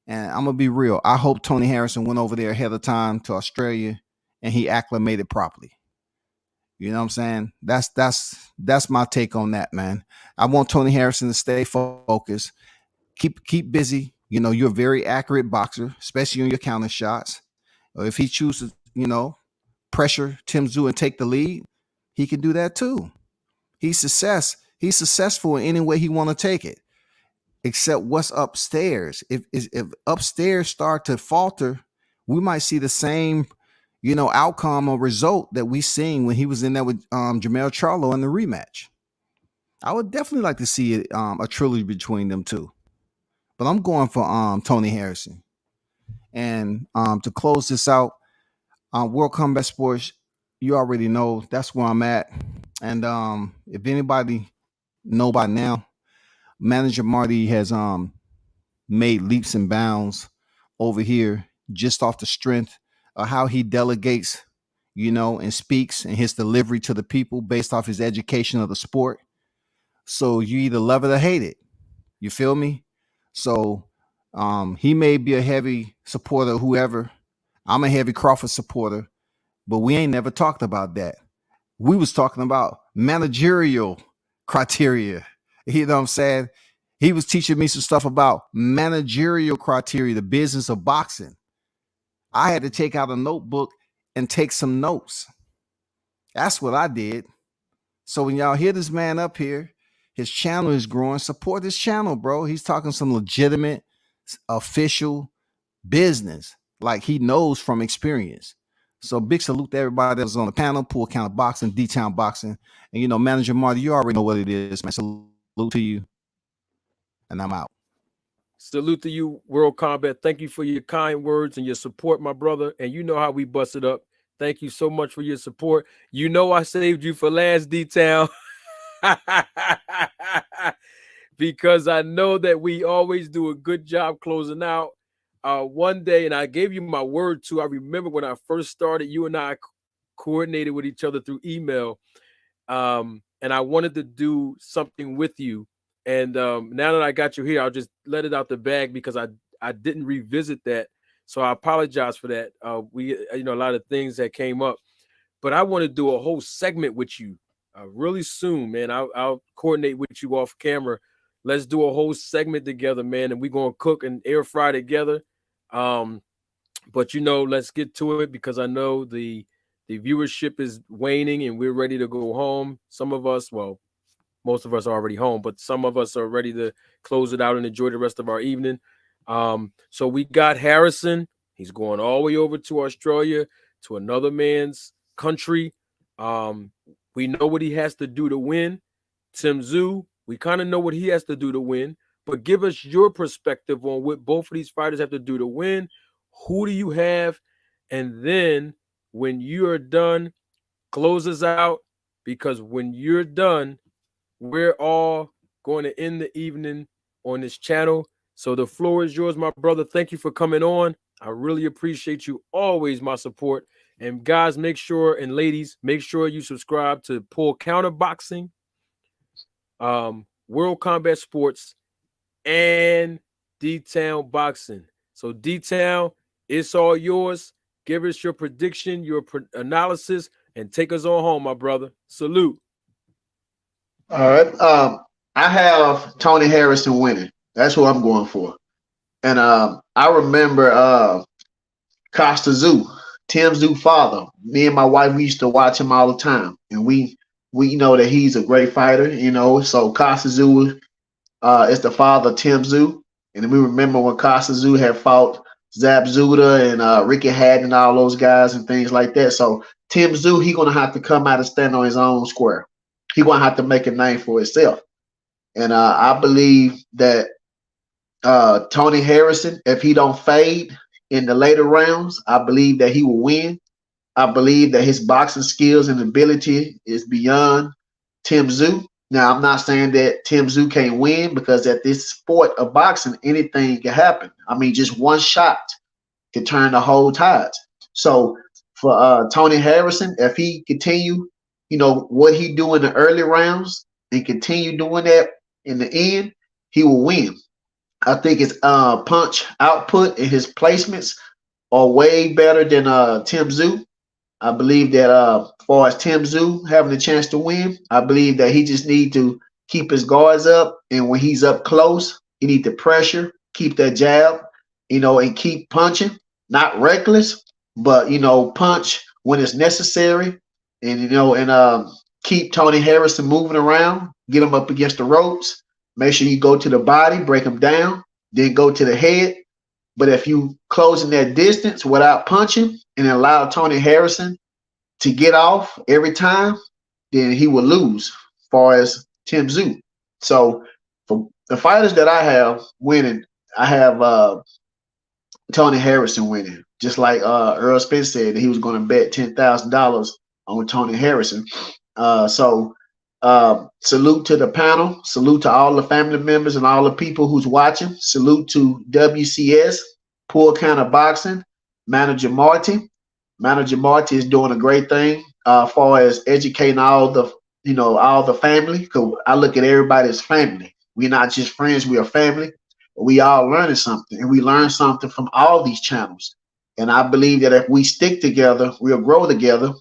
And I'm gonna be real. I hope Tony Harrison went over there ahead of time to Australia and he acclimated properly. You know what I'm saying? That's my take on that, man. I want Tony Harrison to stay focused, keep busy. You're a very accurate boxer, especially on your counter shots. Or if he chooses, pressure Tim Zoo and take the lead, he can do that too. He's successful in any way he want to take it, except what's upstairs. If upstairs start to falter, we might see the same, outcome or result that we seen when he was in there with Jermell Charlo in the rematch. I would definitely like to see it, a trilogy between them two. But I'm going for Tony Harrison. And to close this out, World Combat Sports, you already know that's where I'm at. And if anybody know by now, manager Marty has made leaps and bounds over here just off the strength of how he delegates, and speaks and his delivery to the people based off his education of the sport. So you either love it or hate it. You feel me? So he may be a heavy supporter of whoever. I'm a heavy Crawford supporter, but we ain't never talked about that. We was talking about managerial criteria. You know what I'm saying? He was teaching me some stuff about managerial criteria, the business of boxing. I had to take out a notebook and take some notes. That's what I did. So when y'all hear this man up here, his channel is growing. Support this channel, bro. He's talking some legitimate, official business, like he knows from experience. So big salute to everybody that was on the panel, Pool County Boxing, D-Town Boxing. And, Manager Marty, you already know what it is, man. Salute to you. And I'm out. Salute to you, World Combat. Thank you for your kind words and your support, my brother. And you know how we busted up. Thank you so much for your support. You know I saved you for last, D-Town. Because I know that we always do a good job closing out. One day, and I gave you my word too. I remember when I first started, you and I coordinated with each other through email. And I wanted to do something with you. And now that I got you here, I'll just let it out the bag because I didn't revisit that. So I apologize for that. We a lot of things that came up, but I want to do a whole segment with you really soon, man. I'll coordinate with you off camera. Let's do a whole segment together, man, and we're gonna cook and air fry together. But let's get to it because I know the viewership is waning and we're ready to go home. Some of us, well, most of us are already home, but some of us are ready to close it out and enjoy the rest of our evening. So we got Harrison. He's going all the way over to Australia, to another man's country. We know what he has to do to win. Tszuy, we kind of know what he has to do to win, but give us your perspective on what both of these fighters have to do to win. Who do you have? And then when you're done, close us out, because when you're done, we're all going to end the evening on this channel. So the floor is yours, my brother. Thank you for coming on. I really appreciate you always, my support. And guys, make sure, and ladies, make sure you subscribe to Pull Counter Boxing, World Combat Sports, and D-Town Boxing. So D-Town, it's all yours. Give us your prediction, your analysis, and take us on home, my brother. Salute. All right. I have Tony Harrison winning. That's who I'm going for. And I remember Costa Tszuy, Tim Tszuy father. Me and my wife, we used to watch him all the time. And we know that he's a great fighter, So Costa Tszuy is the father of Tim Tszuy. And we remember when Costa Tszuy had fought Zab Zuda and Ricky Hatton and all those guys and things like that. So Tim Tszuy, he's going to have to come out and stand on his own square. He's going to have to make a name for himself. And I believe that Tony Harrison, if he don't fade in the later rounds, I believe that he will win. I believe that his boxing skills and ability is beyond Tim Tszuy. Now, I'm not saying that Tim Tszuy can't win, because at this sport of boxing, anything can happen. I mean, just one shot can turn the whole tides. So for Tony Harrison, if he continue, what he do in the early rounds and continue doing that in the end, he will win. I think his punch output and his placements are way better than Tim Tszuy. I believe that as far as Tim Tszuy having a chance to win, I believe that he just need to keep his guards up, and when he's up close, he need to pressure, keep that jab, and keep punching. Not reckless, but punch when it's necessary, and keep Tony Harrison moving around, get him up against the ropes. Make sure you go to the body, break him down, then go to the head. But if you closing that distance without punching and allow Tony Harrison to get off every time, then he will lose as far as Tim Tszuy. So for the fighters that I have winning, I have Tony Harrison winning. Just like Earl Spence said that he was going to bet $10,000 on Tony Harrison. So salute to the panel. Salute to all the family members and all the people who's watching. Salute to WCS, Poor Counter Boxing, Manager Marty. Manager Marty is doing a great thing as far as educating all the all the family. Because I look at everybody as family. We're not just friends, we are family. We all learning something, and we learn something from all these channels. And I believe that if we stick together, we'll grow together,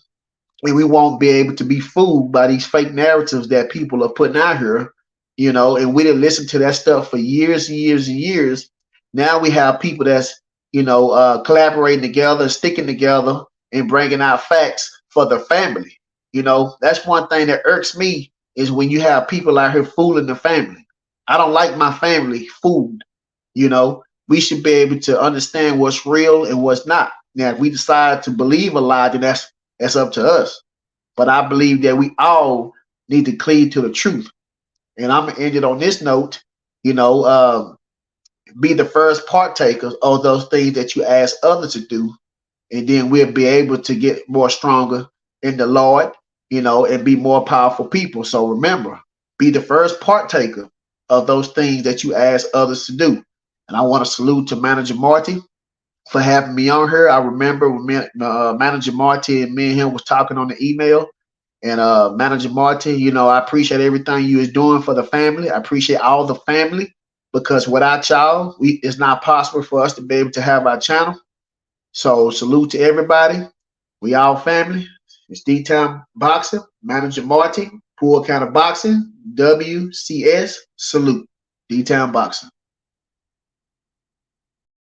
and we won't be able to be fooled by these fake narratives that people are putting out here, and we didn't listen to that stuff for years and years and years. Now we have people that's, collaborating together, sticking together, and bringing out facts for the family. That's one thing that irks me is when you have people out here fooling the family. I don't like my family fooled. We should be able to understand what's real and what's not. Now, if we decide to believe a lie, then that's up to us. But I believe that we all need to cleave to the truth. And I'm gonna end it on this note. Be the first partakers of those things that you ask others to do, and then we'll be able to get more stronger in the Lord, and be more powerful people. So remember, be the first partaker of those things that you ask others to do. And I want to salute to Manager Marty for having me on here. I remember when Manager Marty and me and him was talking on the email. And Manager Marty, I appreciate everything you is doing for the family. I appreciate all the family, because without y'all, it's not possible for us to be able to have our channel. So salute to everybody. We all family. It's D-Town Boxing, Manager Marty, Poor Counter Boxing, WCS, salute. D-Town Boxing.